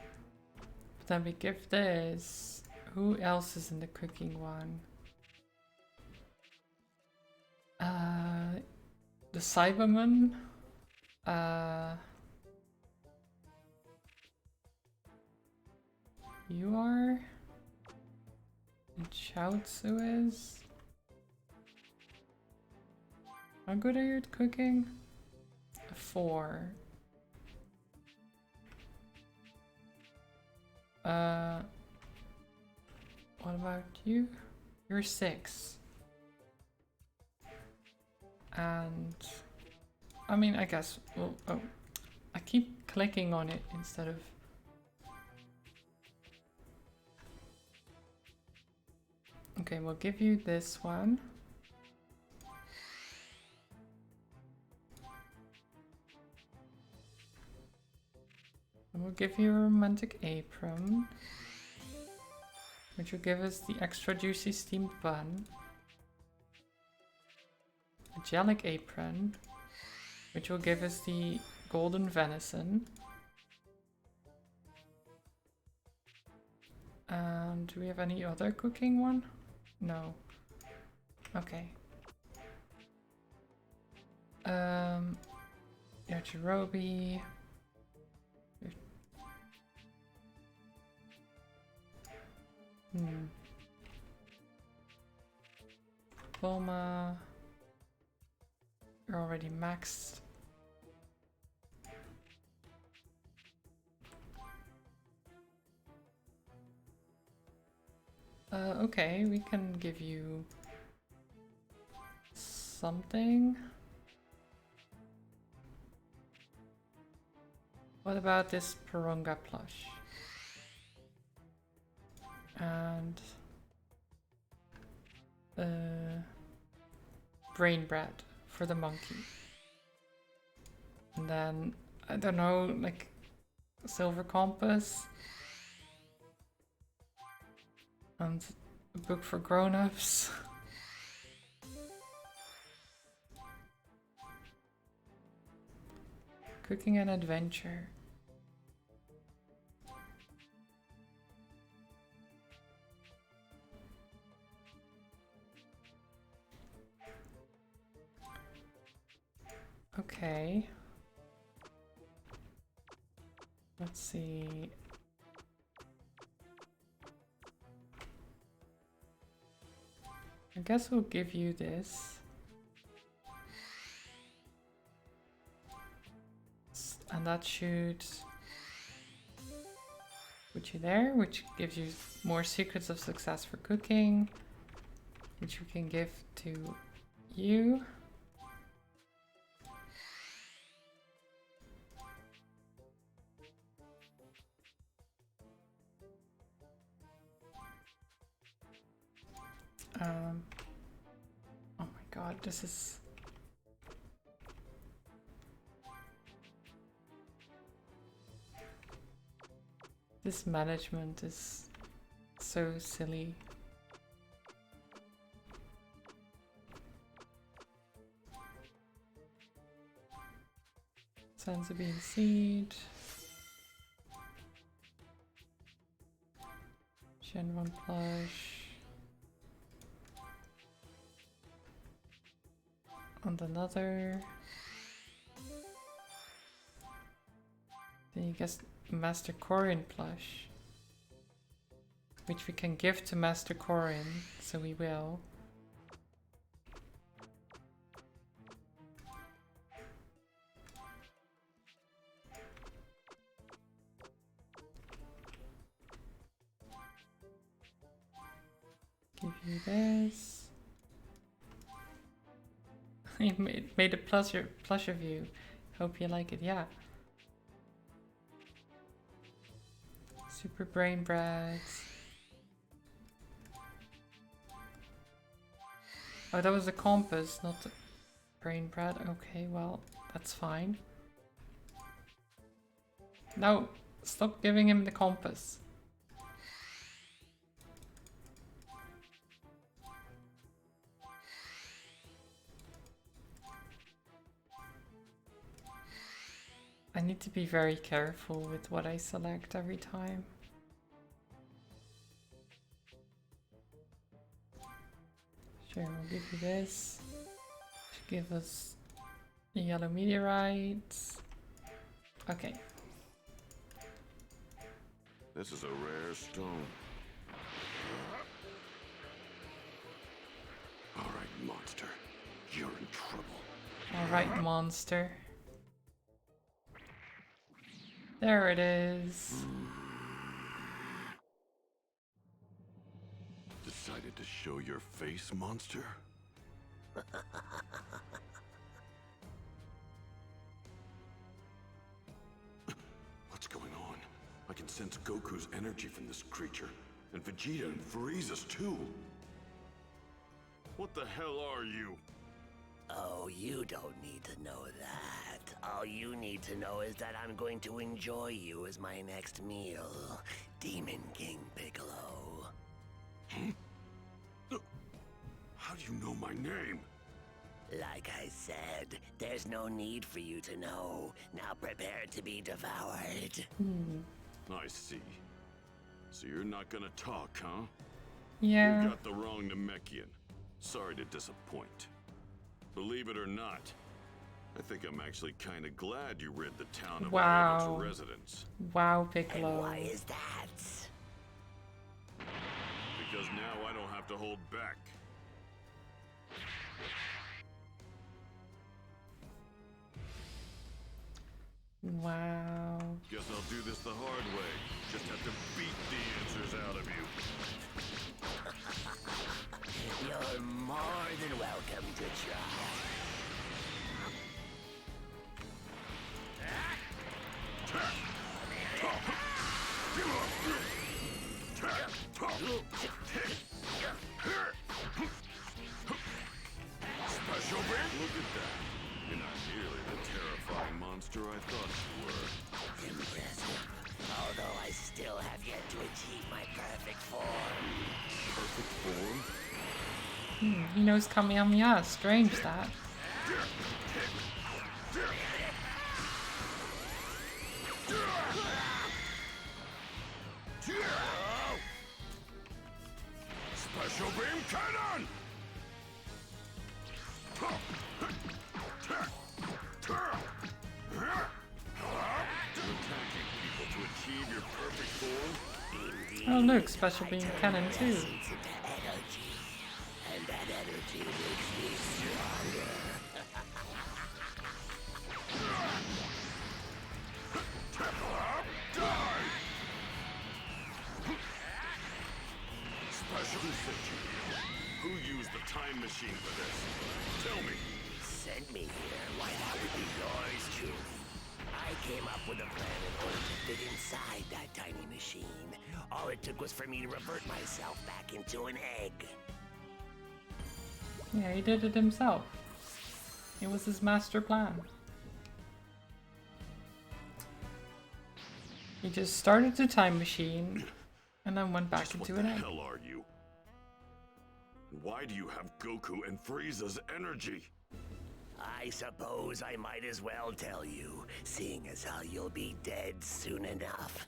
But then we give this. Who else is in the cooking one? The Cyberman. You are? And Chaozu is? How good are you at cooking? A 4. What about you? You're 6. And I mean, I guess, well, oh, I keep clicking on it instead of. Okay, we'll give you this one. And we'll give you a romantic apron, which will give us the extra juicy steamed bun. A Jellic apron, which will give us the golden venison. And do we have any other cooking one? No. Okay. Yajirobe. Bulma. You're already maxed. Okay, we can give you something. What about this Paronga plush? And brain bread for the monkey. And then, I don't know, like silver compass. And a book for grown-ups. Cooking and adventure. Okay. Let's see. I guess we'll give you this. And that should... would put you there, which gives you more secrets of success for cooking, which we can give to you. Oh my god, this is... This management is so silly. Sansa bean seed. Shenron plush. And another. Then you get Master Corin plush, which we can give to Master Corin, so we will. Give you this. It made a plush of you. Hope you like it, yeah. Super brain breads. Oh, that was a compass, not the brain bread. Okay, well, that's fine. No, stop giving him the compass. I need to be very careful with what I select every time. Sure, we'll give you this. Give us the yellow meteorites. Okay. This is a rare stone. All right, monster. You're in trouble. All right, monster. There it is. Decided to show your face, monster? What's going on? I can sense Goku's energy from this creature, and Vegeta and Frieza's too. What the hell are you? Oh, you don't need to know that. All you need to know is that I'm going to enjoy you as my next meal, Demon King Piccolo. How do you know my name? Like I said, there's no need for you to know. Now prepare to be devoured. I see. So you're not gonna talk, huh? Yeah. You got the wrong Namekian. Sorry to disappoint. Believe it or not, I think I'm actually kind of glad you rid the town of all of its residents. Wow, Piccolo. And why is that? Because now I don't have to hold back. Wow. Guess I'll do this the hard way. Just have to beat the answers out of you. You're more than welcome to try. Special beam? Look at that. You're not nearly the terrifying monster I thought you were. Impressive. Although I still have yet to achieve my perfect form. Perfect form? He knows Kamehameha. Strange that. Special beam cannon! Attacking people to achieve your perfect form? Oh look, special beam cannon too. Energy. And that energy makes me stronger. machine for this? Tell me. Sent me here, why that would be yours truly. I came up with a plan in order to fit inside that tiny machine. All it took was for me to revert myself back into an egg. Yeah, he did it himself. It was his master plan. He just started the time machine and then went back into an egg. What the hell are you? Why do you have Goku and Frieza's energy? I suppose I might as well tell you, seeing as how you'll be dead soon enough.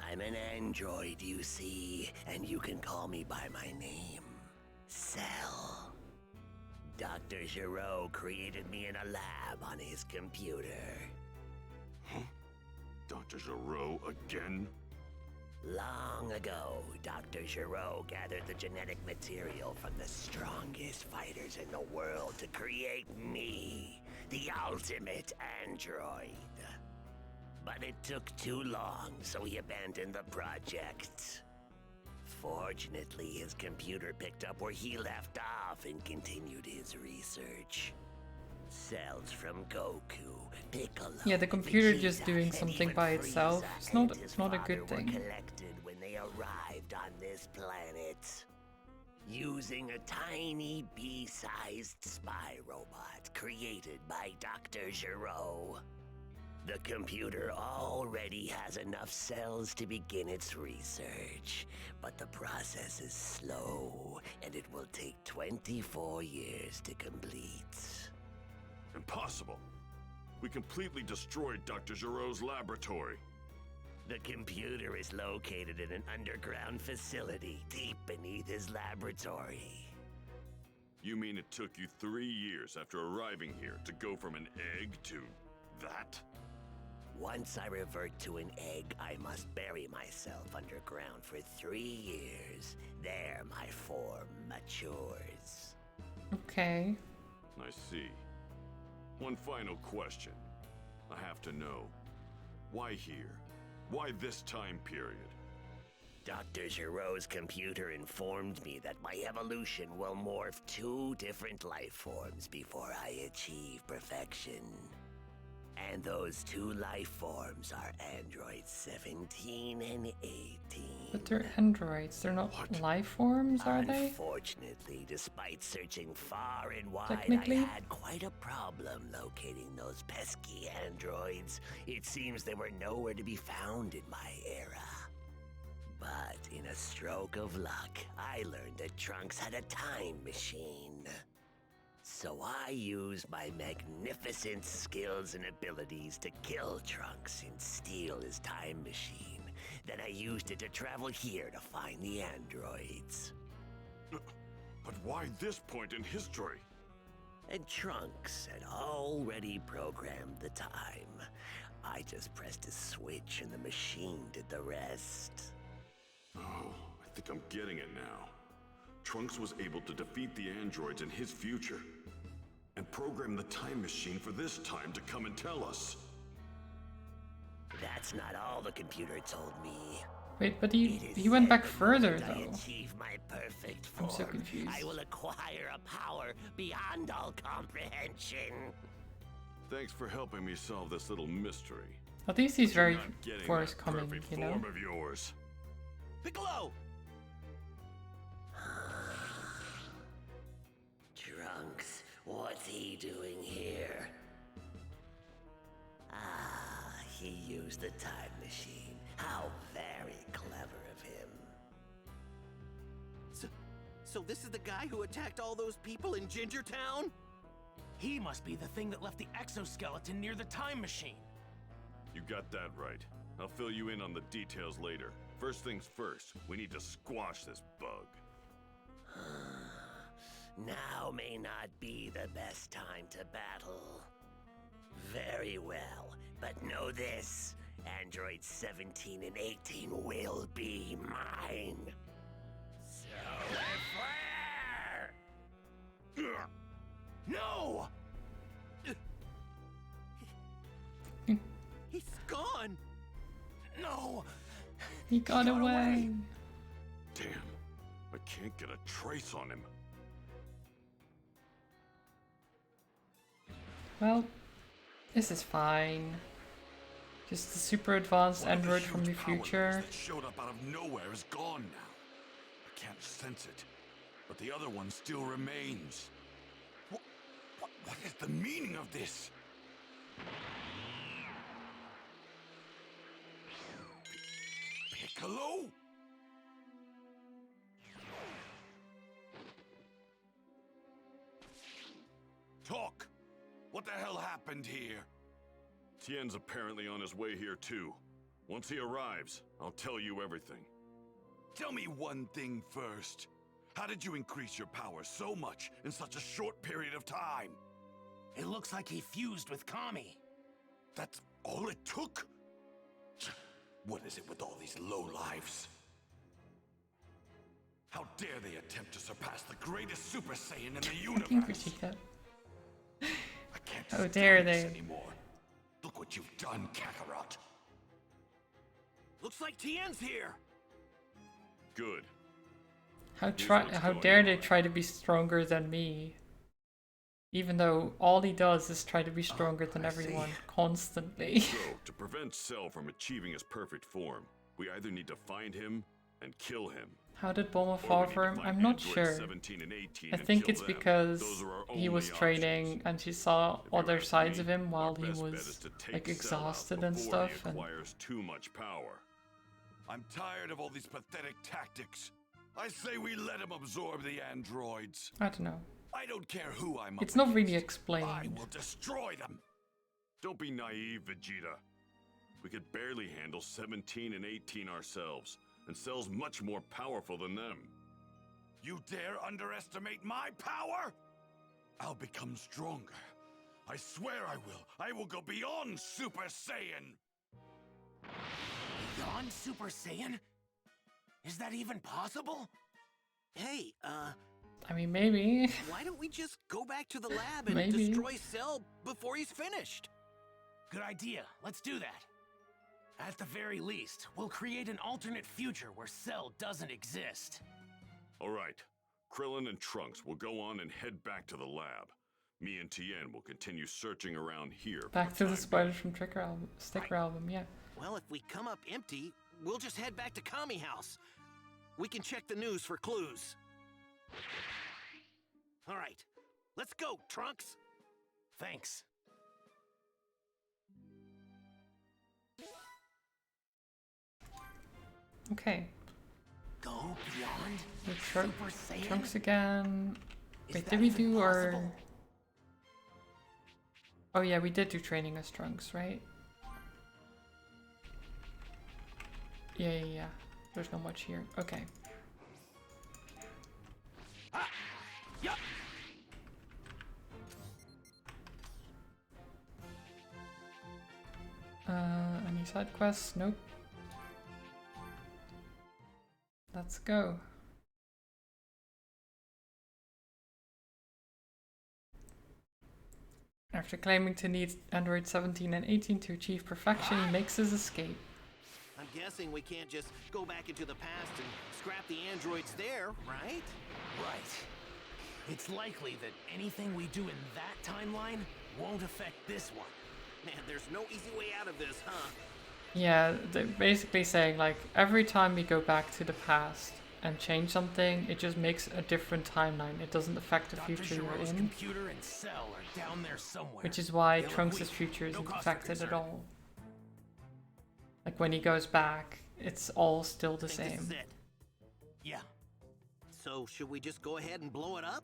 I'm an android, you see, and you can call me by my name. Cell. Dr. Giro created me in a lab on his computer. Huh? Dr. Giro again? Long ago, Dr. Giro gathered the genetic material from the strongest fighters in the world to create me, the ultimate android. But it took too long, so he abandoned the project. Fortunately, his computer picked up where he left off and continued his research. Cells from Goku, Piccolo, Yeah, the computer just doing something by itself. It's not a good thing. Collected when they arrived on this planet. Using a tiny bee-sized spy robot created by Dr. Giro. The computer already has enough cells to begin its research, but the process is slow, and it will take 24 years to complete. Impossible. We completely destroyed Dr. Giro's laboratory. The computer is located in an underground facility deep beneath his laboratory. You mean it took you 3 years after arriving here to go from an egg to that? Once I revert to an egg, I must bury myself underground for 3 years. There my form matures. Okay. I see. One final question. I have to know. Why here? Why this time period? Dr. Giro's computer informed me that my evolution will morph 2 different life forms before I achieve perfection. And those 2 life forms are androids 17 and 18. But they're androids. They're not life forms, are they? Unfortunately, despite searching far and wide, Technically? I had quite a problem locating those pesky androids. It seems they were nowhere to be found in my era. But in a stroke of luck, I learned that Trunks had a time machine. So I used my magnificent skills and abilities to kill Trunks and steal his time machine. Then I used it to travel here to find the androids. But why this point in history? And Trunks had already programmed the time. I just pressed a switch and the machine did the rest. Oh, I think I'm getting it now. Trunks was able to defeat the androids in his future and program the time machine for this time to come and tell us. That's not all the computer told me. Wait, but he went back further I though. achieve my perfect form. I'm so confused. I will acquire a power beyond all comprehension. Thanks for helping me solve this little mystery. At least he's very You're not getting forthcoming, that perfect you know? form of yours. Piccolo! Trunks, what's he doing here? Ah, he used the time machine. How very clever of him. So this is the guy who attacked all those people in Gingertown? He must be the thing that left the exoskeleton near the time machine. You got that right. I'll fill you in on the details later. First things first, we need to squash this bug. Now may not be the best time to battle. Very well, but know this. Androids 17 and 18 will be mine. So No! He's gone! No! He got away. Damn, I can't get a trace on him. Well, this is fine. Just a super advanced android from the future. That showed up out of nowhere is gone now. I can't sense it, but the other one still remains. What is the meaning of this? Piccolo? Talk! What the hell happened here? Tien's apparently on his way here too. Once he arrives, I'll tell you everything. Tell me one thing first. How did you increase your power so much in such a short period of time? It looks like he fused with Kami. That's all it took? What is it with all these lowlives? How dare they attempt to surpass the greatest Super Saiyan in the universe? I can't How dare stand this they? anymore. Look what you've done, Kakarot. Looks like Tien's here. Good. How dare they try to be stronger than me? Even though all he does is try to be stronger than everyone constantly. So, to prevent Cell from achieving his perfect form, we either need to find him and kill him. How did Bulma fall for him? I'm not sure. 17 and 18 I and think kill it's them. because Those are our he was only training options. and she saw If you other ask sides me, of him while our he best bet was is to take like Cell out exhausted and before stuff. He And acquires too much power. I'm tired of all these pathetic tactics. I say we let him absorb the androids. I don't know. I don't care who I'm It's up not really against. explained. I will destroy them. Don't be naive, Vegeta. We could barely handle 17 and 18 ourselves, and Cell's much more powerful than them. You dare underestimate my power? I'll become stronger. I swear I will. I will go beyond Super Saiyan. Beyond Super Saiyan? Is that even possible? Hey, I mean, maybe. why don't we just go back to the lab and Maybe. destroy Cell before he's finished? Good idea. Let's do that. At the very least, we'll create an alternate future where Cell doesn't exist. All right. Krillin and Trunks will go on and head back to the lab. Me and Tien will continue searching around here. Back to the spiders from Sticker album, yeah. Well, if we come up empty, we'll just head back to Kami House. We can check the news for clues. All right, let's go, Trunks. Thanks. Okay. Go beyond With Super Saiyan? Trunks again. Is Wait, that did we even do our... possible? Oh yeah, we did do training as Trunks, right? Yeah. There's not much here. Okay. Yeah. Any side quests? Nope. Let's go. After claiming to need Android 17 and 18 to achieve perfection, he makes his escape. I'm guessing we can't just go back into the past and scrap the androids there, right? Right. It's likely that anything we do in that timeline won't affect this one. Man, there's no easy way out of this, huh? Yeah, they're basically saying like every time we go back to the past and change something, it just makes a different timeline. It doesn't affect the Dr. future you're Giro's in, computer and Cell are down there somewhere. which is why They look Trunks' weak. future No isn't cause for affected at concern. all. Like when he goes back, it's all still the Think this is same. it? Yeah. So, should we just go ahead and blow it up?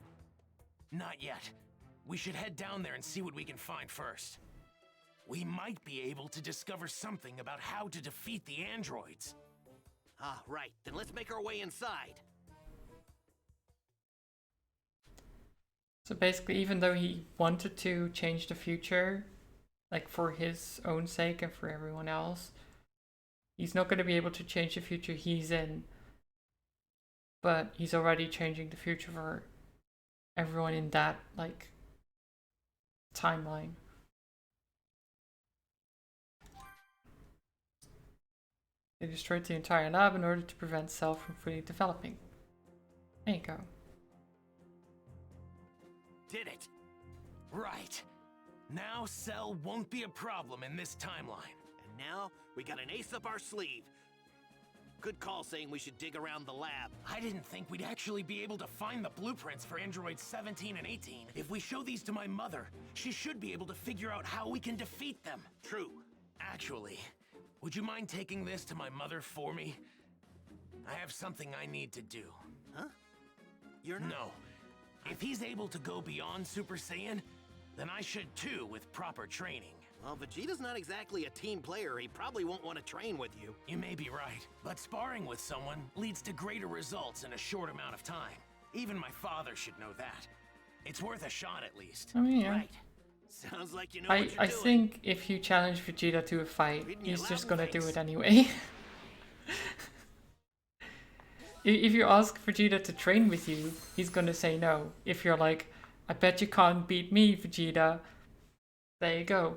Not yet. We should head down there and see what we can find first. We might be able to discover something about how to defeat the androids. Ah, right. Then let's make our way inside. So basically, even though he wanted to change the future, like for his own sake and for everyone else, he's not going to be able to change the future he's in. But he's already changing the future for everyone in that, like, timeline. They destroyed the entire lab in order to prevent Cell from fully developing. There you go. Did it. Right. Now Cell won't be a problem in this timeline. And now, we got an ace up our sleeve. Good call saying we should dig around the lab. I didn't think we'd actually be able to find the blueprints for androids 17 and 18. If we show these to my mother, she should be able to figure out how we can defeat them. True. Actually, would you mind taking this to my mother for me? I have something I need to do. Huh? You're not... No. If he's able to go beyond Super Saiyan, then I should too with proper training. Well, Vegeta's not exactly a team player. He probably won't want to train with you. You may be right, but sparring with someone leads to greater results in a short amount of time. Even my father should know that. It's worth a shot at least. I mean, yeah. Right. Sounds like you know what you're I doing. think if you challenge Vegeta to a fight, he's just gonna do it anyway. If you ask Vegeta to train with you, he's gonna say no. If you're like, I bet you can't beat me, Vegeta, there you go.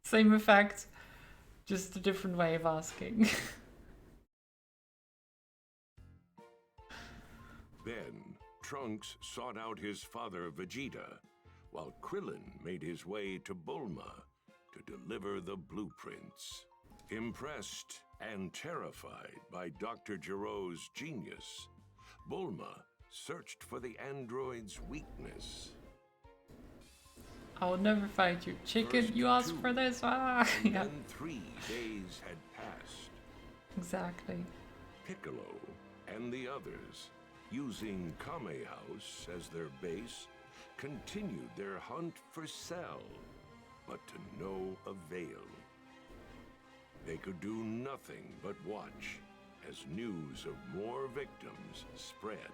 Same effect, just a different way of asking. Then, Trunks sought out his father Vegeta, while Krillin made his way to Bulma to deliver the blueprints. Impressed and terrified by Dr. Gero's genius, Bulma searched for the android's weakness. I'll never fight you, chicken. You asked for this. Ah, And yeah. then 3 days had passed. Exactly. Piccolo and the others, using Kame House as their base, continued their hunt for Cell, but to no avail. They could do nothing but watch as news of more victims spread.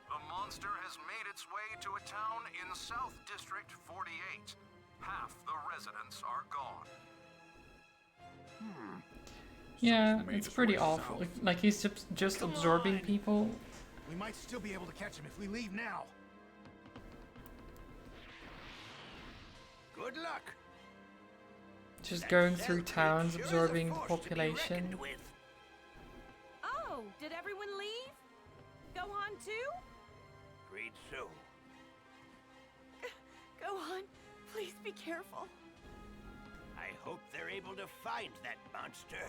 The monster has made its way to a town in South District 48. Half the residents are gone. Yeah, it's pretty awful. Like he's just absorbing people. We might still be able to catch him if we leave now. Good luck. Just going through towns, absorbing the population. Oh, did everyone leave? Gohan too? Agreed so. Gohan, please be careful. I hope they're able to find that monster.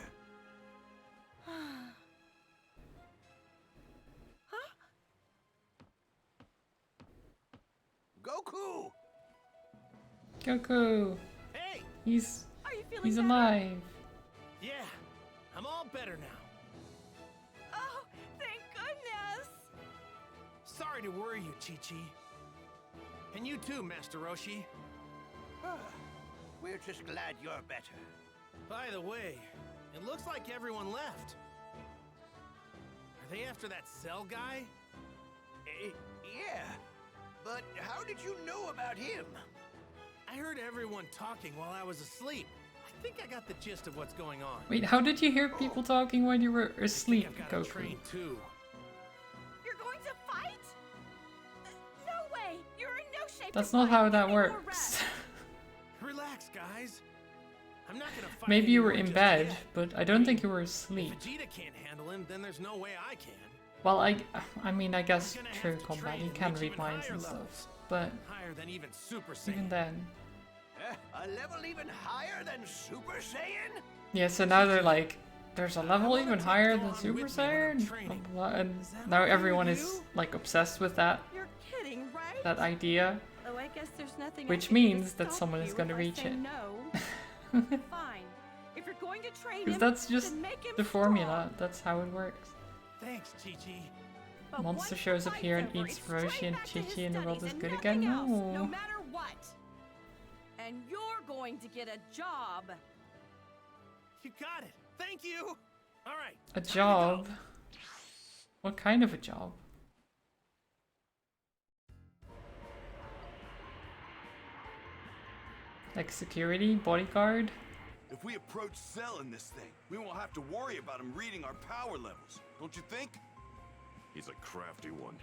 Huh? Goku! Goku! Hey! He's feeling better? alive. Yeah, I'm all better now. Oh, thank goodness! Sorry to worry you, Chi-Chi. And you too, Master Roshi. We're just glad you're better. By the way, it looks like everyone left. Are they after that Cell guy? Yeah, but how did you know about him? I heard everyone talking while I was asleep. I think I got the gist of what's going on. Wait, how did you hear people talking when you were asleep, I've got to Goku? train too. You're going to fight? No way! You're in no shape That's to not fight. how Give that me more works. rest. Relax, guys. I'm not gonna fight Maybe you were anymore in just bed, yet. but I don't think you were asleep. If Vegeta can't handle him, then there's no way I can. Well, I mean, I guess I'm gonna true have to combat. train You and can reach read even minds higher and stuff, levels. but Higher than even Super Saiyan. even then. A level even higher than Super Saiyan? Yeah, so now they're like, there's a level even higher than Super Saiyan? Blah, blah, and now everyone is like obsessed with that You're kidding, right? that idea, Oh, I guess there's nothing. which I can do to means that stop someone is you going to if I reach say it. No. Fine. If you're going to train Because him, that's just then make him the strong. formula. That's how it works. Thanks, Chi-Chi. But Monster once shows the up here and fight's over, eats it's Roshi straight and back to his Chi-Chi and the world studies is and good nothing again. else, No. no matter what. And you're going to get a job. You got it. Thank you. All right. A job? What kind of a job? Like security? Bodyguard? If we approach Cell in this thing, we won't have to worry about him reading our power levels. Don't you think? He's a crafty one.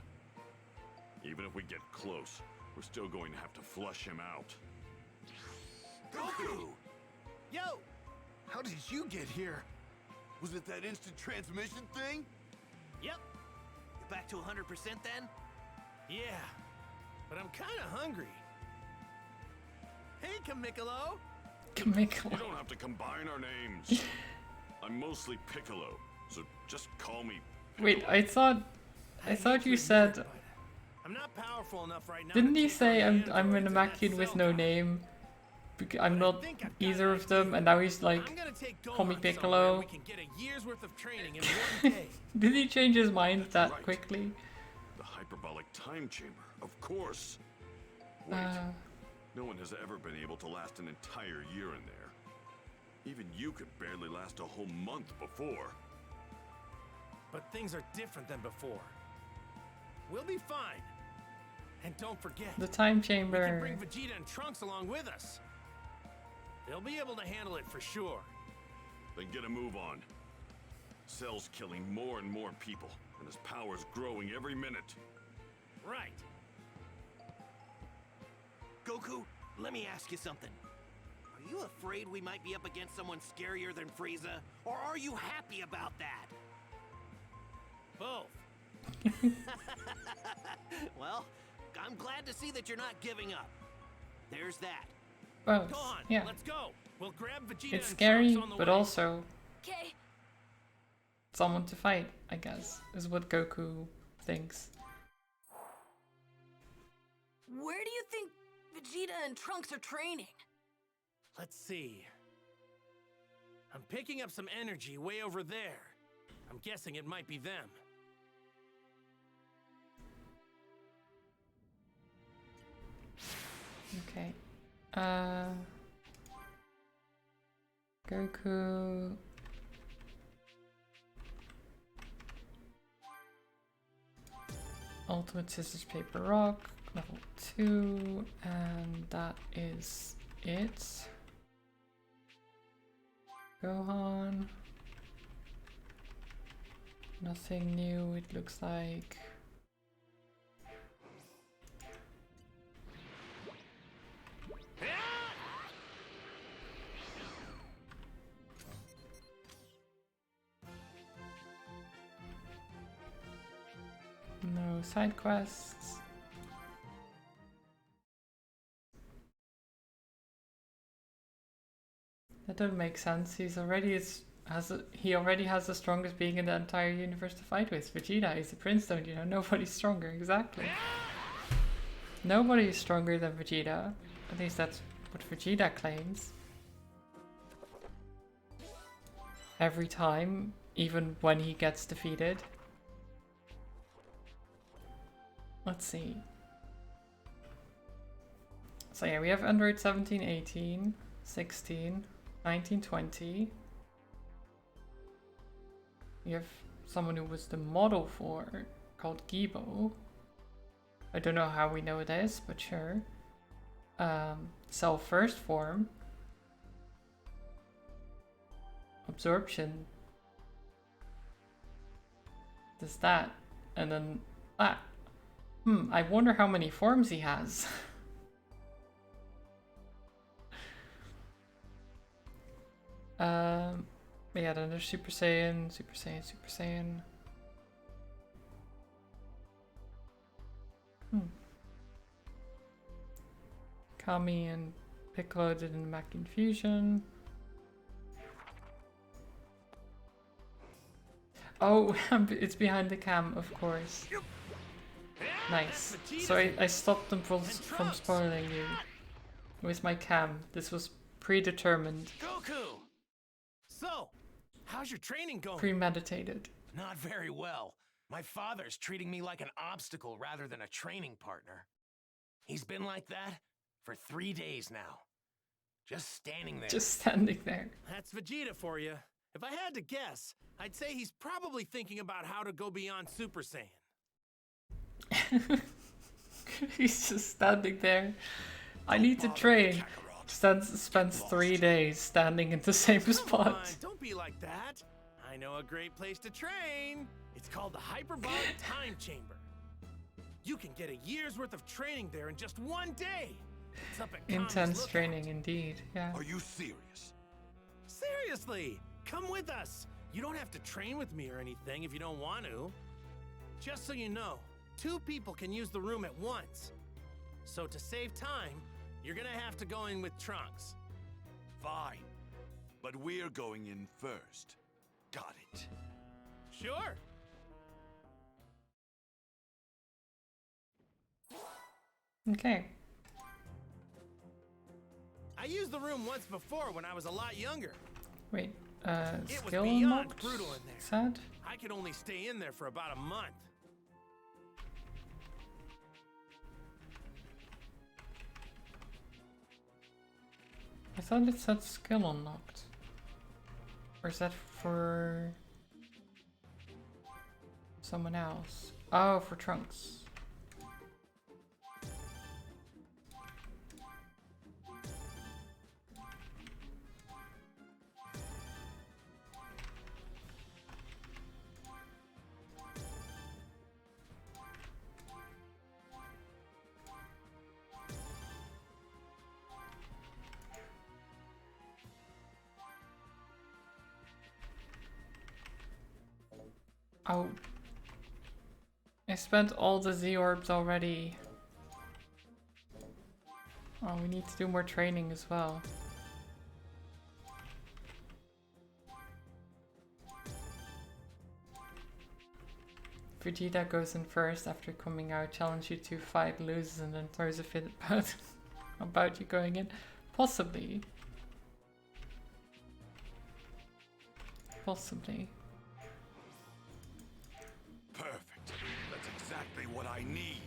Even if we get close, we're still going to have to flush him out. Goku! Yo! How did you get here? Was it that instant transmission thing? Yep. You're back to 100% then? Yeah. but I'm kind of hungry. Hey, Kamikolo! Kamikolo. You don't have to combine our names. I'm mostly Piccolo, so just call me Wait, I thought you said. I'm not powerful enough right now. Didn't he say I'm an Amakian with no name? I'm not either of them, and now he's like, call me Piccolo. We can get a year's worth of training in one day. Did he change his mind that quickly? the hyperbolic time chamber, of course. Wait, no one has ever been able to last an entire year in there. Even you could barely last a whole month before. But things are different than before. We'll be fine. And don't forget, The time we can chamber. bring Vegeta and Trunks along with us. They'll be able to handle it for sure. Then get a move on. Cell's killing more and more people, and his power's growing every minute. Right. Goku, let me ask you something. Are you afraid we might be up against someone scarier than Frieza? Or are you happy about that? Both. Well, I'm glad to see that you're not giving up. There's that. Both. Go on, Yeah. let's go. We'll grab Vegeta It's and scary, Trunks on the but way. also Okay. someone to fight, I guess, is what Goku thinks. Where do you think Vegeta and Trunks are training? Let's see. I'm picking up some energy way over there. I'm guessing it might be them. Okay. Goku. Ultimate Scissors Paper Rock, level 2, and that is it. Gohan. Nothing new, it looks like. No side quests. That doesn't make sense. He already has the strongest being in the entire universe to fight with. Vegeta is the prince, don't you know? Nobody's stronger, exactly. Nobody is stronger than Vegeta. At least that's what Vegeta claims. Every time, even when he gets defeated. Let's see. So yeah, we have Android 17, 18, 16, 19, 20. We have someone who was the model for, called Gibo. I don't know how we know this, but sure. Cell first form. Absorption. There's that. And then that. I wonder how many forms he has. Yeah, then there's Super Saiyan, Super Saiyan, Super Saiyan. Kami and Piccolo did an Amakian fusion. Oh, it's behind the cam, of course. Nice. So I stopped them from spoiling you with my cam. This was predetermined. Goku! So, how's your training going? Premeditated. Not very well. My father's treating me like an obstacle rather than a training partner. He's been like that for 3 days now. Just standing there. Just standing there. That's Vegeta for you. If I had to guess, I'd say he's probably thinking about how to go beyond Super Saiyan. He's just standing there. I need to train. Spends 3 days standing in the same spot. Come on, don't be like that. I know a great place to train. It's called the Hyperbolic Time Chamber. You can get a year's worth of training there in just 1 day. It's up at Kami's Intense Lookout. training indeed, yeah. Are you serious? Seriously, come with us. You don't have to train with me or anything if you don't want to. Just so you know, 2 people can use the room at once. So to save time, you're gonna have to go in with Trunks. Fine. But we're going in first. Got it. Sure. Okay. I used the room once before when I was a lot younger. Wait, It was skill beyond unlocked? brutal in there. Sad? I could only stay in there for about a month. I thought it said skill unlocked. Or is that for someone else? Oh, for Trunks. Oh. I spent all the Z orbs already. Oh, we need to do more training as well. Vegeta goes in first after coming out, challenges you to fight, loses, and then throws a fit about you going in. Possibly. Possibly. Perfect. That's exactly what I need.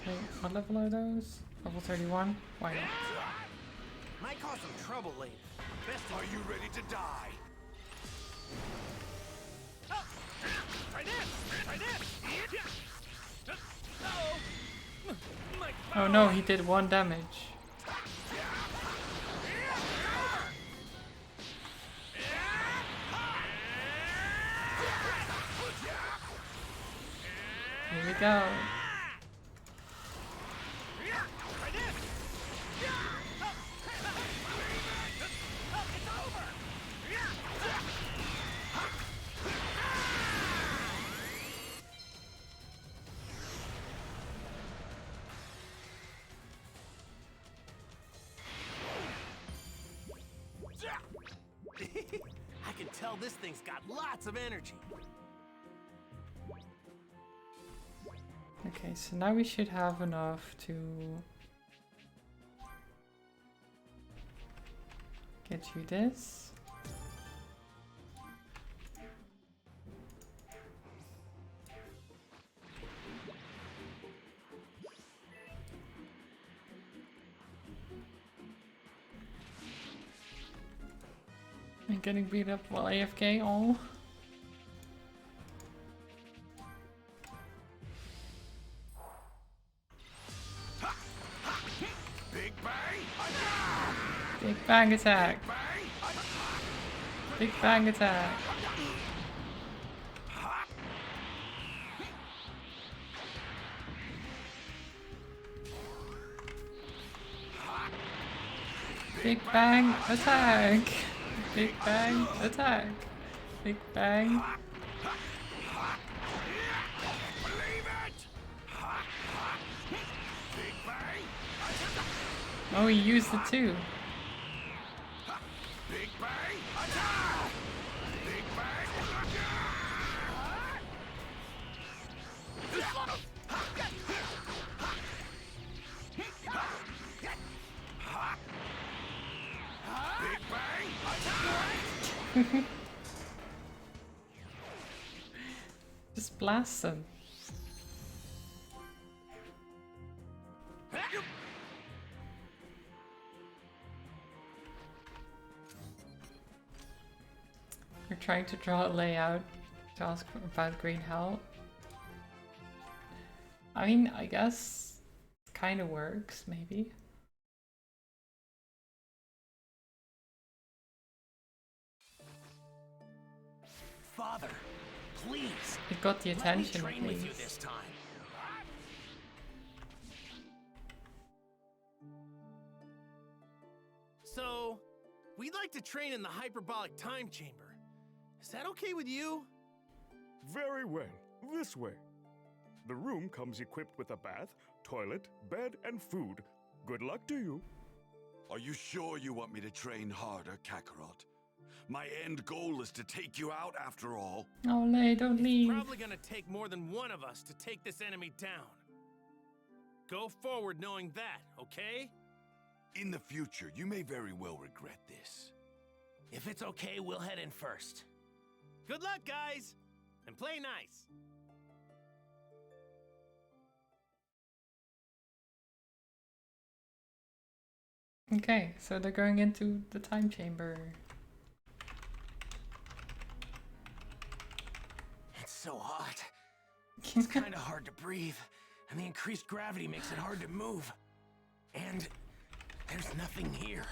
Okay, what level are those? Level 31? Why not? Might cause some trouble later. Best Are you ready to die? Oh, try this! Try this! Oh no, he did 1 damage. Here we go. I can tell this thing's got lots of energy. Okay, so now we should have enough to get you this. And getting beat up while AFK, oh. Big bang! Big bang attack! Big bang attack! Big bang attack! Big bang attack! Big bang! Oh, he used it too. Big bang! Attack! Big bang! Big bang! Attack! Just blast them. You're trying to draw a layout to ask about Green Hell. I mean, I guess it kind of works, maybe. Father, please. It got the attention Let me at train with you least. this time. So, we'd like to train in the hyperbolic time chamber. Is that okay with you? Very well. This way. The room comes equipped with a bath, toilet, bed, and food. Good luck to you. Are you sure you want me to train harder, Kakarot? My end goal is to take you out after all. Oh, Lay, don't leave. It's probably gonna take more than one of us to take this enemy down. Go forward knowing that, okay? In the future, you may very well regret this. If it's okay, we'll head in first. Good luck, guys! And play nice! Okay, so they're going into the time chamber. It's so hot. It's kind of hard to breathe, and the increased gravity makes it hard to move. And there's nothing here.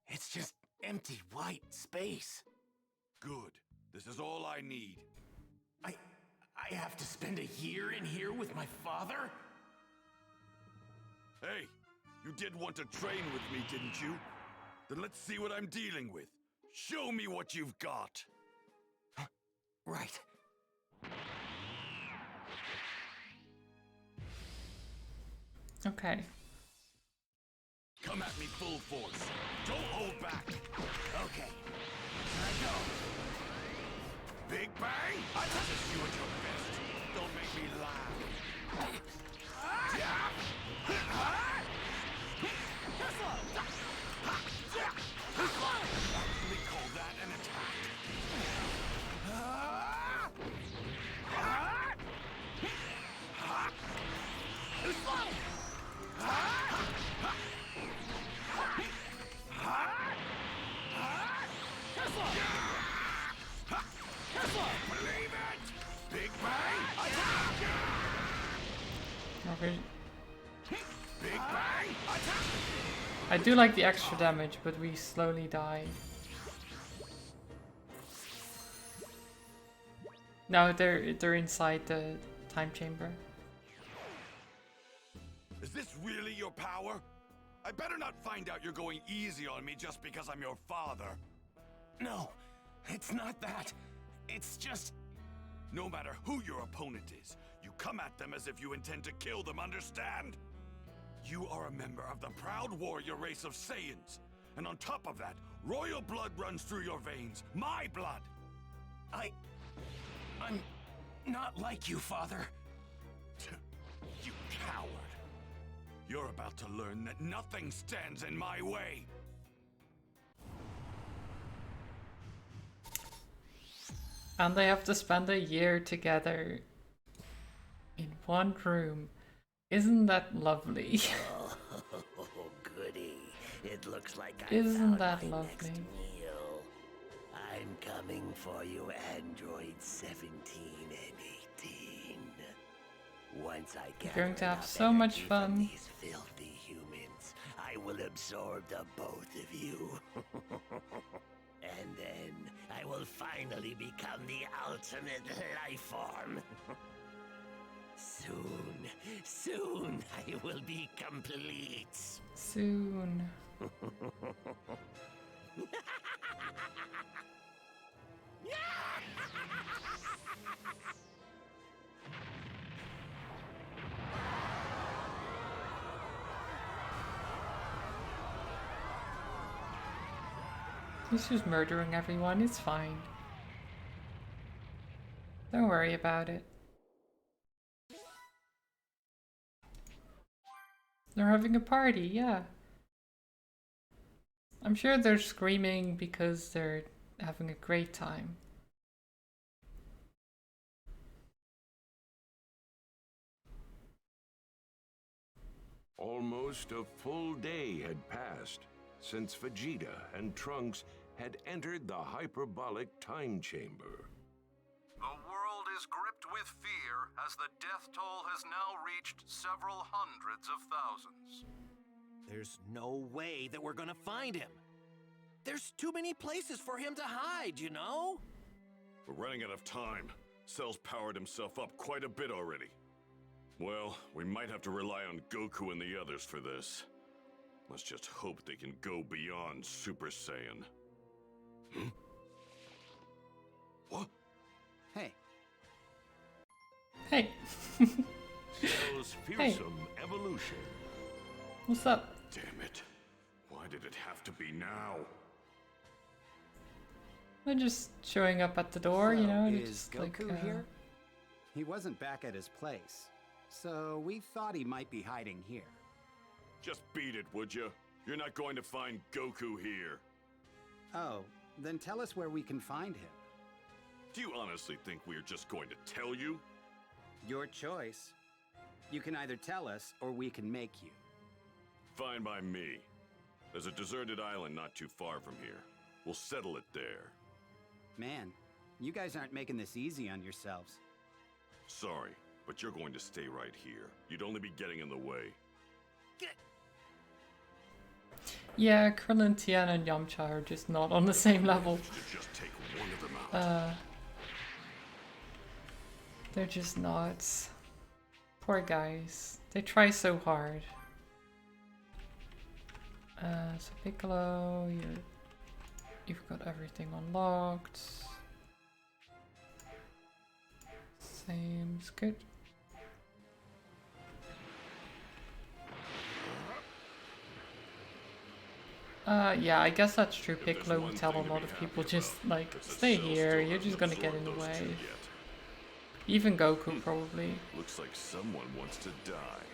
It's just empty white space. Good. This is all I need. I have to spend a year in here with my father? Hey, you did want to train with me, didn't you? Then let's see what I'm dealing with. Show me what you've got. Right. Okay. Come at me full force. Don't hold back. Okay. Here I go. Big bang! I just you at your best. Don't make me laugh. We call that an attack. Believe it! Big bang! Attack! Okay. Big bang! Attack! I do like the extra damage, but we slowly die. No, they're inside the time chamber. Is this really your power? I better not find out you're going easy on me just because I'm your father. No, it's not that. It's just... No matter who your opponent is, you come at them as if you intend to kill them, understand? You are a member of the proud warrior race of Saiyans. And on top of that, royal blood runs through your veins. My blood! I'm not like you, Father. You coward! You're about to learn that nothing stands in my way! And they have to spend a year together in one room. Isn't that lovely? Oh, goody. It looks like I Isn't found that my lovely? next meal. I'm coming for you, Androids 17 and 18. Once I get You're going to have so much fun. these filthy humans, I will absorb the both of you. And then I will finally become the ultimate life form. Soon I will be complete. Soon. He's just murdering everyone, it's fine. Don't worry about it. They're having a party, yeah. I'm sure they're screaming because they're having a great time. Almost a full day had passed since Vegeta and Trunks had entered the hyperbolic time chamber. The world is gripped with fear as the death toll has now reached several hundreds of thousands. There's no way that we're gonna find him. There's too many places for him to hide, you know? We're running out of time. Cell's powered himself up quite a bit already. Well, we might have to rely on Goku and the others for this. Let's just hope they can go beyond Super Saiyan. Hey, Hey. Cell's fearsome evolution. What's up? Damn it. Why did it have to be now? They're just showing up at the door, you know? Is Just Goku like, here? He wasn't back at his place, so we thought he might be hiding here. Just beat it, would you? You're not going to find Goku here. Oh, then tell us where we can find him. Do you honestly think we're just going to tell you? Your choice. You can either tell us, or we can make you. Fine by me. There's a deserted island not too far from here. We'll settle it there. Man, you guys aren't making this easy on yourselves. Sorry, but you're going to stay right here. You'd only be getting in the way. Yeah, Krillin, Tien, and Yamcha are just not on the same level. Just take one of them out. They're just not. Poor guys. They try so hard. So Piccolo, you've got everything unlocked. Seems good. Yeah, I guess that's true. Piccolo would tell a lot of people just like, stay here, you're just gonna get in the way. Even Goku probably. Looks like someone wants to die.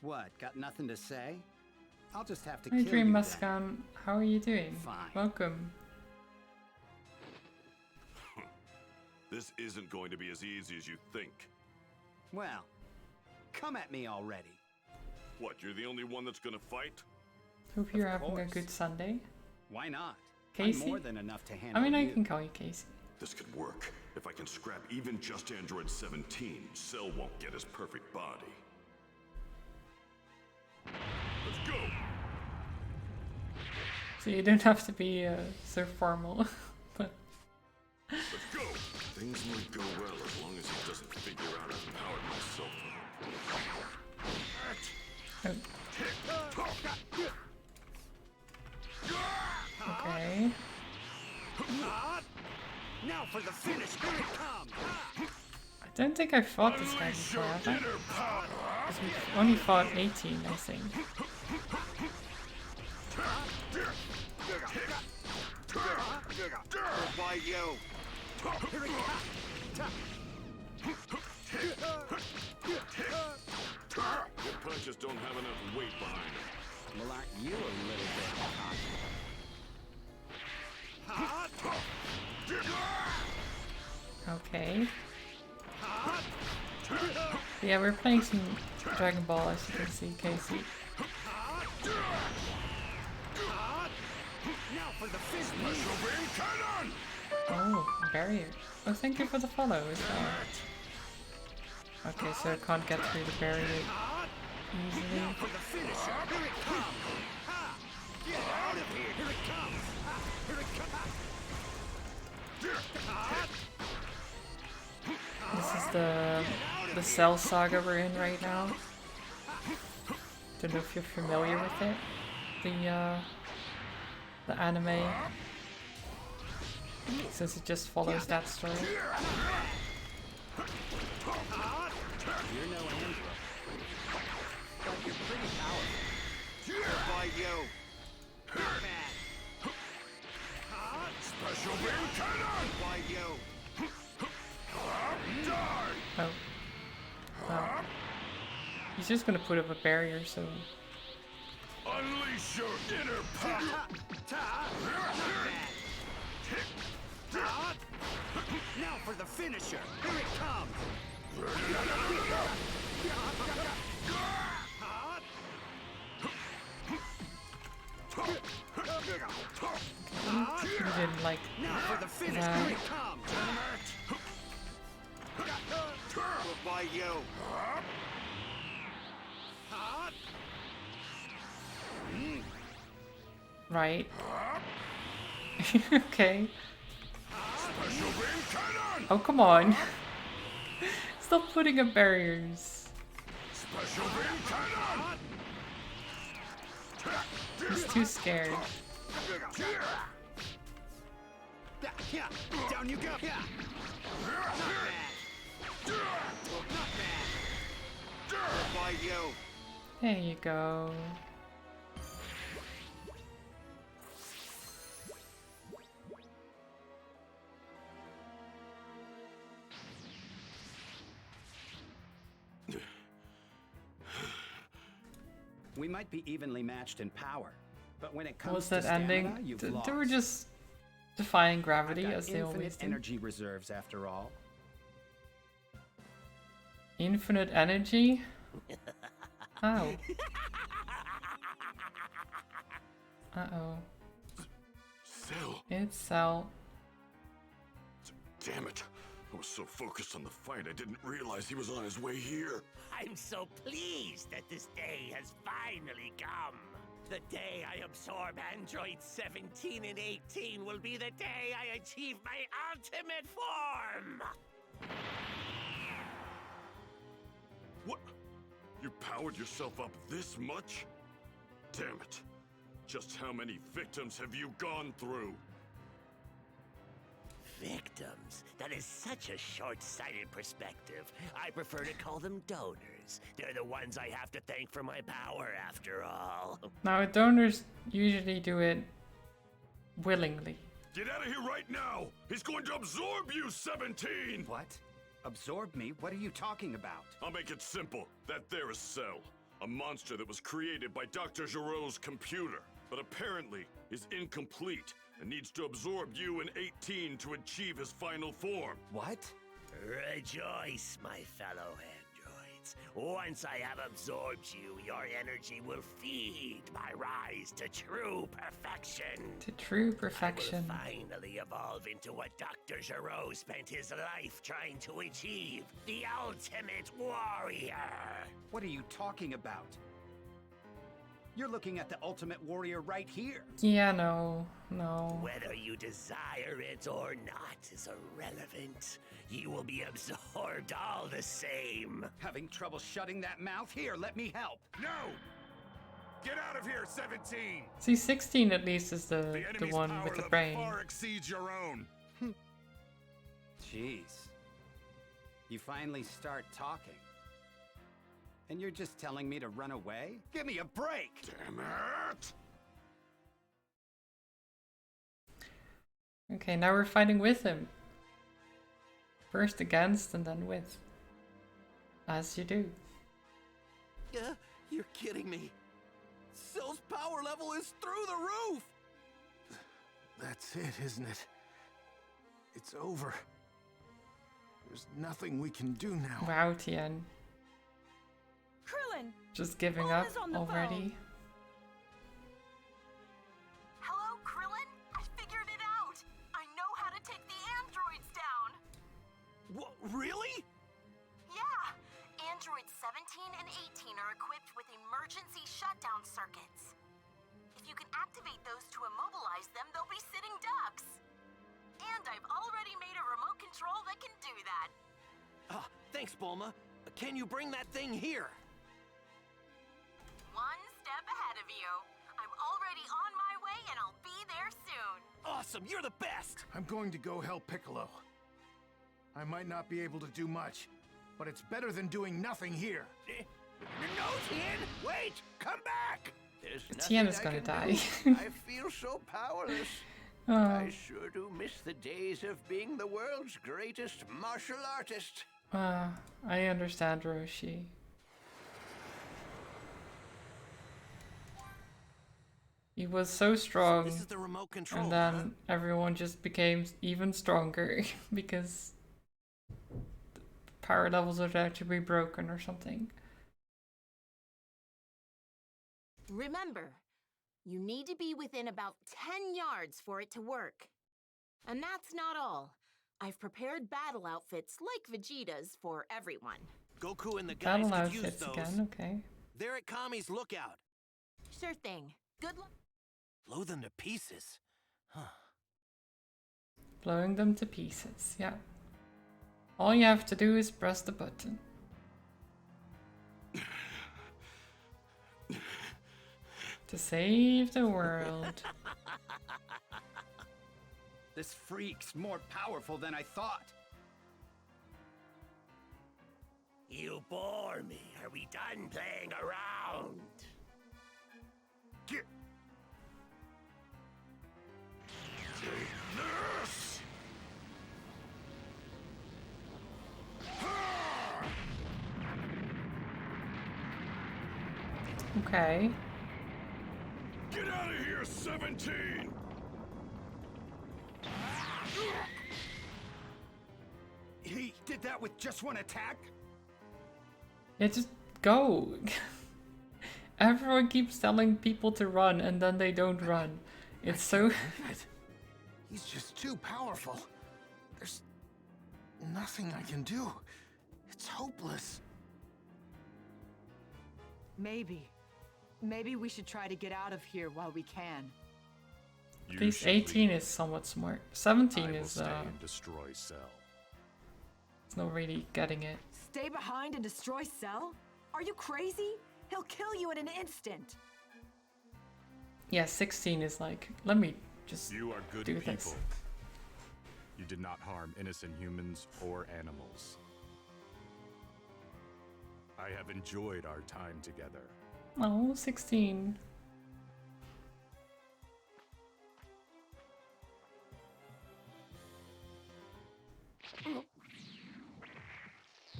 What, got nothing to say? I'll just have to Hi kill Dream you Muscam, how are you doing? Fine. Welcome. This isn't going to be as easy as you think. Well, come at me already. What, you're the only one that's gonna fight? Hope you're Of having a course. good Sunday. Why not? Casey? I'm more than enough to I handle mean, I you. can call you Casey. This could work. If I can scrap even just Android 17, Cell won't get his perfect body. Let's go! So you don't have to be so formal. But Let's go! Things might go well as long as he doesn't figure out I've powered myself up. okay. Now for the finish. Here it comes. I don't think I fought this guy before, have I? 'Cause we only fought 18, I think. Why you? Your punches don't have enough weight behind them. Well, aren't you a little bit Okay. Yeah, we're playing some Dragon Ball, as you can see, Casey. Now for the special beam cannon. Oh, barrier. Oh, thank you for the follow as well. Okay, so I can't get through the barrier easily. Now for the finisher. Here it comes. Get out of here. Here it comes. Here it comes. This is the Cell saga we're in right now. Don't know if you're familiar with it. The anime. Since it just follows that story. You're no android, but you're pretty powerful. Why you? Special beam cannon. Why you? Oh. Wow. He's just gonna put up a barrier, so... Unleash your inner power. Now for the finisher. Here it comes. He didn't like Now for the finish. that. Here it comes. Why you? Right. Okay. Oh, come on. Stop putting up barriers. Special beam cannon. He's too scared. Down you go. Not bad. Not bad. Why you? There you go. We might be evenly matched in power, but when it What was comes to that stamina, ending? you've They lost. were just defying gravity I've got as they always infinite do. energy reserves after all. Infinite energy? How? Uh-oh. Cell. It's Cell. Damn it. I was so focused on the fight, I didn't realize he was on his way here. I'm so pleased that this day has finally come. The day I absorb androids 17 and 18 will be the day I achieve my ultimate form! What? You powered yourself up this much? Damn it. Just how many victims have you gone through? Victims? That is such a short-sighted perspective. I prefer to call them donors. They're the ones I have to thank for my power, after all. Now, donors usually do it willingly. Get out of here right now! He's going to absorb you, 17! What? Absorb me? What are you talking about? I'll make it simple. That there is Cell, a monster that was created by Dr. Giroux's computer, but apparently is incomplete and needs to absorb you in 18 to achieve his final form. What? Rejoice, my fellow androids. Once I have absorbed you, your energy will feed my rise to true perfection. To true perfection. I will finally evolve into what Dr. Giroux spent his life trying to achieve, the ultimate warrior. What are you talking about? You're looking at the ultimate warrior right here. Yeah, no. Whether you desire it or not is irrelevant. You will be absorbed all the same. Having trouble shutting that mouth? Here, let me help. No! Get out of here, 17! See, 16 at least is the enemy's one power with the level brain. far exceeds your own. Jeez. You finally start talking. And you're just telling me to run away? Give me a break! Damn it! Okay, now we're fighting with him. First against and then with. As you do. You're kidding me. Cell's power level is through the roof! That's it, isn't it? It's over. There's nothing we can do now. Wow, Tien. Krillin! Just giving up Bulma's on the already. phone. Hello, Krillin? I figured it out! I know how to take the androids down! What, really? Yeah! Androids 17 and 18 are equipped with emergency shutdown circuits. If you can activate those to immobilize them, they'll be sitting ducks. And I've already made a remote control that can do that. Thanks, Bulma. Can you bring that thing here? One step ahead of you. I'm already on my way and I'll be there soon. Awesome, you're the best! I'm going to go help Piccolo. I might not be able to do much, but it's better than doing nothing here. No, Tien! Wait! Come back! There's Tien nothing is I gonna can die. do. I feel so powerless. Oh. I sure do miss the days of being the world's greatest martial artist. I understand, Roshi. He was so strong, This is the remote control, and then everyone just became even stronger because the power levels are actually broken or something. Remember, you need to be within about 10 yards for it to work. And that's not all. I've prepared battle outfits like Vegeta's for everyone. Goku and the guys Battle could use outfits those. again, okay. They're at Kami's lookout. Sure thing. Good luck. Blow them to pieces. Huh. Blowing them to pieces, yeah. All you have to do is press the button. To save the world. This freak's more powerful than I thought. You bore me. Are we done playing around? Get This! Okay. Get out of here, 17! He did that with just one attack? Yeah, just go. Everyone keeps telling people to run and then they don't run. It's so... He's just too powerful. There's nothing I can do. It's hopeless. Maybe we should try to get out of here while we can. At least 18 is somewhat smart. 17 is stay and destroy Cell. it's not really getting it. Stay behind and destroy Cell? Are you crazy? He'll kill you in an instant. Yeah, 16 is like, let me just You are good do people. this. You did not harm innocent humans or animals. I have enjoyed our time together. Oh, 16.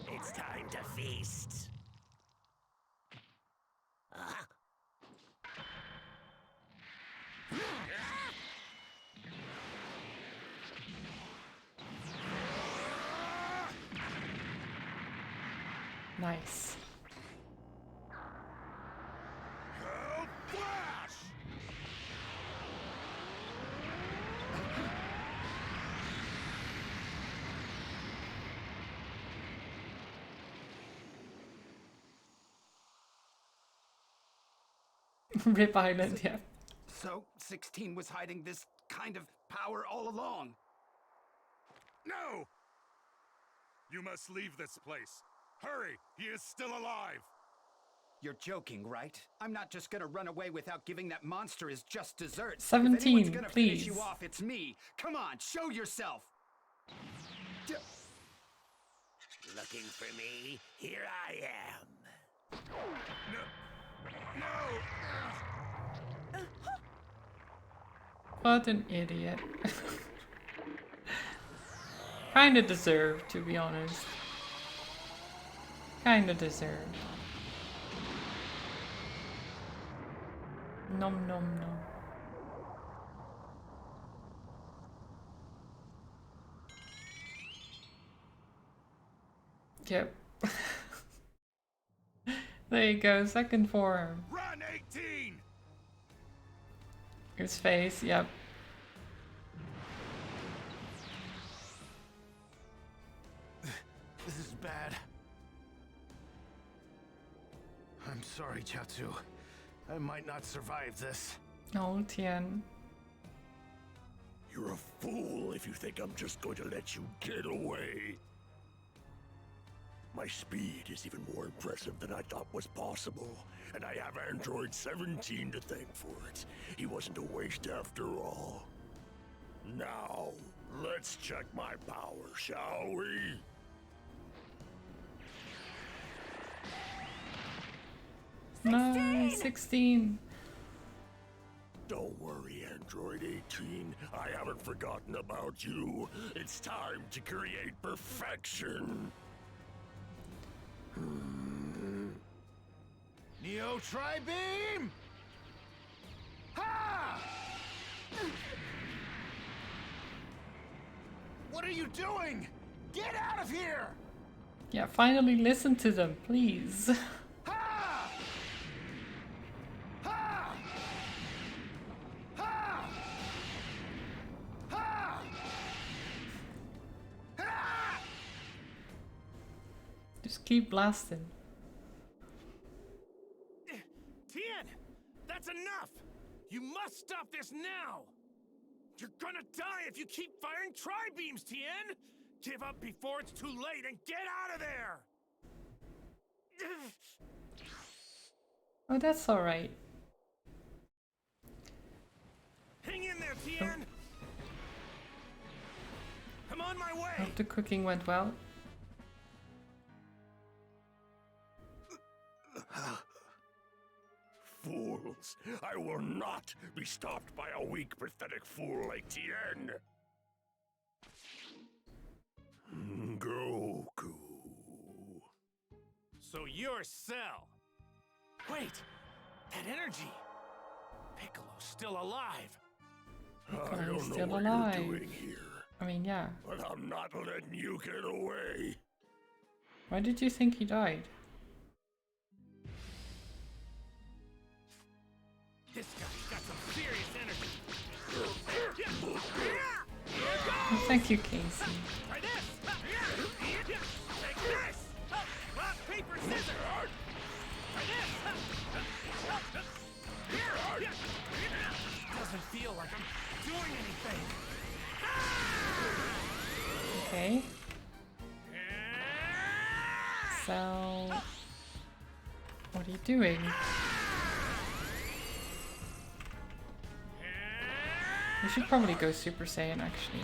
It's time to feast. Nice. Rip Island, yeah. So, 16 was hiding this kind of power all along. No! You must leave this place. Hurry! He is still alive! You're joking, right? I'm not just gonna run away without giving that monster his just desserts. 17, if anyone's gonna finish please. you off, it's me. Come on, show yourself. Looking for me? Here I am. What an idiot. Kinda deserved, to be honest. Kinda deserved. Nom nom nom. Yep. There you go, second form. Run, 18! His face, yep. This is bad. I'm sorry, Chaozu. I might not survive this. Oh, Tien. You're a fool if you think I'm just going to let you get away. My speed is even more impressive than I thought was possible, and I have Android 17 to thank for it. He wasn't a waste after all. Now, let's check my power, shall we? No, 16. Don't worry, Android 18. I haven't forgotten about you. It's time to create perfection. Neo Tri-Beam! Ha! What are you doing? Get out of here! Yeah, finally listen to them, please. Ha! Ha! Ha! Ha! Ha! Just keep blasting. Tien! That's enough! You must stop this now! You're gonna die if you keep firing tri-beams, Tien! Give up before it's too late and get out of there! Oh, that's alright. Tien! I'm on my way! Hope the cooking went well. Fools! I will not be stopped by a weak, pathetic fool like Tien! Goku. So you're Cell. Wait, that energy. Piccolo's still alive. I don't know still what alive. you're doing here. I mean, yeah. But I'm not letting you get away. Why did you think he died? This guy's got some serious energy. Oh, thank you, Casey. Try this. Take this. Rock, paper, scissors. Try this. Doesn't feel like I'm doing anything. Okay. So, what are you doing? You should probably go Super Saiyan, actually.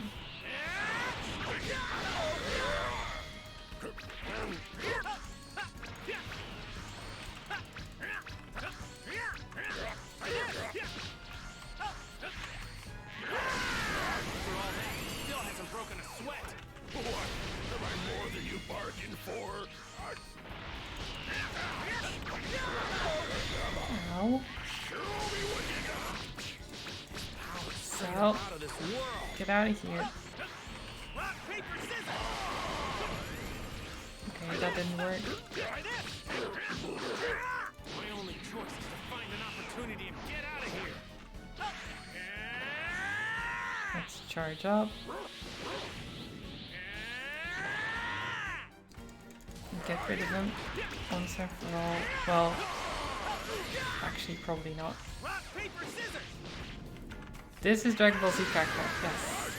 Still hasn't broken a sweat. What? Am I more than you bargained for? Ow. So, get out of here. Okay, that didn't work. My only choice is to find an opportunity and get out of here. Let's charge up. Get rid of him once and for all. Well, actually, probably not. Rock, paper, scissors. This is Dragon Ball Z Kakarot, yes.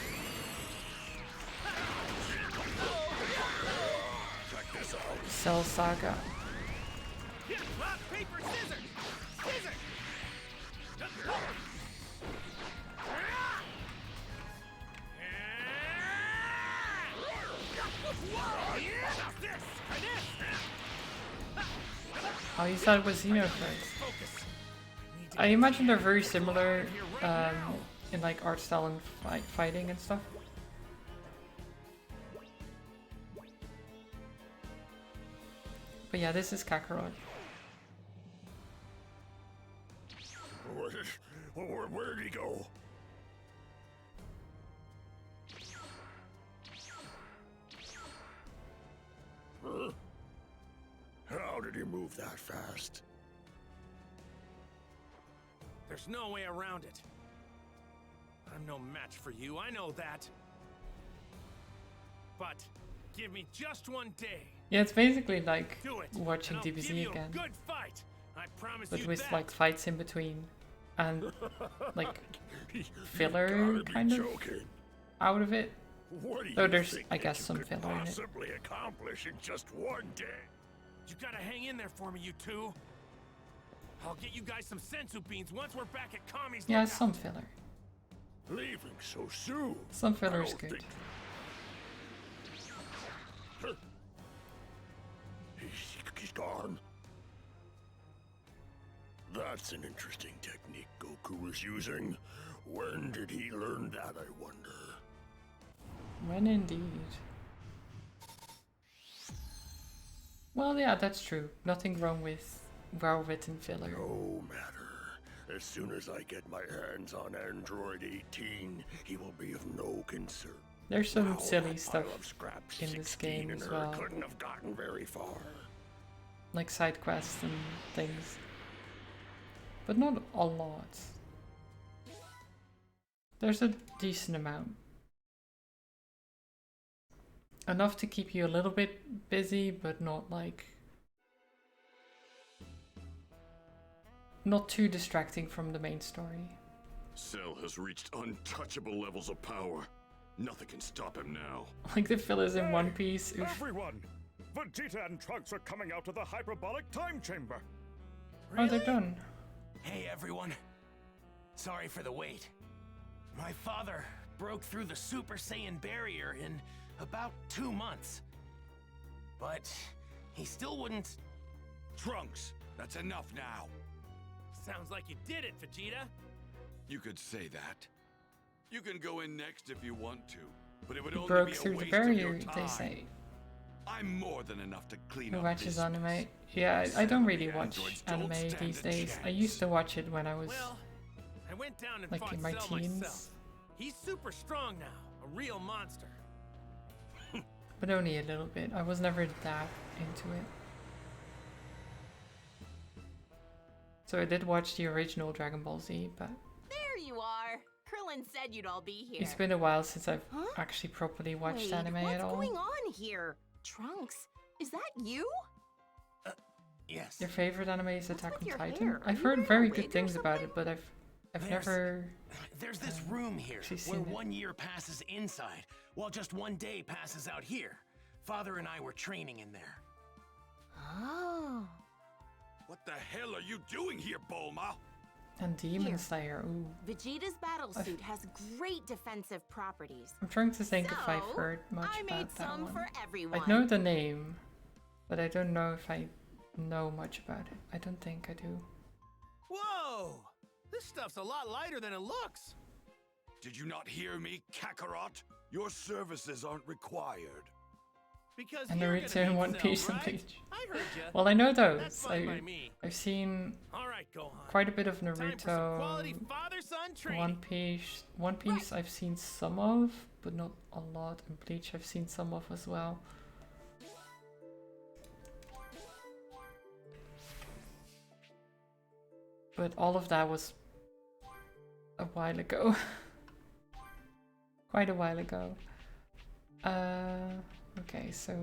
Cell Saga. Rock, paper, scissors. Scissors. Oh, you thought it was Xeno first. I imagine they're very similar in like art style and fighting and stuff. But yeah, this is Kakarot. Where'd he go? Huh? How did he move that fast? There's no way around it. I'm no match for you, I know that. But give me just one day. Yeah, it's basically like Do it, watching and I'll give DBZ you a again. good fight. I promise But you with that. like fights in between and like filler kind of out of it. What do you Though there's, think I that guess, you some could filler in it. possibly accomplish in just one day? You gotta hang in there for me, you two. I'll get you guys some sensu beans once we're back at Kami's Yeah, lookout. some filler. Leaving so soon? Some filler I is don't good. think- Huh. He's gone. That's an interesting technique Goku was using. When did he learn that, I wonder? When indeed. Well, yeah, that's true. Nothing wrong with well-written filler. No matter. As soon as I get my hands on Android 18, he will be of no concern. There's some Now silly that stuff pile of scraps in this 16 game and as her well. couldn't have gotten very far. Like side quests and things. But not a lot. There's a decent amount. Enough to keep you a little bit busy, but not like... not too distracting from the main story. Cell has reached untouchable levels of power. Nothing can stop him now. Like the fillers in One Piece. Oof. Everyone! Vegeta and Trunks are coming out of the Hyperbolic Time Chamber! Oh, they're done. Hey everyone. Sorry for the wait. My father broke through the Super Saiyan barrier in about 2 months. But he still wouldn't... Trunks, that's enough now. Sounds like you did it, Vegeta. You could say that. You can go in next if you want to, but it would He only broke be a through the waste of barrier, your they time. say. I'm more than enough to clean Who up watches this anime? mess. Yeah, I don't really watch Androids don't anime stand these a days. I chance. used to watch it when I was Well, I went down and like fought in my Cell teens, myself. He's super strong now, a real monster. but only a little bit. I was never that into it. So I did watch the original Dragon Ball Z, but There you are. Krillin said you'd all be here. it's been a while since I've actually properly watched Wait, anime what's at all. going on here? Trunks, is that you? Yes. Your favorite anime is Attack on your Titan? hair? Are I've you heard wearing a very wig good or things about it, but I've never There's this room here actually where seen it. 1 year passes inside, while just 1 day passes out here. Father and I were training in there. Oh. What the hell are you doing here, Bulma? And Demon Here. Slayer. Ooh, Vegeta's battle suit has great defensive properties. I'm trying to think if I've So, heard much I made about that some one. for everyone. I know the name, but I don't know if I know much about it. I don't think I do. Whoa! This stuff's a lot lighter than it looks. Did you not hear me, Kakarot? Your services aren't required. Because And you're Naruto gonna in need One Cell, Piece and right? Bleach. I heard ya. Well, I know That's those. fine by me. I've seen All right, Gohan. quite a bit of Time for some Naruto, quality father-son training. One Piece. One Piece I've seen some of, but not a lot. And Bleach I've seen some of as well. But all of that was a while ago. Quite a while ago. Okay, so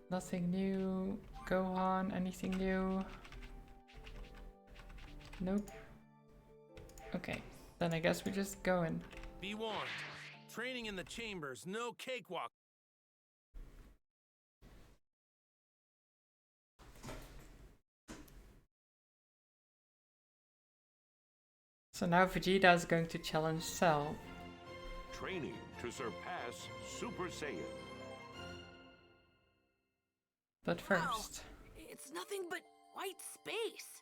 nothing new. Gohan, anything new? Nope. Okay, then I guess we're just going. Be warned. Training in the chambers, no cakewalk. So now Vegeta is going to challenge Cell. Training to surpass Super Saiyan. But first, It's nothing but white space.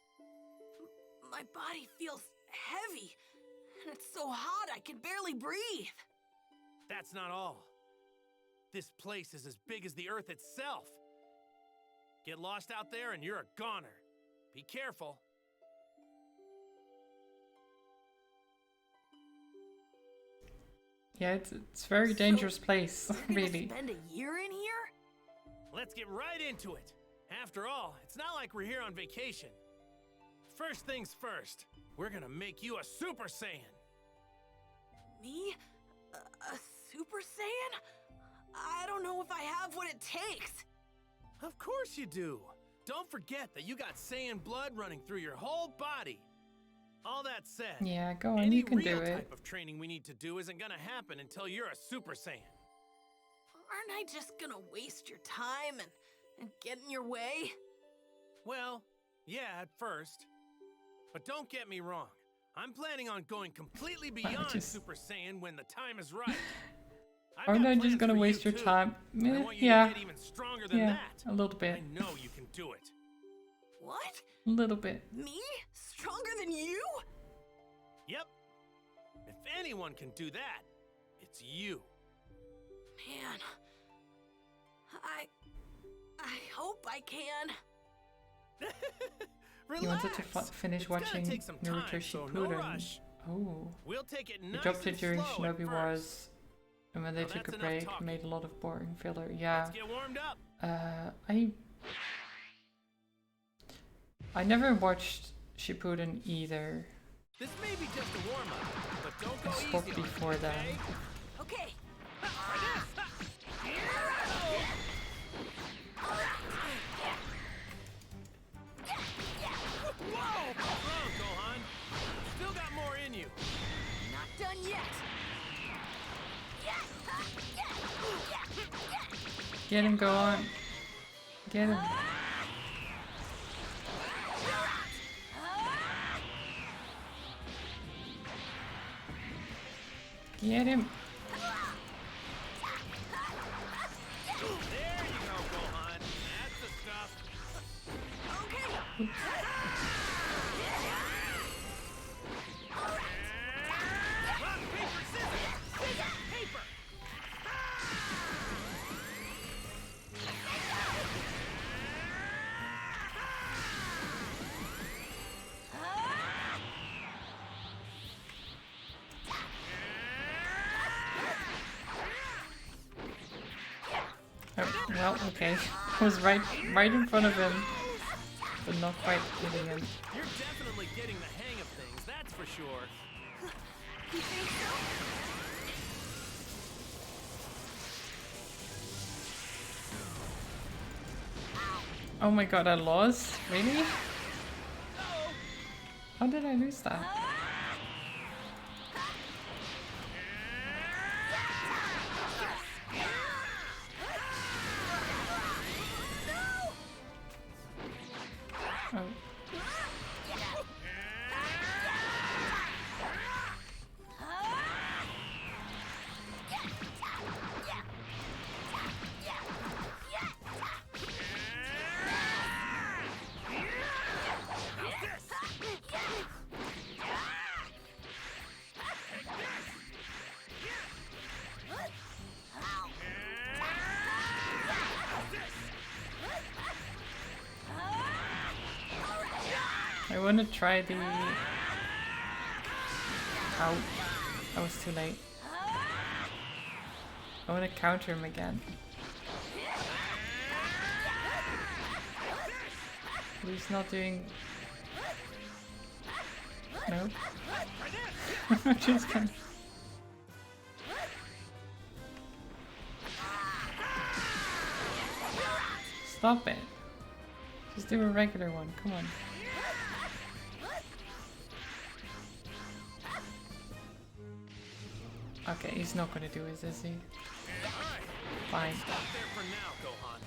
My body feels heavy, and it's so hot I can barely breathe. That's not all. This place is as big as the Earth itself. Get lost out there and you're a goner. Be careful. yeah, it's a very dangerous place, You're gonna really. spend a year in here? Let's get right into it. After all, it's not like we're here on vacation. First things first, we're gonna make you a Super Saiyan. Me? A Super Saiyan? I don't know if I have what it takes. Of course you do. Don't forget that you got Saiyan blood running through your whole body. All that said, Yeah, go on, any you can real do it. type of training we need to do isn't gonna happen until you're a Super Saiyan. Aren't I just gonna waste your time and get in your way? Well, yeah, at first. But don't get me wrong. I'm planning on going completely beyond just- Super Saiyan when the time is right. I've Aren't got I plans just gonna for you waste your too. time? I Meh, want you yeah. to get even stronger than Yeah, that. a little bit. I know you can do it. What? A little bit. Me? Stronger than you? Yep. If anyone can do that, it's you. Man. I hope I can. You wanted to Relax. finish It's gonna watching take some Naruto time, so Shippuden. no rush. Oh. We'll take it You nice dropped it and during slow at Shinobi first. Wars, and when they Now took a that's enough break, talking. made a lot of boring filler. Yeah. Let's get warmed up. I never watched Shippuden either. This may be just a warm-up, but don't go I easy stopped on me, before that. Okay. Whoa! Strong, Gohan. Still got more in you. Not done yet. Get him, go on. Get him. Get him. There you go, Gohan. That's the stuff. Okay. Rock, paper, scissors! Scissors, paper! Oh, well, okay. I was right in front of him, but not quite hitting him. You're definitely getting the hang of things, that's for sure. You think so? Oh my god, I lost? Really? How did I lose that? Oh. I want to try the... Ow. That was too late. I want to counter him again. But he's not doing... No. Just kind of... Stop it. Just do a regular one, come on. Okay, he's not gonna do it, is he? Fine. Stop there for now, Gohan.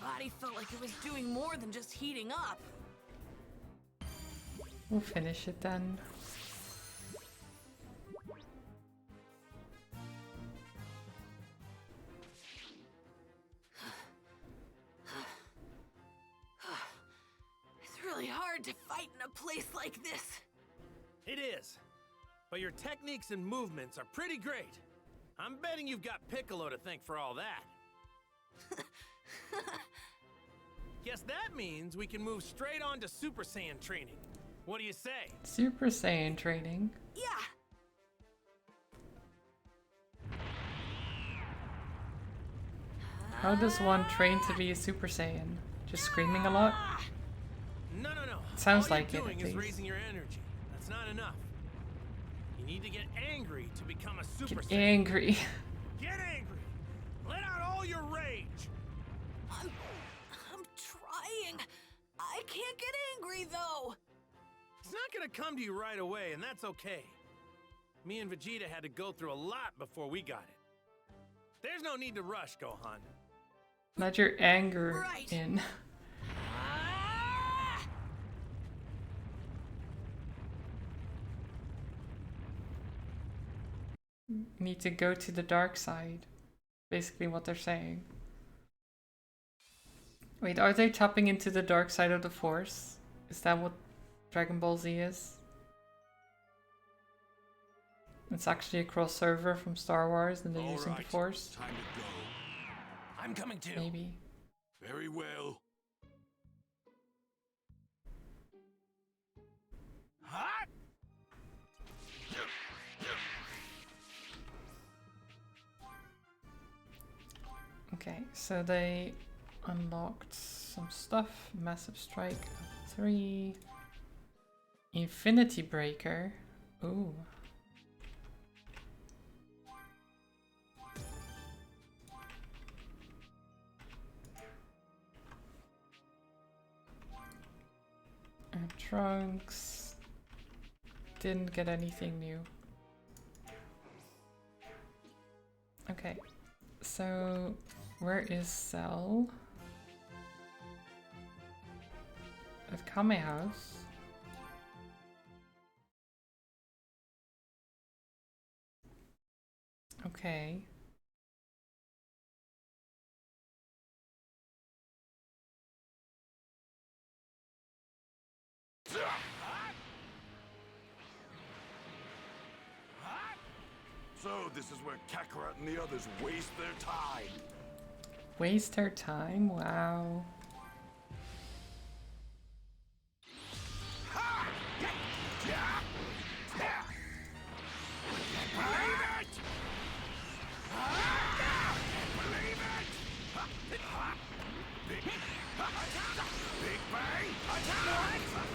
My body felt like it was doing more than just heating up. We'll finish it then. It's really hard to fight in a place like this. It is. But your techniques and movements are pretty great. I'm betting you've got Piccolo to thank for all that. Guess that means we can move straight on to Super Saiyan training. What do you say? Super Saiyan training? Yeah. How does one train to be a Super Saiyan? Just screaming a lot? No. Sounds all like you're it, doing at is least. raising your energy. That's not enough. You need to get angry to become a Super Get Saiyan. angry. Get angry! Let out all your rage! I'm trying. I can't get angry though. It's not gonna come to you right away, and that's okay. Me and Vegeta had to go through a lot before we got it. There's no need to rush, Gohan. Let your anger Right. in. Need to go to the dark side. Basically what they're saying. Wait, are they tapping into the dark side of the Force? Is that what Dragon Ball Z is? It's actually a crossover from Star Wars and they're using the Force? Time to go. I'm coming too. Maybe. Very well. Hot! Okay, so they unlocked some stuff. Massive Strike 3. Infinity Breaker. Ooh. And Trunks. Didn't get anything new. Okay. So, where is Cell? At Kame House. Okay. So this is where Kakarot and the others waste their time. Waste our time? Wow.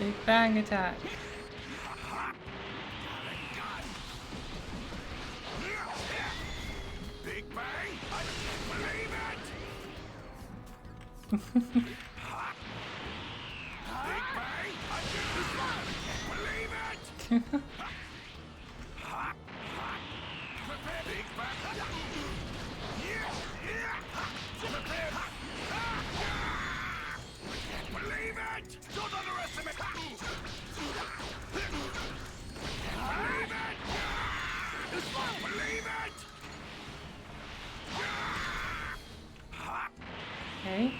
Big bang attack. Big bang! I can't believe it! Big bang! I can't believe it! Big bang! I can't believe it! Don't underestimate! Can't believe it! Can't believe it! Okay.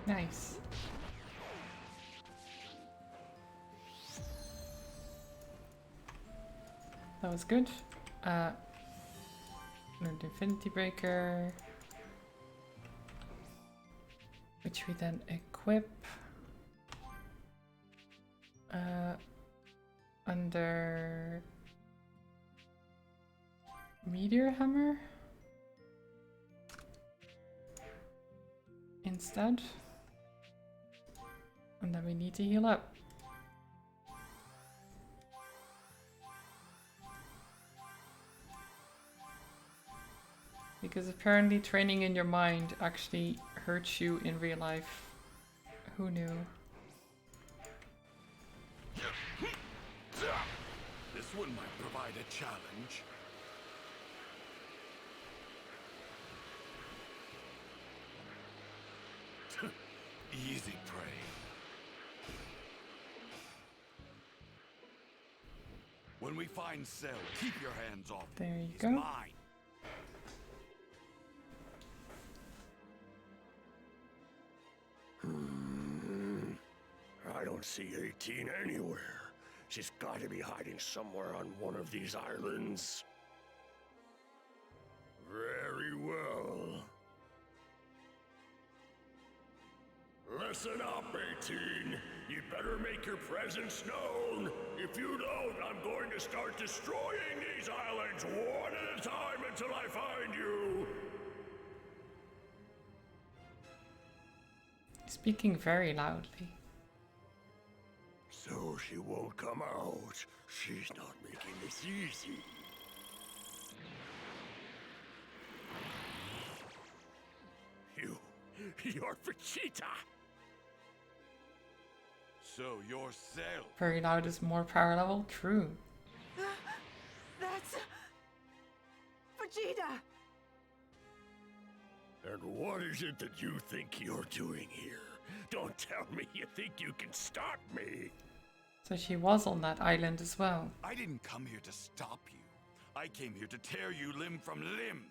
Nice. That was good. Learned Infinity Breaker, which we then equip under Meteor Hammer instead. And then we need to heal up. Because apparently training in your mind actually hurts you in real life. Who knew? This one might provide a challenge. Easy prey. When we find Cell, keep your hands off. There you He's go. Mine. I don't see 18 anywhere. She's got to be hiding somewhere on one of these islands. Very well. Listen up, 18. You better make your presence known. If you don't, I'm going to start destroying these islands one at a time until I find you. Speaking very loudly. So she won't come out. She's not making this easy. You're Vegeta. So you're Cell. Very loud is more power level? True. That's Vegeta. And what is it that you think you're doing here? Don't tell me you think you can stop me. So she was on that island as well. I didn't come here to stop you. I came here to tear you limb from limb.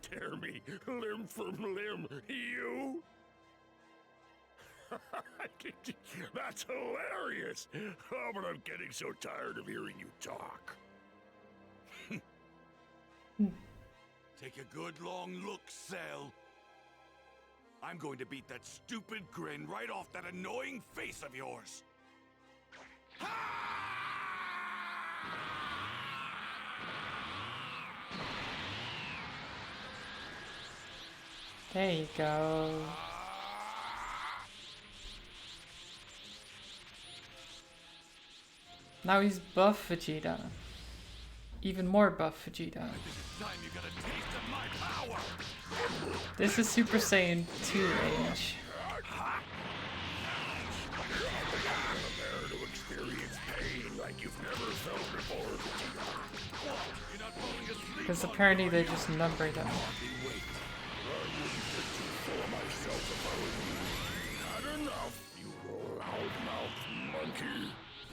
Tear me limb from limb, you? That's hilarious. Oh, but I'm getting so tired of hearing you talk. Take a good long look, Cell. I'm going to beat that stupid grin right off that annoying face of yours. There you go. Now he's buff Vegeta. Even more buff Vegeta. This is Super Saiyan 2 age. Because apparently they just number them.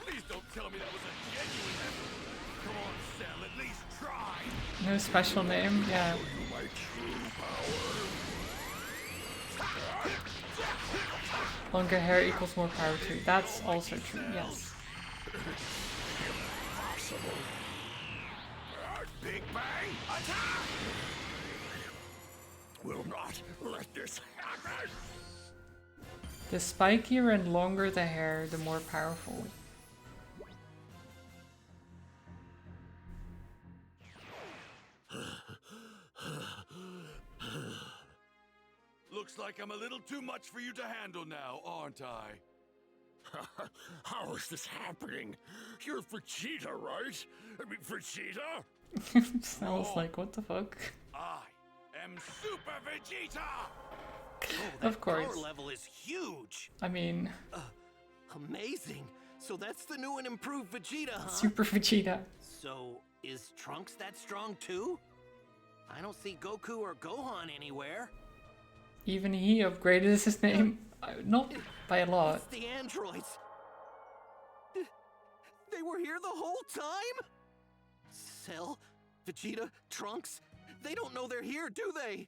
Please don't tell me that was a genuine effort. Come on, Cell, at least try. No special name? Yeah. Longer hair equals more power too. That's also true, yes. Big Bang attack! Will not let this happen. The spikier and longer the hair, the more powerful. Looks like I'm a little too much for you to handle now, aren't I? How is this happening? You're Vegeta, right? I mean, Vegeta? Sounds like, what the fuck? I am Super Vegeta! Oh, Of course. Power level is huge. I mean, Amazing. So that's the new and improved Vegeta, huh? Super Vegeta. So is Trunks that strong too? I don't see Goku or Gohan anywhere. Even he upgraded his name. Not by a lot. It's the androids. They were here the whole time? Cell, Vegeta, Trunks, they don't know they're here, do they?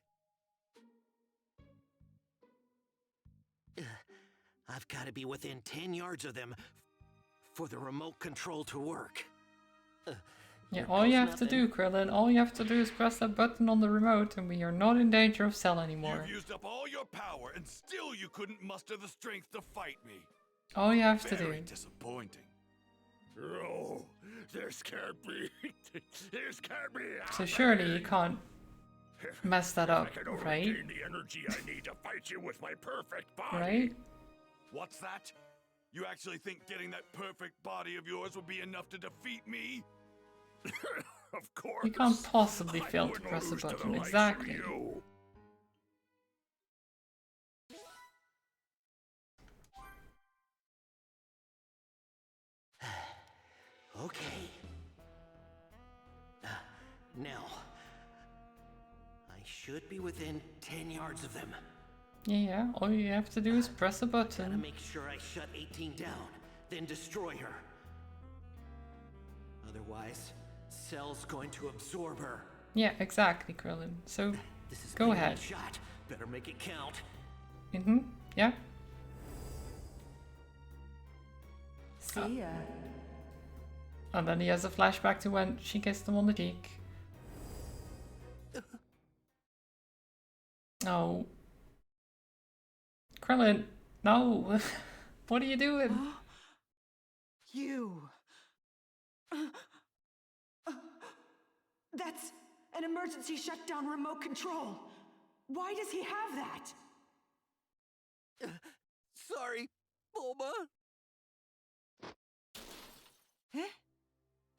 I've got to be within 10 yards of them for the remote control to work. Yeah, all you have to do, Krillin, all you have to do is press that button on the remote and we are not in danger of Cell anymore. You've used up all your power and still you couldn't muster the strength to fight me. All you have to Very do. disappointing. Oh, this can't be. This can't be. So surely you can't mess that up, I can only right? gain the energy I need to fight you with my perfect body. Right? What's that? You actually think getting that perfect body of yours will be enough to defeat me? Of course. You can't possibly I fail to wouldn't press the lose to button, likes of exactly. you. Okay. Now, I should be within 10 yards of them. Yeah, all you have to do is press a Gotta button. make sure I shut 18 down, then destroy her. Otherwise, Cell's going to absorb her. Yeah, exactly, Krillin. So, This is go my ahead. only shot. Better make it count. Yeah. See ya. And then he has a flashback to when she kissed him on the cheek. Oh. Krillin, no. What are you doing? You. That's an emergency shutdown remote control. Why does he have that? Sorry, Bulma. Eh?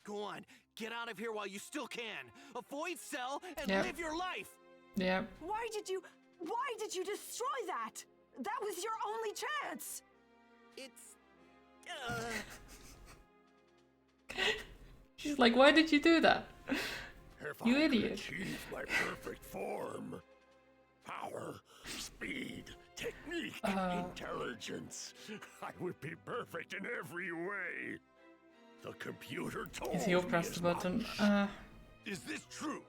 Go on, get out of here while you still can. Avoid Cell and Yep. live your life. Yeah. Why did you destroy that? That was your only chance. It's She's like, why did you do that? If You I could idiot. achieve my perfect form, power, speed, technique, intelligence, I would be perfect in every way. The computer told Is he'll me press as the button? much. Is this true?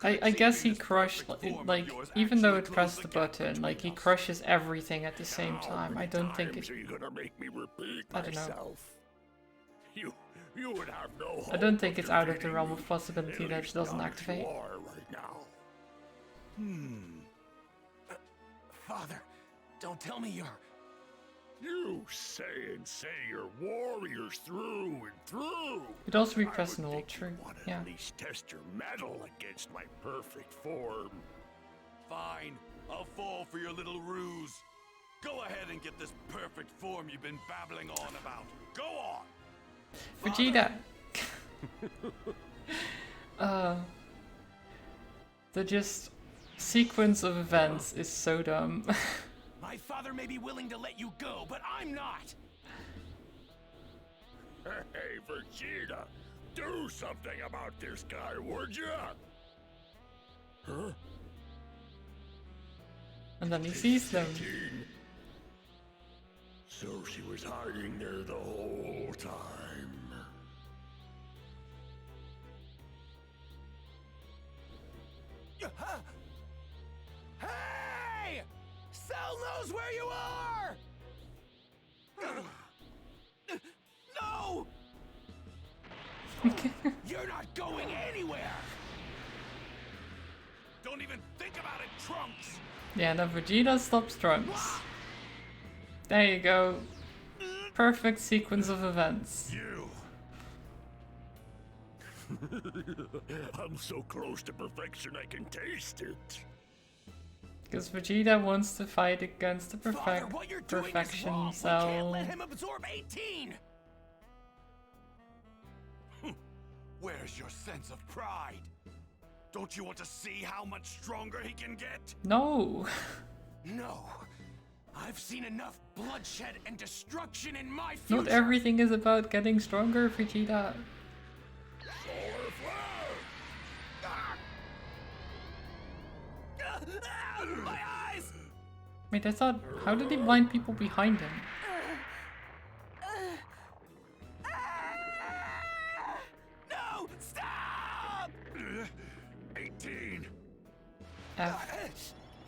I guess he crushed, like, even though it pressed the button, like, he crushes everything at the same time. I don't think it... Are you gonna make me repeat I don't know. myself? You would have no I don't hope think of it's out of the defeating realm me, of possibility at that it least doesn't not as activate. you are right now. Father, don't tell me you're... You say you're warriors through and through. You'd also be pressing hold, true. Want to Yeah. at least test your mettle against my perfect form. Fine. I'll fall for your little ruse. Go ahead and get this perfect form you've been babbling on about. Go on! Vegeta! The just sequence of events is so dumb. My father may be willing to let you go, but I'm not! Hey, Vegeta! Do something about this guy, would ya? Huh? And then he sees them. So she was hiding there the whole time. Hey! Cell knows where you are! No! You're not going anywhere! Don't even think about it, Trunks! Yeah, then Vegeta stops Trunks. There you go. Perfect sequence of events. You! I'm so close to perfection I can taste it. Because Vegeta wants to fight against the Father, what you're doing is perfection wrong. We cell. can't let him absorb 18! Where's your sense of pride? Don't you want to see how much stronger he can get? No! No. I've seen enough bloodshed and destruction in my future. Not everything is about getting stronger, Vegeta. Solar flare! My eyes! Wait, I thought, how did he blind people behind him? No! Stop! 18!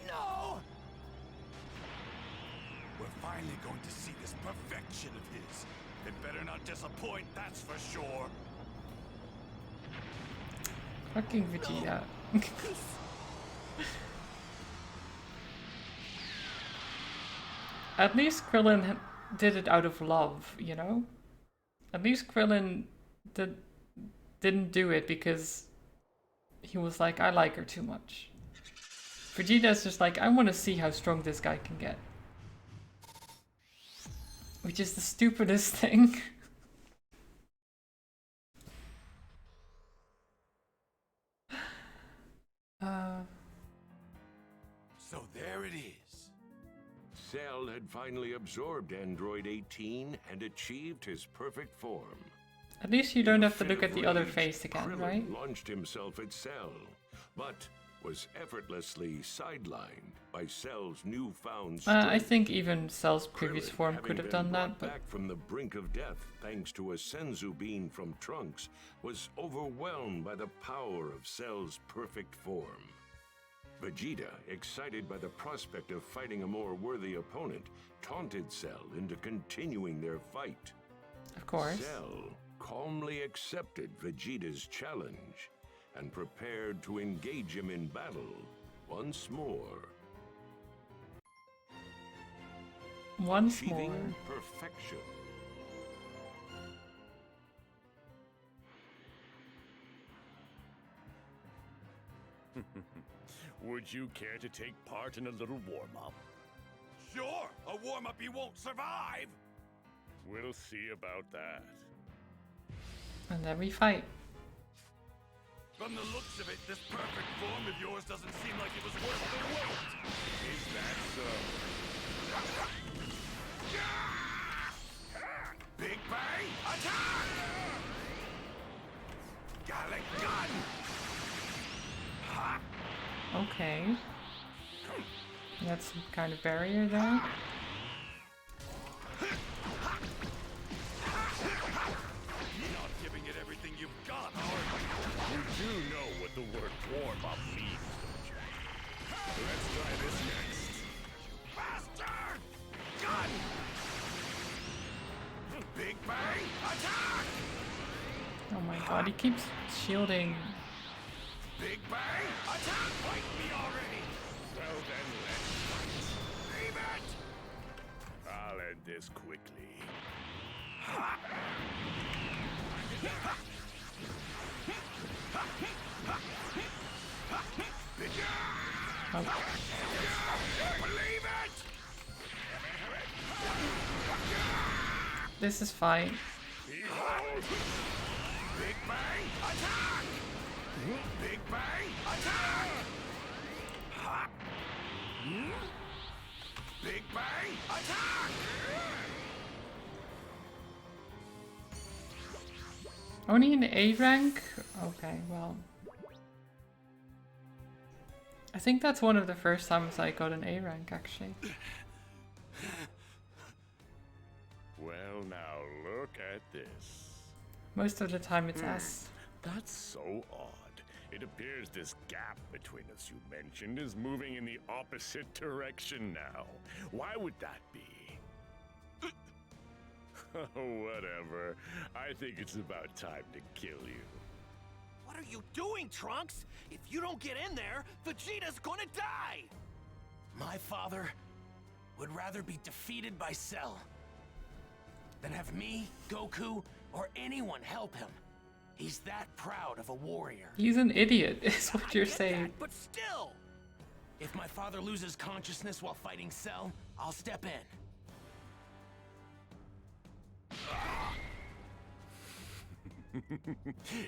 No! We're finally going to see this perfection of his. It better not disappoint, that's for sure. Fucking Vegeta. At least Krillin did it out of love, you know? At least Krillin didn't do it because he was like, I like her too much. Vegeta's just like, I want to see how strong this guy can get. Which is the stupidest thing. So there it is. Cell had finally absorbed Android 18 and achieved his perfect form. At least you don't have to look at the other face again, Krillin right? launched himself at Cell, but was effortlessly sidelined by Cell's newfound strength. I think even Cell's previous Krillin, form having could have been done that, brought but back from the brink of death thanks to a senzu bean from Trunks, was overwhelmed by the power of Cell's perfect form. Vegeta, excited by the prospect of fighting a more worthy opponent, taunted Cell into continuing their fight. Of course. Cell calmly accepted Vegeta's challenge and prepared to engage him in battle once more. Once Achieving more. perfection. Would you care to take part in a little warm-up? Sure, a warm-up he won't survive. We'll see about that. And then we fight. From the looks of it, this perfect form of yours doesn't seem like it was worth the wait. Is that so? Big Bang, attack! Gallic gun! Ha! Okay. That's some kind of barrier there. You're not giving it everything you've got, are you? You do know what the word warm-up means, don't you? Let's try this next. Faster! Gun! Big Bang, attack! Oh my god, he keeps shielding. Big Bang, attack! Fight me already! Well then, let's fight. Leave it! I'll end this quickly. Oh. This is fine. Behold! Big Bang attack! Big Bang attack! Ha! Big Bang attack! Only in A rank? Okay, well. I think that's one of the first times I got an A rank, actually. Well, now look at this. Most of the time it's S. That's so odd. It appears this gap between us you mentioned is moving in the opposite direction now. Why would that be? Oh, whatever. I think it's about time to kill you. What are you doing, Trunks? If you don't get in there, Vegeta's gonna die! My father would rather be defeated by Cell than have me, Goku, or anyone help him. He's that proud of a warrior. He's an idiot, is what you're saying. That, but still! If my father loses consciousness while fighting Cell, I'll step in.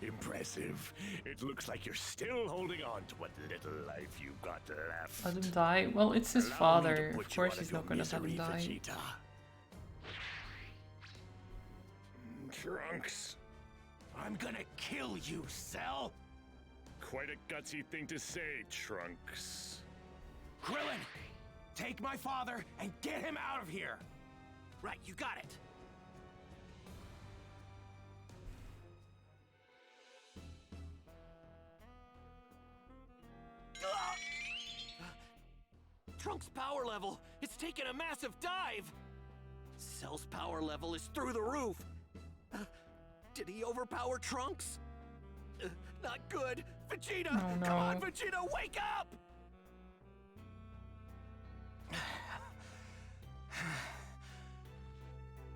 Impressive. It looks like you're still holding on to what little life you've got left. Let him die? Well, it's his Allow me father. to put Of you course out he's of not your gonna let him misery, die. Vegeta. Trunks. I'm gonna kill you, Cell! Quite a gutsy thing to say, Trunks. Krillin! Take my father and get him out of here! Right, you got it. Trunks' power level, it's taken a massive dive! Cell's power level is through the roof! Did he overpower Trunks? Not good! Vegeta! Oh, no. Come on, Vegeta, wake up!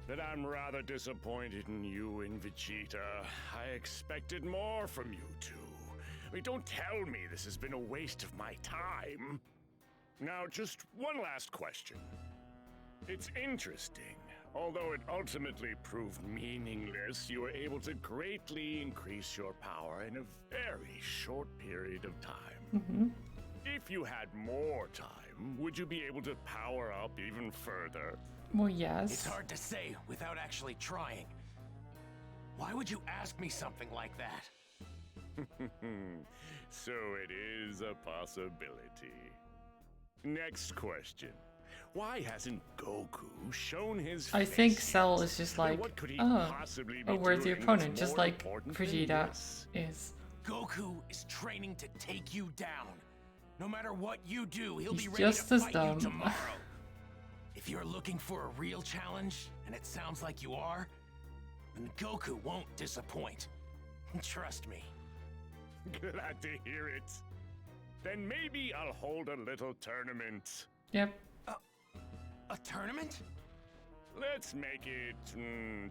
But I'm rather disappointed in you and Vegeta. I expected more from you two. I mean, don't tell me this has been a waste of my time. Now, just one last question. It's interesting. Although it ultimately proved meaningless, you were able to greatly increase your power in a very short period of time. If you had more time, would you be able to power up even further? Well, yes. It's hard to say without actually trying. Why would you ask me something like that? So it is a possibility. Next question. Why hasn't Goku shown his I face think yet? Cell is just And like, what could he oh, possibly be a worthy doing opponent, that's just more like important than Vegeta this? is. Goku is training to take you down. No matter what you do, he'll He's be ready just to as fight dumb. you tomorrow. If you're looking for a real challenge, and it sounds like you are, then Goku won't disappoint. Trust me. Glad to hear it. Then maybe I'll hold a little tournament. Yep. A tournament? Let's make it 10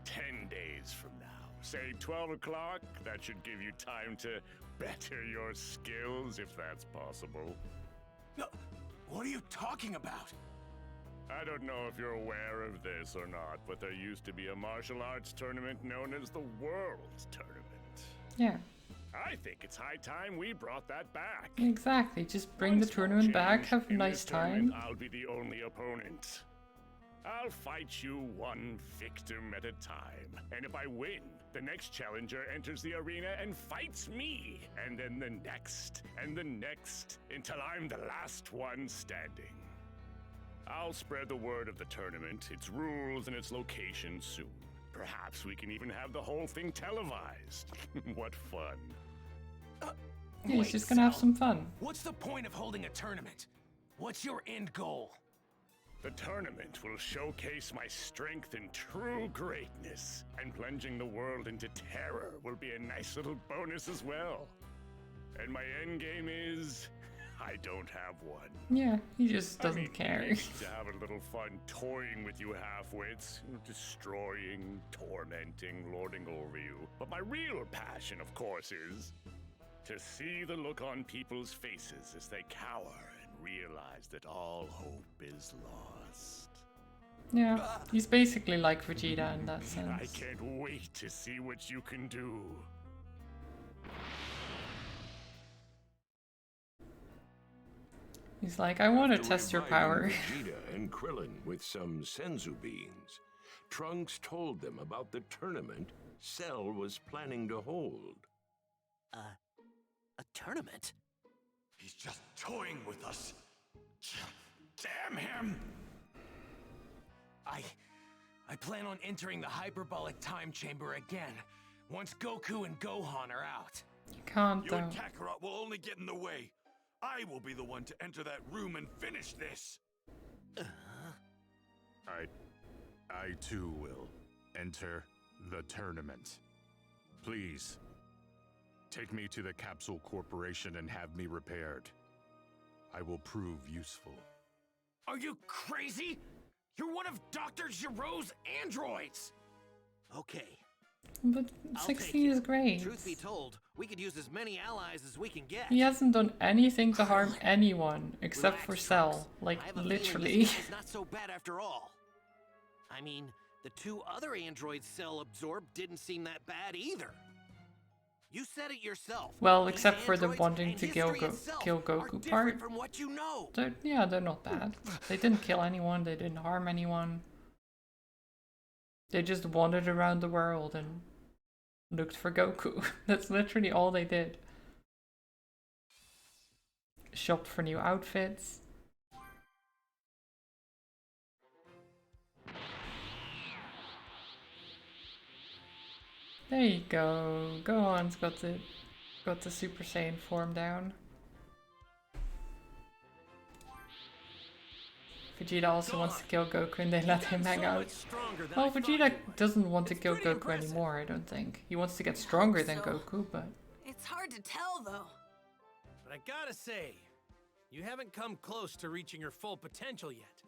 days from now. Say 12 o'clock. That should give you time to better your skills, if that's possible. What are you talking about? I don't know if you're aware of this or not, but there used to be a martial arts tournament known as the World Tournament. Yeah. I think it's high time we brought that back. Exactly. Just bring the tournament back, have a In nice this tournament, time. I'll be the only opponent. I'll fight you one victim at a time. And if I win, the next challenger enters the arena and fights me. And then the next, and the next, until I'm the last one standing. I'll spread the word of the tournament, its rules, and its location soon. Perhaps we can even have the whole thing televised. What fun. Yeah, he's just gonna have some fun. What's the point of holding a tournament? What's your end goal? The tournament will showcase my strength and true greatness, and plunging the world into terror will be a nice little bonus as well. And my end game is... I don't have one. Yeah, he just doesn't care. Maybe to have a little fun toying with you halfwits, destroying, tormenting, lording over you. But my real passion, of course, is to see the look on people's faces as they cower and realize that all hope is lost. Yeah, he's basically like Vegeta in that sense. I can't wait to see what you can do. He's like, I want to After test your reviving power. Vegeta and Krillin with some senzu beans, Trunks told them about the tournament Cell was planning to hold. A tournament? He's just toying with us. Damn him! I plan on entering the Hyperbolic time chamber again, once Goku and Gohan are out. You can't You though. and Kakarot will only get in the way. I will be the one to enter that room and finish this. I too will enter the tournament. Please, take me to the Capsule Corporation and have me repaired. I will prove useful. Are you crazy? You're one of Dr. Giro's androids! Okay. But I'll 16 take is it. great. Truth be told, we could use as many allies as we can get. He hasn't done anything to harm anyone except for Cell. Like, I have a literally. feeling this guy's not so bad after all. I mean, the two other androids Cell absorbed didn't seem that bad either. You said it yourself. Well, These except for the androids wanting and to history itself kill are Goku different part. from what you know. Yeah, they're not bad. They didn't kill anyone, they didn't harm anyone. They just wandered around the world and looked for Goku. That's literally all they did. Shopped for new outfits. There you go. Gohan's got the Super Saiyan form down. Vegeta also wants to kill Goku and they let him hang out. Well, Vegeta doesn't want to kill Goku anymore, I don't think. He wants to get stronger than Goku, but... It's hard to tell, though. But I gotta say, you haven't come close to reaching your full potential yet.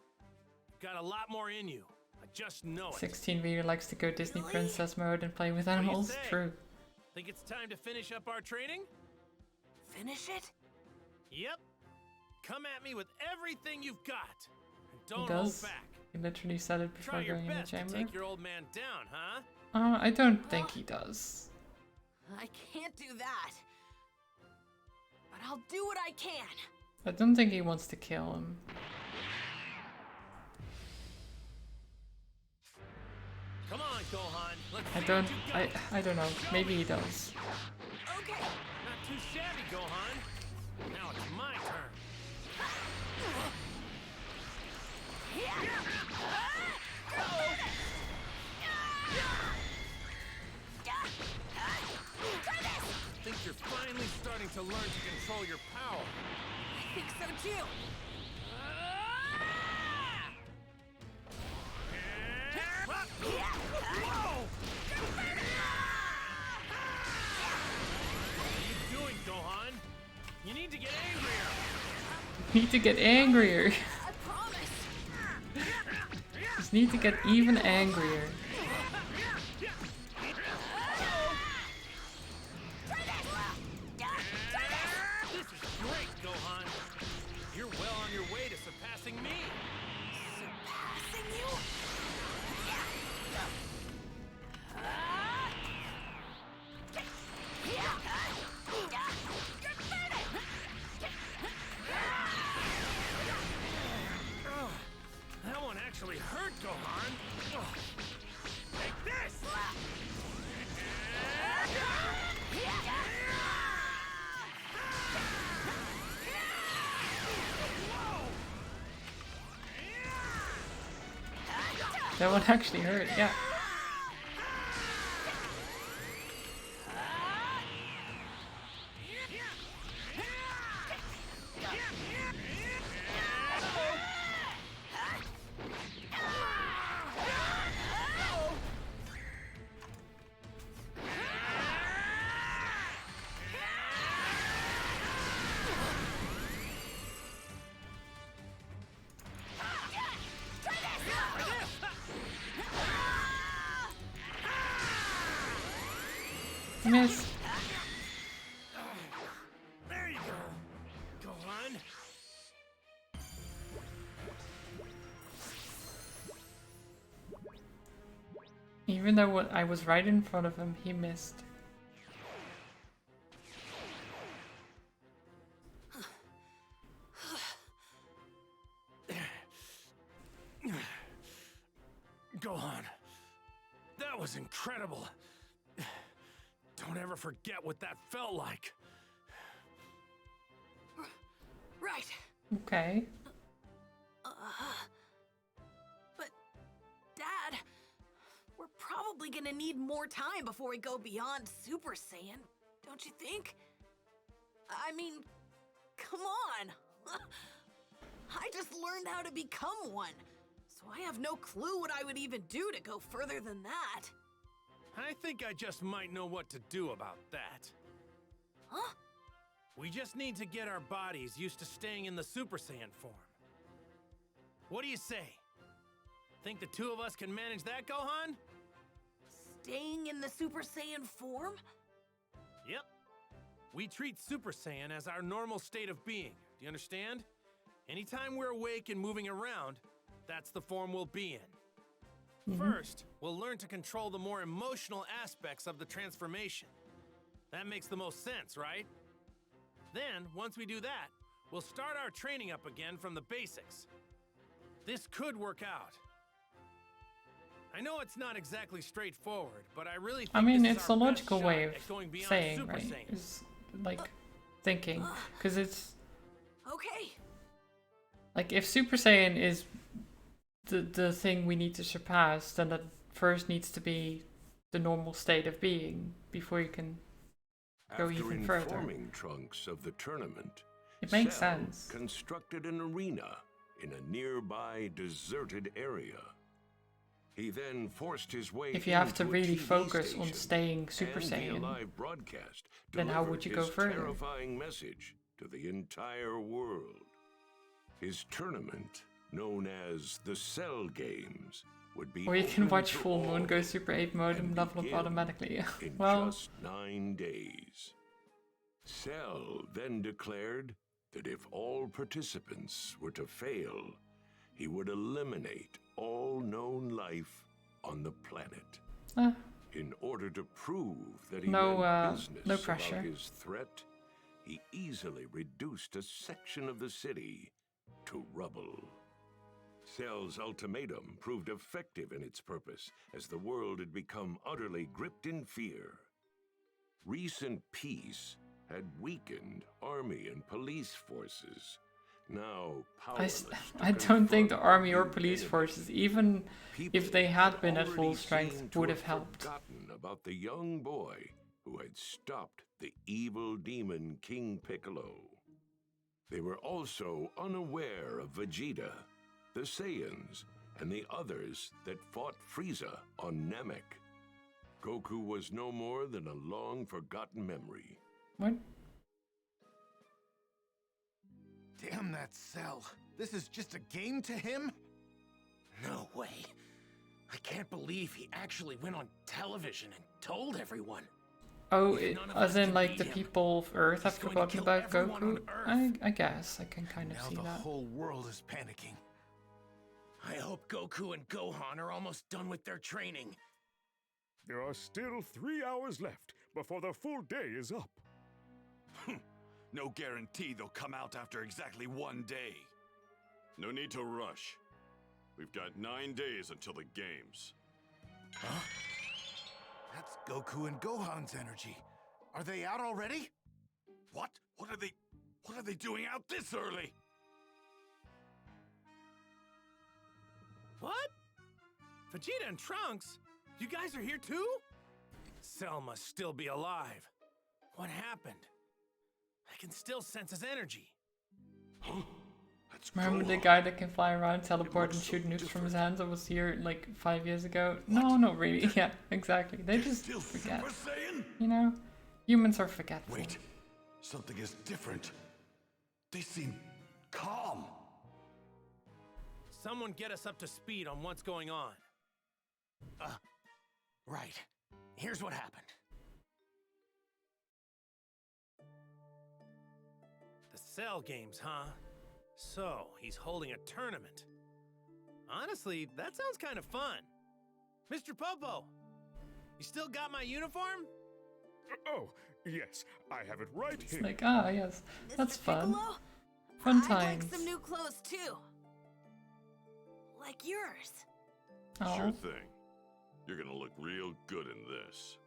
You've got a lot more in you. I just know it. 16 really likes to go Disney princess mode and play with animals. True. Think it's time to finish up our training? Finish it? Yep. Come at me with everything you've got. And He don't hold does. back. He literally said it before Try your going in the best to chamber. take your old man down, huh? I don't think he does. I can't do that. But I'll do what I can. I don't think he wants to kill him. Come on, Gohan. Let's I see don't. what you got. I don't know. Maybe he does. Okay. Not too shabby, Gohan. Now it's my turn. I think you're finally starting to learn to control your power. I think so too. Whoa! What are you doing, Gohan? You need to get angrier. Need to get angrier. I promise. Just need to get even angrier. This is great, Gohan. You're well on your way to surpassing me. Surpassing you? Oh, that one actually hurt, Gohan. Oh. Take this! That one actually hurt, yeah. Miss. There you go, Gohan. Even though I was right in front of him, he missed. Gohan, that was incredible. Don't ever forget what that felt like. Right. Okay. But, Dad, we're probably gonna need more time before we go beyond Super Saiyan, don't you think? I mean, come on. I just learned how to become one, so I have no clue what I would even do to go further than that. I think I just might know what to do about that. Huh? We just need to get our bodies used to staying in the Super Saiyan form. What do you say? Think the two of us can manage that, Gohan? Staying in the Super Saiyan form? Yep. We treat Super Saiyan as our normal state of being. Do you understand? Anytime we're awake and moving around, that's the form we'll be in. First, we'll learn to control the more emotional aspects of the transformation. That makes the most sense, right? Then, once we do that, we'll start our training up again from the basics. This could work out. I know it's not exactly straightforward, but I really think I mean, this is it's a our best logical shot way of at going beyond saying, Super right? Saiyan. It's like thinking, because it's Okay. like if Super Saiyan is the thing we need to surpass, then that first needs to be the normal state of being before you can go After even further. informing Trunks of the tournament, It makes Cell sense. constructed an arena in a nearby deserted area. He then forced his way If you have into to a really TV focus on station staying Super and via Saiyan, live broadcast, then how delivered would you go his further? terrifying message to the entire world. His tournament, known as the Cell Games, would be Or you can open watch to Full Moon, all go Super 8 mode and level up begin automatically. in Well, just 9 days. Cell then declared that if all participants were to fail, he would eliminate all known life on the planet. In order to prove that he meant business no pressure. about his threat, he easily reduced a section of the city to rubble. Cell's ultimatum proved effective in its purpose, as the world had become utterly gripped in fear. Recent peace had weakened army and police forces. Now powerless I don't think the army or police forces, even if they had been at full strength, would have helped. Forgotten about the young boy who had stopped the evil demon King Piccolo. They were also unaware of Vegeta, the Saiyans, and the others that fought Frieza on Namek. Goku was no more than a long-forgotten memory. What? Damn that Cell. This is just a game to him? No way. I can't believe he actually went on television and told everyone. Oh, If none of as us in can like beat the him, people of Earth have he's going to forgotten kill about everyone on Goku? I guess I can kind of Now see the that. whole world is panicking. I hope Goku and Gohan are almost done with their training. There are still 3 hours left before the full day is up. No guarantee they'll come out after exactly 1 day. No need to rush. We've got 9 days until the games. Huh? That's Goku and Gohan's energy. Are they out already? What? What are they doing out this early? What? Vegeta and Trunks? You guys are here too? Cell must still be alive. What happened? I can still sense his energy. Huh? Remember the guy that can fly around, teleport, and shoot nukes from his hands that was here like 5 years ago? No, not really. Yeah, exactly. They just forget. Super Saiyan? You know? Humans are forgetful. Wait, something is different. They seem calm. Someone get us up to speed on what's going on. Right. Here's what happened. The Cell Games, huh? So, he's holding a tournament. Honestly, that sounds kind of fun. Mr. Popo, You still got my uniform? Oh, yes, I have it right here. Like, ah, yes, that's fun. Piccolo? Fun I'd times. like some new clothes too. Like yours. Oh. Sure thing. You're gonna look real good in this.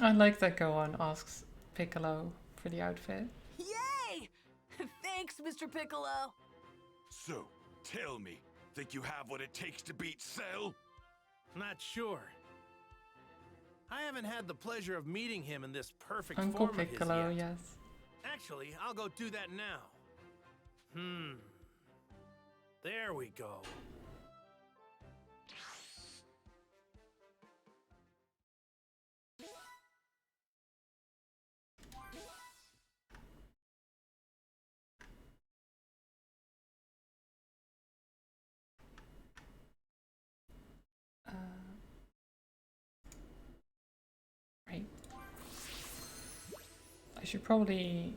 I like that Gohan asks Piccolo for the outfit. Yay! Thanks, Mr. Piccolo. So, tell me, think you have what it takes to beat Cell? Not sure. I haven't had the pleasure of meeting him in this perfect Uncle form Piccolo, of his yet. yes. Actually, I'll go do that now. There we go. Right. I should probably...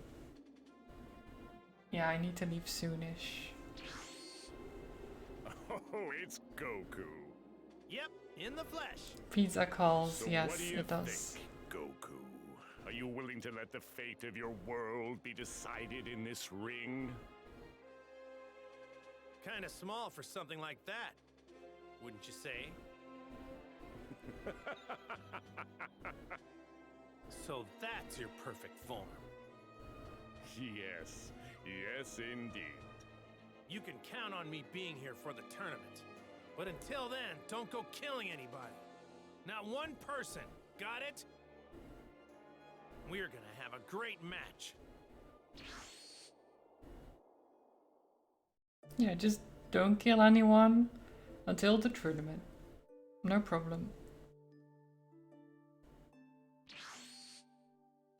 Yeah, I need to leave soonish. Oh, it's Goku. Yep, in the flesh. Pizza calls, So yes, what do you it does. think, Goku? Are you willing to let the fate of your world be decided in this ring? Kinda small for something like that, wouldn't you say? So that's your perfect form. Yes, yes indeed. You can count on me being here for the tournament. But until then, don't go killing anybody. Not one person, got it? We're gonna have a great match. Yeah, just don't kill anyone until the tournament. No problem.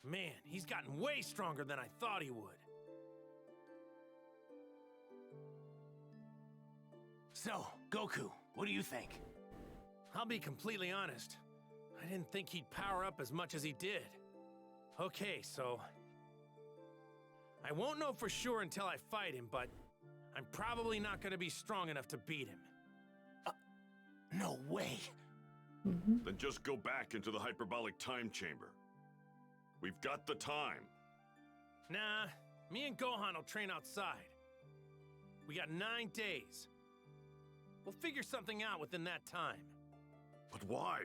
Man, he's gotten way stronger than I thought he would. So, Goku, what do you think? I'll be completely honest. I didn't think he'd power up as much as he did. Okay, so... I won't know for sure until I fight him, but I'm probably not gonna be strong enough to beat him. No way. Then just go back into the hyperbolic time chamber. We've got the time. Nah, me and Gohan will train outside. We got 9 days. We'll figure something out within that time. But why?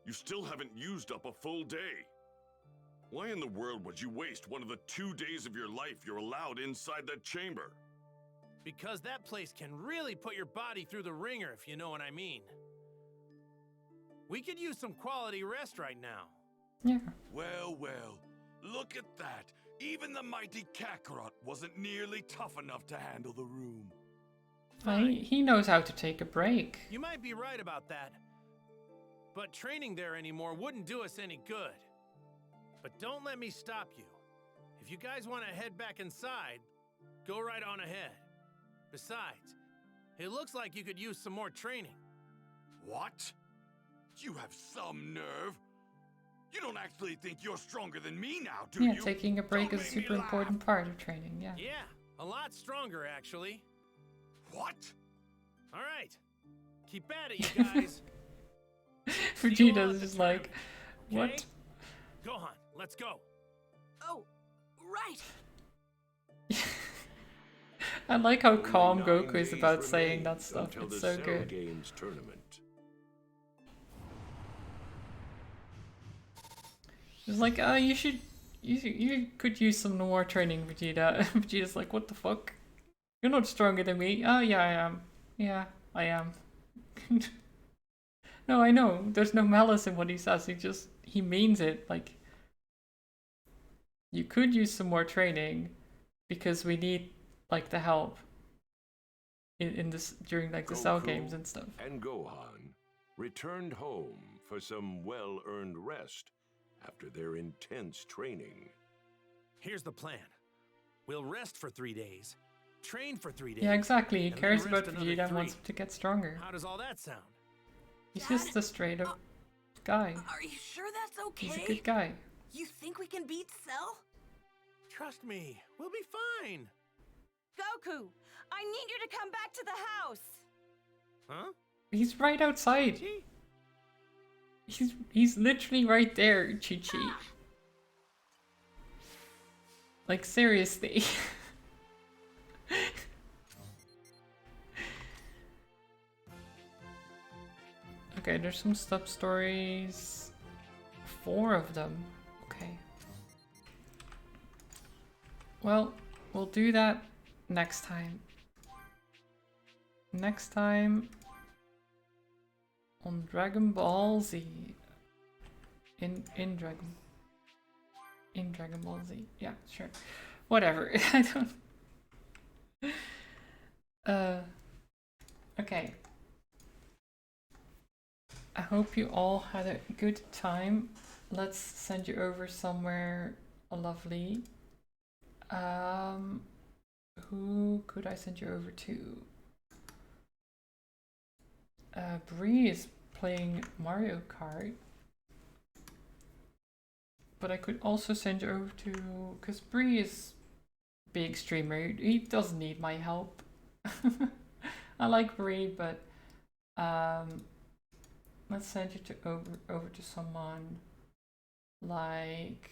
You still haven't used up a full day. Why in the world would you waste one of the 2 days of your life you're allowed inside that chamber? Because that place can really put your body through the ringer, if you know what I mean. We could use some quality rest right now. Yeah. Well, well, look at that. Even the mighty Kakarot wasn't nearly tough enough to handle the room. He knows how to take a break. You might be right about that. But training there anymore wouldn't do us any good. But don't let me stop you. If you guys want to head back inside, go right on ahead. Besides, it looks like you could use some more training. What? You have some nerve. You don't actually think you're stronger than me now, do Yeah, you? taking a break Don't is a make me super laugh. important part of training, yeah. Yeah, a lot stronger, actually. What? All right. Keep at it, you guys. Vegeta's just like, Okay? what? Gohan, let's go. Oh, right. I like how calm Only 9 Goku is days about saying remain that stuff. until It's the so Cell good. Games tournament. It's like, you could use some more training, Vegeta. Vegeta's like, what the fuck? You're not stronger than me. Oh yeah, I am. Yeah, I am. No, I know. There's no malice in what he says. He means it. Like, you could use some more training because we need like the help in this during like the Cell Goku Games and stuff. And Gohan returned home for some well-earned rest after their intense training. Here's the plan. We'll rest for 3 days, train for 3 days. Yeah, exactly. He and then cares rest about another Vegeta and 3. wants him to get stronger. How does all that sound? He's just a straight up guy. Are you sure that's okay? He's a good guy. You think we can beat Cell? Trust me, we'll be fine. Goku, I need you to come back to the house. Huh? He's right outside. He's literally right there, Chi-Chi. Like, seriously. Okay, there's some stories. 4 of them. Okay. Well, we'll do that next time. Next time on Dragon Ball Z. In Dragon Ball Z. Yeah, sure. Whatever. I don't. Okay. I hope you all had a good time. Let's send you over somewhere lovely. Who could I send you over to? Bree is playing Mario Kart. But I could also send you over to... Because Bree is a big streamer. He doesn't need my help. I like Bree, but... let's send you to over to someone like...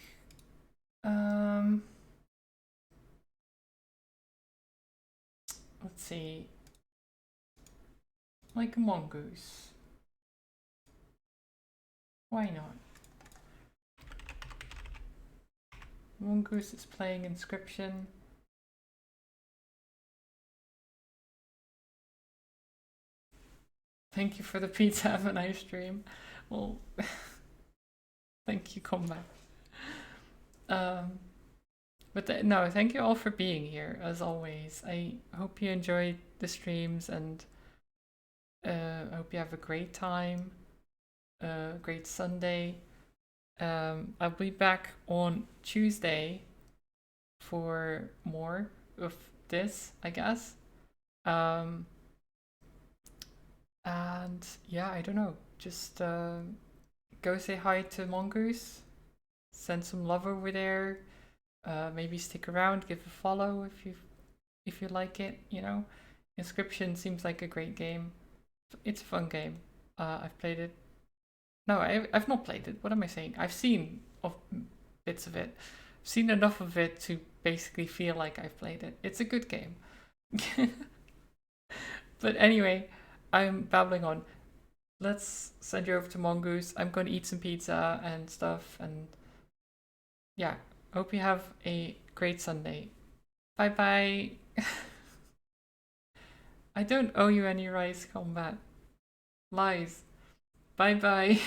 let's see. Like a mongoose. Why not? Mongoose is playing Inscription. Thank you for the pizza. Have a nice stream. Well, thank you, Combat. But no, thank you all for being here, as always. I hope you enjoyed the streams, and I hope you have a great time, great Sunday. I'll be back on Tuesday for more of this, I guess. And yeah, I don't know, just go say hi to Mongoose, send some love over there, maybe stick around, give a follow if you like it, you know. Inscription seems like a great game. It's a fun game. I've played it. No, I've not played it. What am I saying? I've seen bits of it. I've seen enough of it to basically feel like I've played it. It's a good game. But anyway, I'm babbling on. Let's send you over to Mongoose. I'm going to eat some pizza and stuff. And yeah, hope you have a great Sunday. Bye-bye. I don't owe you any rice, Combat. Lies. Bye-bye.